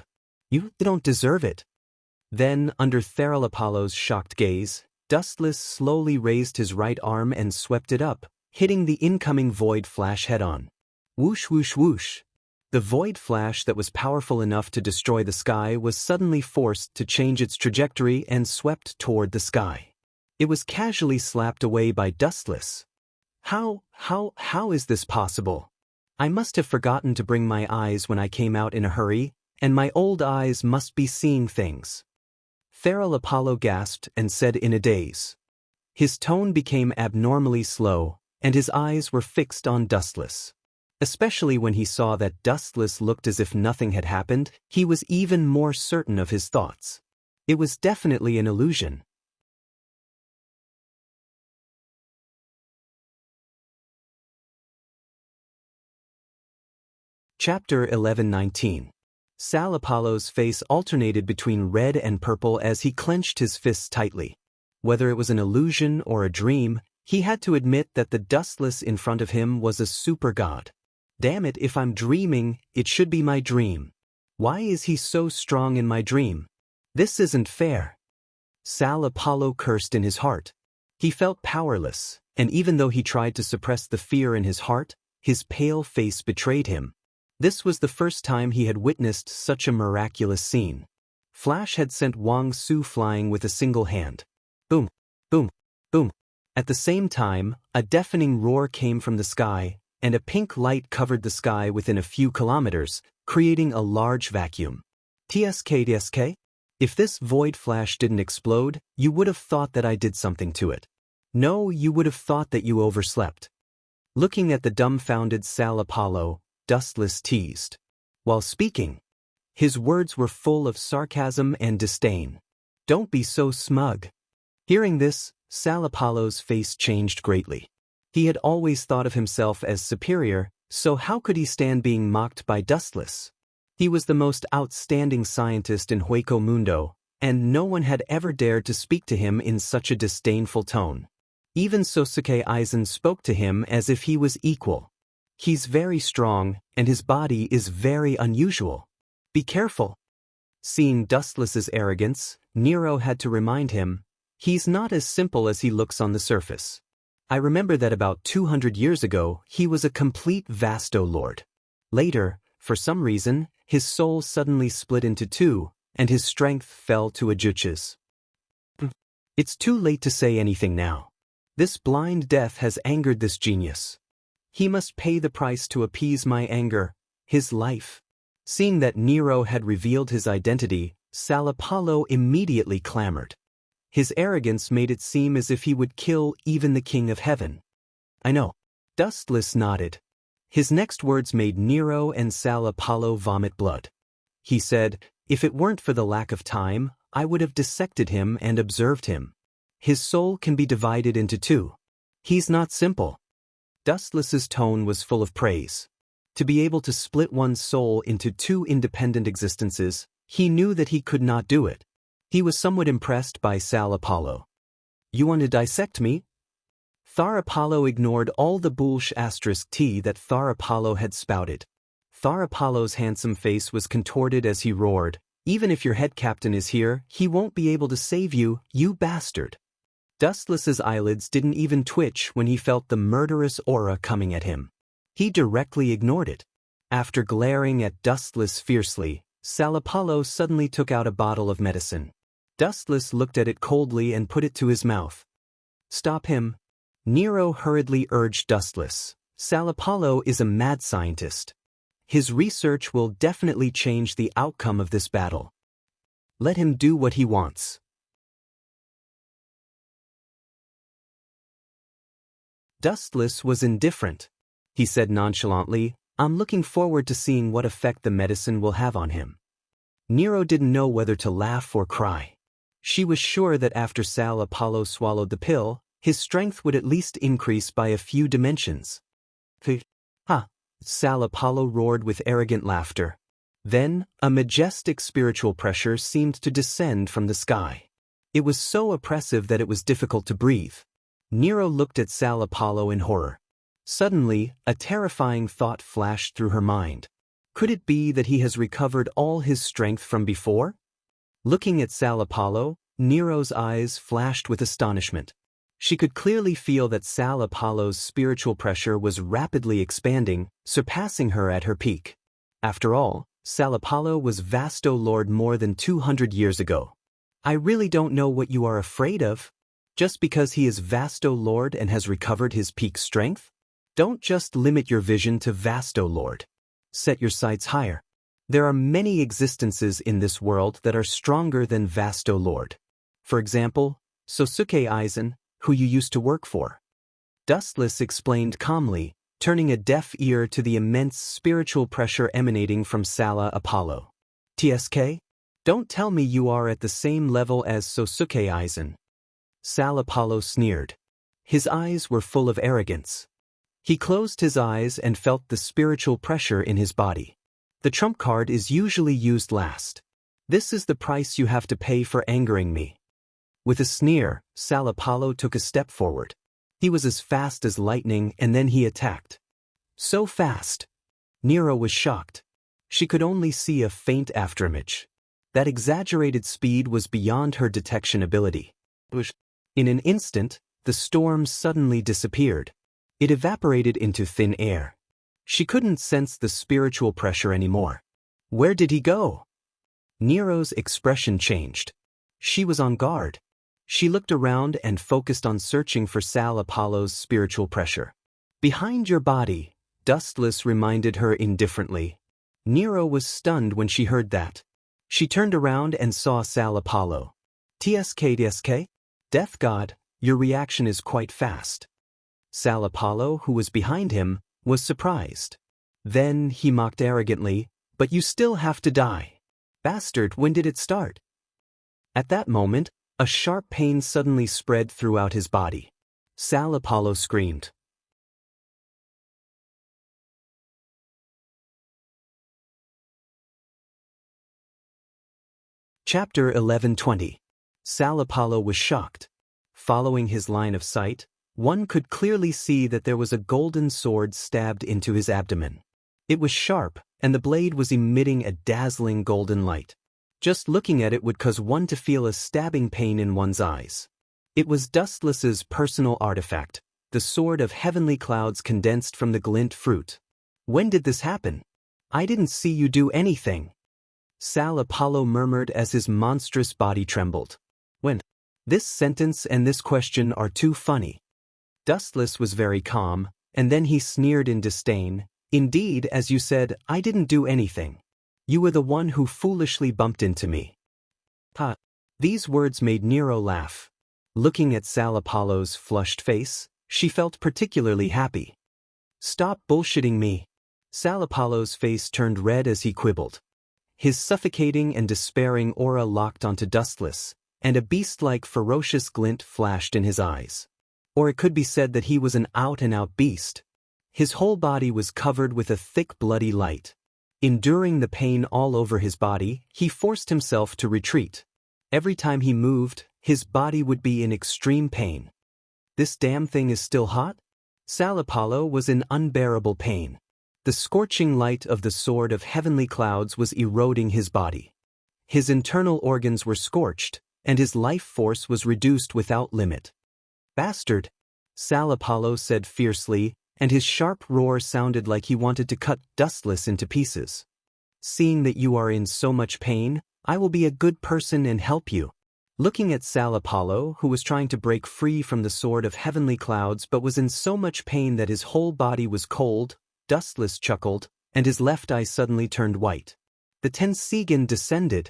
A: You don't deserve it. Then, under Feral Apollo's shocked gaze, Dustless slowly raised his right arm and swept it up, hitting the incoming Void Flash head-on. Whoosh whoosh whoosh. The Void Flash that was powerful enough to destroy the sky was suddenly forced to change its trajectory and swept toward the sky. It was casually slapped away by Dustless. How is this possible? I must have forgotten to bring my eyes when I came out in a hurry, and my old eyes must be seeing things. Feral Apollo gasped and said in a daze. His tone became abnormally slow, and his eyes were fixed on Dustless. Especially when he saw that Dustless looked as if nothing had happened, he was even more certain of his thoughts. It was definitely an illusion. Chapter 11:19. Sal Apollo's face alternated between red and purple as he clenched his fists tightly. Whether it was an illusion or a dream, he had to admit that the Dustless in front of him was a super god. Damn it, if I'm dreaming, it should be my dream. Why is he so strong in my dream? This isn't fair. Sal Apollo cursed in his heart. He felt powerless, and even though he tried to suppress the fear in his heart, his pale face betrayed him. This was the first time he had witnessed such a miraculous scene. Flash had sent Wang Su flying with a single hand. Boom, boom, boom. At the same time, a deafening roar came from the sky, and a pink light covered the sky within a few kilometers, creating a large vacuum. TSK? If this Void Flash didn't explode, you would have thought that I did something to it. No, you would have thought that you overslept. Looking at the dumbfounded Sal Apollo, Dustless teased. While speaking, his words were full of sarcasm and disdain. Don't be so smug. Hearing this, Sal Apollo's face changed greatly. He had always thought of himself as superior, so how could he stand being mocked by Dustless? He was the most outstanding scientist in Hueco Mundo, and no one had ever dared to speak to him in such a disdainful tone. Even Sosuke Aizen spoke to him as if he was equal. He's very strong, and his body is very unusual. Be careful. Seeing Dustless's arrogance, Nero had to remind him, he's not as simple as he looks on the surface. I remember that about 200 years ago, he was a complete Vasto Lord. Later, for some reason, his soul suddenly split into two, and his strength fell to a jutsus. It's too late to say anything now. This blind death has angered this genius. He must pay the price to appease my anger, his life. Seeing that Nero had revealed his identity, Salapalo immediately clamored. His arrogance made it seem as if he would kill even the King of Heaven. I know. Dustless nodded. His next words made Nero and Salapalo vomit blood. He said, if it weren't for the lack of time, I would have dissected him and observed him. His soul can be divided into two. He's not simple. Dustless's tone was full of praise. To be able to split one's soul into two independent existences, he knew that he could not do it. He was somewhat impressed by Salapalo. You want to dissect me? Tharapalo ignored all the **t that Tharapalo had spouted. Tharapalo's handsome face was contorted as he roared, even if your head captain is here, he won't be able to save you, you bastard. Dustless's eyelids didn't even twitch when he felt the murderous aura coming at him. He directly ignored it. After glaring at Dustless fiercely, Salapalo suddenly took out a bottle of medicine. Dustless looked at it coldly and put it to his mouth. Stop him. Nero hurriedly urged Dustless. Salapalo is a mad scientist. His research will definitely change the outcome of this battle. Let him do what he wants. Dustless was indifferent. He said nonchalantly, I'm looking forward to seeing what effect the medicine will have on him. Nero didn't know whether to laugh or cry. She was sure that after Salapalo swallowed the pill, his strength would at least increase by a few dimensions. Ha! Salapalo roared with arrogant laughter. Then, a majestic spiritual pressure seemed to descend from the sky. It was so oppressive that it was difficult to breathe. Nero looked at Salapalo in horror. Suddenly, a terrifying thought flashed through her mind. Could it be that he has recovered all his strength from before? Looking at Salapalo, Nero's eyes flashed with astonishment. She could clearly feel that Salapalo's spiritual pressure was rapidly expanding, surpassing her at her peak. After all, Salapalo was Vasto Lord more than 200 years ago. I really don't know what you are afraid of. Just because he is Vasto Lord and has recovered his peak strength? Don't just limit your vision to Vasto Lord. Set your sights higher. There are many existences in this world that are stronger than Vasto Lord. For example, Sosuke Aizen, who you used to work for. Dustless explained calmly, turning a deaf ear to the immense spiritual pressure emanating from Sala Apollo. TSK? Don't tell me you are at the same level as Sosuke Aizen. Sal Apollo sneered. His eyes were full of arrogance. He closed his eyes and felt the spiritual pressure in his body. The trump card is usually used last. This is the price you have to pay for angering me. With a sneer, Sal Apollo took a step forward. He was as fast as lightning and then he attacked. So fast. Nero was shocked. She could only see a faint afterimage. That exaggerated speed was beyond her detection ability. In an instant, the storm suddenly disappeared. It evaporated into thin air. She couldn't sense the spiritual pressure anymore. Where did he go? Nero's expression changed. She was on guard. She looked around and focused on searching for Sal Apollo's spiritual pressure. Behind your body, Dustless reminded her indifferently. Nero was stunned when she heard that. She turned around and saw Sal Apollo. TSK? Death God, your reaction is quite fast. Sal Apollo, who was behind him, was surprised. Then he mocked arrogantly, but you still have to die. Bastard, when did it start? At that moment, a sharp pain suddenly spread throughout his body. Sal Apollo screamed. Chapter 1120. Sal Apollo was shocked. Following his line of sight, one could clearly see that there was a golden sword stabbed into his abdomen. It was sharp, and the blade was emitting a dazzling golden light. Just looking at it would cause one to feel a stabbing pain in one's eyes. It was Dustless's personal artifact, the sword of heavenly clouds condensed from the glint fruit. When did this happen? I didn't see you do anything. Sal Apollo murmured as his monstrous body trembled. When? This sentence and this question are too funny. Dustless was very calm, and then he sneered in disdain. Indeed, as you said, I didn't do anything. You were the one who foolishly bumped into me. Ha! These words made Nero laugh. Looking at Sal Apollo's flushed face, she felt particularly happy. Stop bullshitting me. Sal Apollo's face turned red as he quibbled. His suffocating and despairing aura locked onto Dustless, and a beast-like ferocious glint flashed in his eyes. Or it could be said that he was an out-and-out beast. His whole body was covered with a thick bloody light. Enduring the pain all over his body, he forced himself to retreat. Every time he moved, his body would be in extreme pain. This damn thing is still hot? Sal Apollo was in unbearable pain. The scorching light of the sword of heavenly clouds was eroding his body. His internal organs were scorched, and his life force was reduced without limit. Bastard! Sal Apollo said fiercely, and his sharp roar sounded like he wanted to cut Dustless into pieces. Seeing that you are in so much pain, I will be a good person and help you. Looking at Sal Apollo, who was trying to break free from the sword of heavenly clouds but was in so much pain that his whole body was cold, Dustless chuckled, and his left eye suddenly turned white. The Tensigan descended.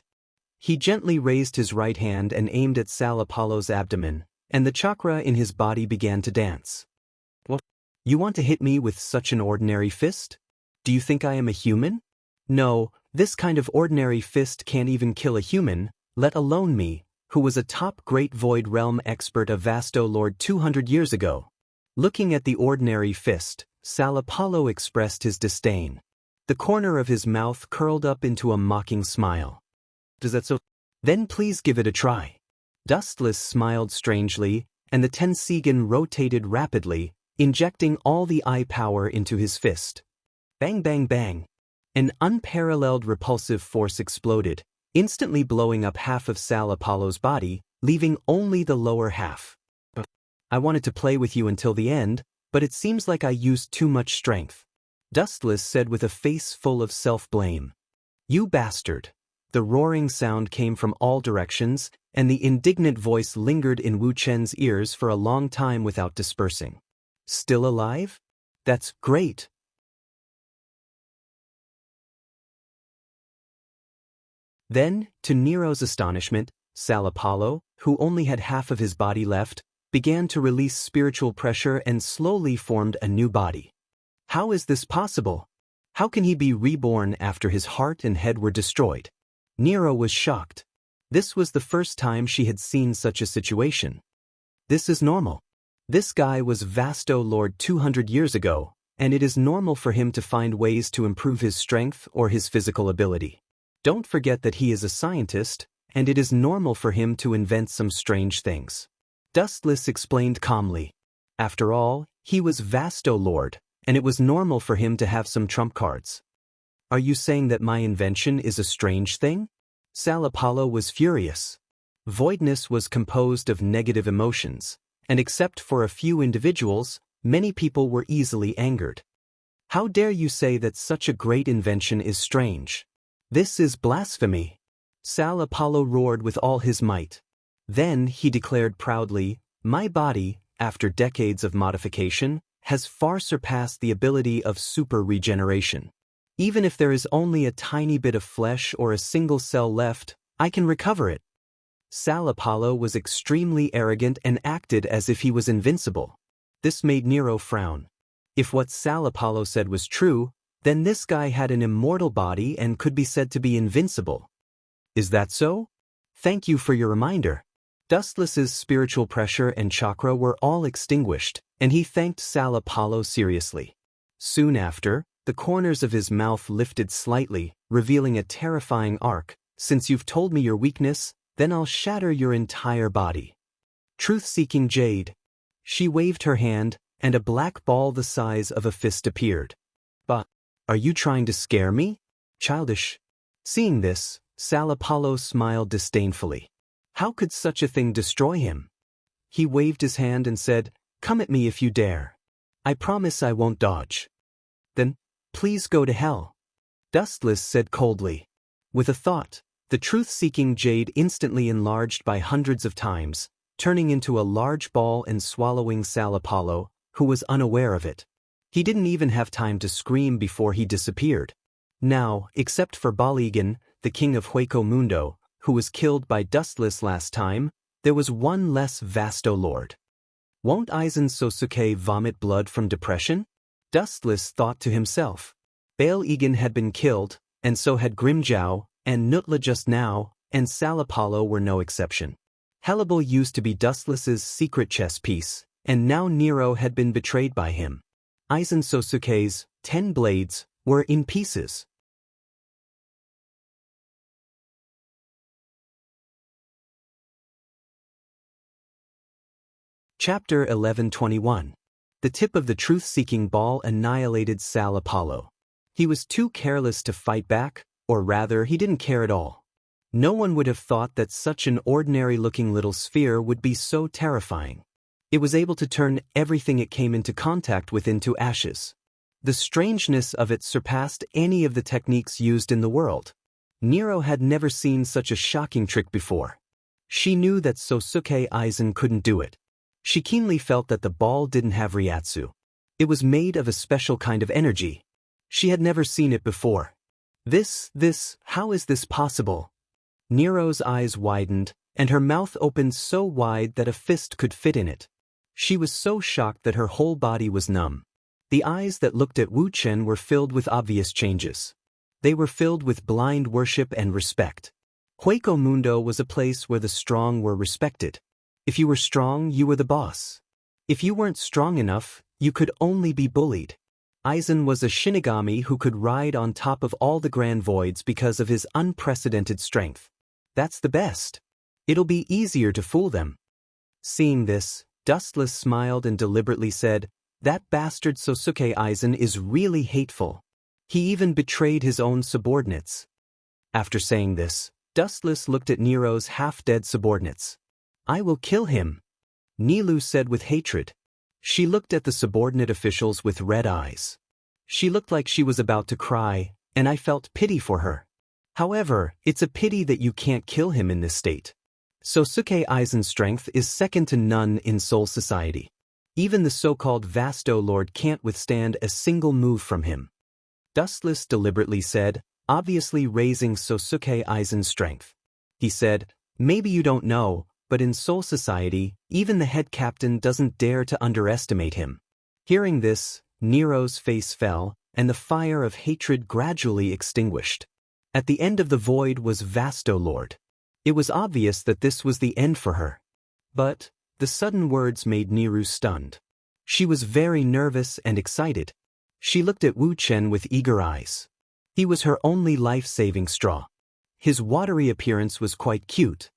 A: He gently raised his right hand and aimed at Sal Apollo's abdomen, and the chakra in his body began to dance. What? You want to hit me with such an ordinary fist? Do you think I am a human? No, this kind of ordinary fist can't even kill a human, let alone me, who was a top great void realm expert of Vasto Lord 200 years ago. Looking at the ordinary fist, Sal Apollo expressed his disdain. The corner of his mouth curled up into a mocking smile. Does that so? Then please give it a try. Dustless smiled strangely, and the Tensigan rotated rapidly, injecting all the eye power into his fist. Bang bang bang. An unparalleled repulsive force exploded, instantly blowing up half of Sal Apollo's body, leaving only the lower half. I wanted to play with you until the end, but it seems like I used too much strength. Dustless said with a face full of self-blame. You bastard. The roaring sound came from all directions, and the indignant voice lingered in Wu Chen's ears for a long time without dispersing. Still alive? That's great. Then, to Nero's astonishment, Sal Apollo, who only had half of his body left, began to release spiritual pressure and slowly formed a new body. How is this possible? How can he be reborn after his heart and head were destroyed? Nero was shocked. This was the first time she had seen such a situation. This is normal. This guy was Vasto Lord 200 years ago, and it is normal for him to find ways to improve his strength or his physical ability. Don't forget that he is a scientist, and it is normal for him to invent some strange things. Dustless explained calmly. After all, he was Vasto Lord, and it was normal for him to have some trump cards. Are you saying that my invention is a strange thing? Sal Apollo was furious. Voidness was composed of negative emotions, and except for a few individuals, many people were easily angered. How dare you say that such a great invention is strange? This is blasphemy. Sal Apollo roared with all his might. Then he declared proudly, my body, after decades of modification, has far surpassed the ability of super regeneration. Even if there is only a tiny bit of flesh or a single cell left, I can recover it. Sal Apollo was extremely arrogant and acted as if he was invincible. This made Nero frown. If what Sal Apollo said was true, then this guy had an immortal body and could be said to be invincible. Is that so? Thank you for your reminder. Dustless's spiritual pressure and chakra were all extinguished, and he thanked Sal Apollo seriously. Soon after, the corners of his mouth lifted slightly, revealing a terrifying arc, Since you've told me your weakness, then I'll shatter your entire body. Truth-seeking jade. She waved her hand, and a black ball the size of a fist appeared. But, are you trying to scare me? Childish. Seeing this, Sal Apollo smiled disdainfully. How could such a thing destroy him? He waved his hand and said, "Come at me if you dare. I promise I won't dodge." Then, please go to hell. Dustless said coldly. With a thought, the truth-seeking jade instantly enlarged by hundreds of times, turning into a large ball and swallowing Sal Apollo, who was unaware of it. He didn't even have time to scream before he disappeared. Now, except for Baligan, the king of Hueco Mundo, who was killed by Dustless last time, there was one less Vasto Lord. Won't Aizen Sosuke vomit blood from depression? Dustless thought to himself. Bail Egan had been killed, and so had Grimjow, and Nutla just now, and Sal Apollo were no exception. Hannibal used to be Dustless's secret chess piece, and now Nero had been betrayed by him. Aizen Sosuke's 10 blades were in pieces. Chapter 11:21. The tip of the truth-seeking ball annihilated Sal Apollo. He was too careless to fight back, or rather, he didn't care at all. No one would have thought that such an ordinary-looking little sphere would be so terrifying. It was able to turn everything it came into contact with into ashes. The strangeness of it surpassed any of the techniques used in the world. Nero had never seen such a shocking trick before. She knew that Sosuke Aizen couldn't do it. She keenly felt that the ball didn't have Ryatsu. It was made of a special kind of energy. She had never seen it before. How is this possible? Nero's eyes widened, and her mouth opened so wide that a fist could fit in it. She was so shocked that her whole body was numb. The eyes that looked at Wu Chen were filled with obvious changes. They were filled with blind worship and respect. Hueco Mundo was a place where the strong were respected. If you were strong, you were the boss. If you weren't strong enough, you could only be bullied. Aizen was a Shinigami who could ride on top of all the Grand Voids because of his unprecedented strength. That's the best. It'll be easier to fool them. Seeing this, Dustless smiled and deliberately said, "That bastard Sosuke Aizen is really hateful. He even betrayed his own subordinates." After saying this, Dustless looked at Nero's half-dead subordinates. "I will kill him," Nilu said with hatred. She looked at the subordinate officials with red eyes. She looked like she was about to cry, and I felt pity for her. However, it's a pity that you can't kill him in this state. Sosuke Aizen's strength is second to none in Soul Society. Even the so-called Vasto Lord can't withstand a single move from him. Dustless deliberately said, obviously raising Sosuke Aizen's strength. He said, "Maybe you don't know, but in Soul Society, even the head captain doesn't dare to underestimate him." Hearing this, Nero's face fell, and the fire of hatred gradually extinguished. At the end of the void was Vasto Lord. It was obvious that this was the end for her. But the sudden words made Neru stunned. She was very nervous and excited. She looked at Wu Chen with eager eyes. He was her only life-saving straw. His watery appearance was quite cute.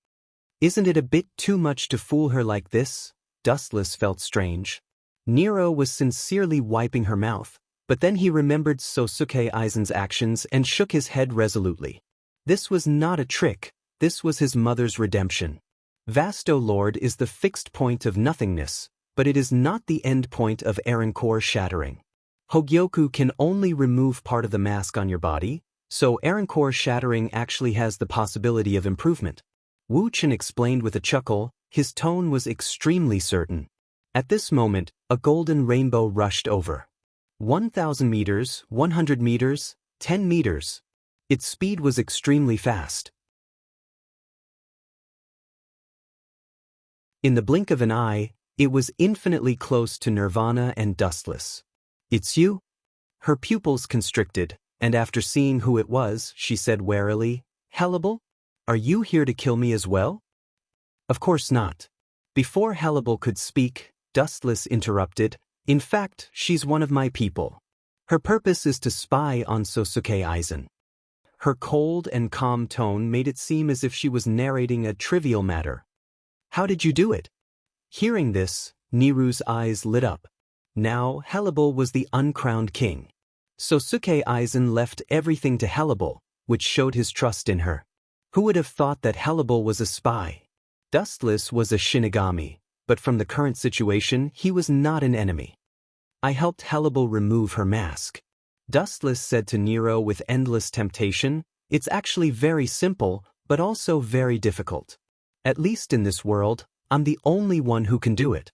A: Isn't it a bit too much to fool her like this? Dustless felt strange. Nero was sincerely wiping her mouth, but then he remembered Sosuke Aizen's actions and shook his head resolutely. This was not a trick, this was his mother's redemption. Vasto Lord is the fixed point of nothingness, but it is not the end point of Aaron-core shattering. Hogyoku can only remove part of the mask on your body, so Aaron-core shattering actually has the possibility of improvement. Wu Chen explained with a chuckle, his tone was extremely certain. At this moment, a golden rainbow rushed over. 1,000 meters, 100 meters, 10 meters. Its speed was extremely fast. In the blink of an eye, it was infinitely close to Nirvana and Dustless. "It's you?" Her pupils constricted, and after seeing who it was, she said warily, "Hannibal? Are you here to kill me as well?" "Of course not." Before Hannibal could speak, Dustless interrupted, "In fact, she's one of my people. Her purpose is to spy on Sosuke Aizen." Her cold and calm tone made it seem as if she was narrating a trivial matter. How did you do it? Hearing this, Niru's eyes lit up. Now, Hellebel was the uncrowned king. Sosuke Aizen left everything to Hellebel, which showed his trust in her. Who would have thought that Hellebel was a spy? Dustless was a Shinigami, but from the current situation, he was not an enemy. I helped Hellebel remove her mask. Dustless said to Nero with endless temptation, "It's actually very simple, but also very difficult. At least in this world, I'm the only one who can do it."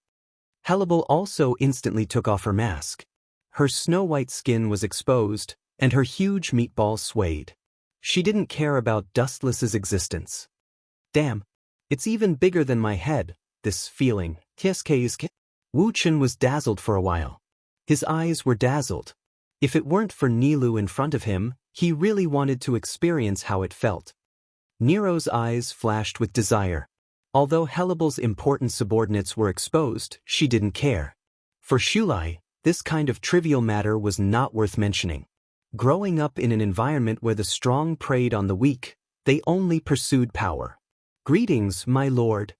A: Hellebel also instantly took off her mask. Her snow-white skin was exposed, and her huge meatball swayed. She didn't care about Dustless's existence. Damn, it's even bigger than my head, this feeling. Wu Chen was dazzled for a while. His eyes were dazzled. If it weren't for Nilou in front of him, he really wanted to experience how it felt. Nero's eyes flashed with desire. Although Hellebel's important subordinates were exposed, she didn't care. For Shulai, this kind of trivial matter was not worth mentioning. Growing up in an environment where the strong preyed on the weak, they only pursued power. "Greetings, my lord."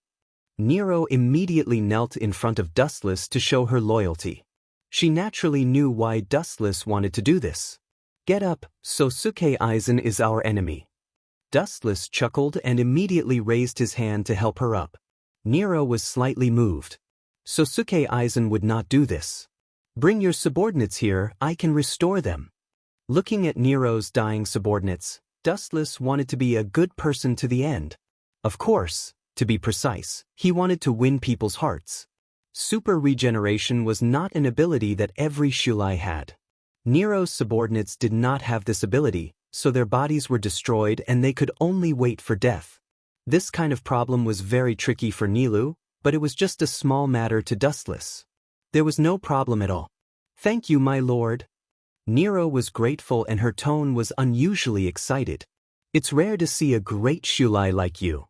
A: Nero immediately knelt in front of Dustless to show her loyalty. She naturally knew why Dustless wanted to do this. "Get up, Sosuke Aizen is our enemy." Dustless chuckled and immediately raised his hand to help her up. Nero was slightly moved. Sosuke Aizen would not do this. "Bring your subordinates here, I can restore them." Looking at Nero's dying subordinates, Dustless wanted to be a good person to the end. Of course, to be precise, he wanted to win people's hearts. Super regeneration was not an ability that every Shulai had. Nero's subordinates did not have this ability, so their bodies were destroyed and they could only wait for death. This kind of problem was very tricky for Nilou, but it was just a small matter to Dustless. There was no problem at all. "Thank you, my lord." Nero was grateful and her tone was unusually excited. "It's rare to see a great Shulai like you."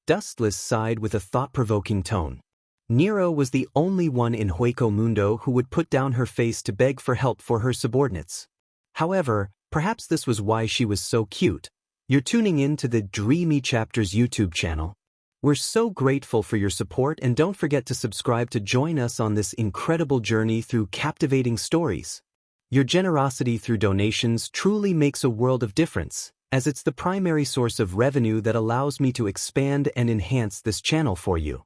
A: Dustless sighed with a thought-provoking tone. Nero was the only one in Hueco Mundo who would put down her face to beg for help for her subordinates. However, perhaps this was why she was so cute. You're tuning in to the Dreamy Chapters YouTube channel. We're so grateful for your support and don't forget to subscribe to join us on this incredible journey through captivating stories. Your generosity through donations truly makes a world of difference, as it's the primary source of revenue that allows me to expand and enhance this channel for you.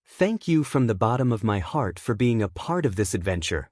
A: Thank you from the bottom of my heart for being a part of this adventure.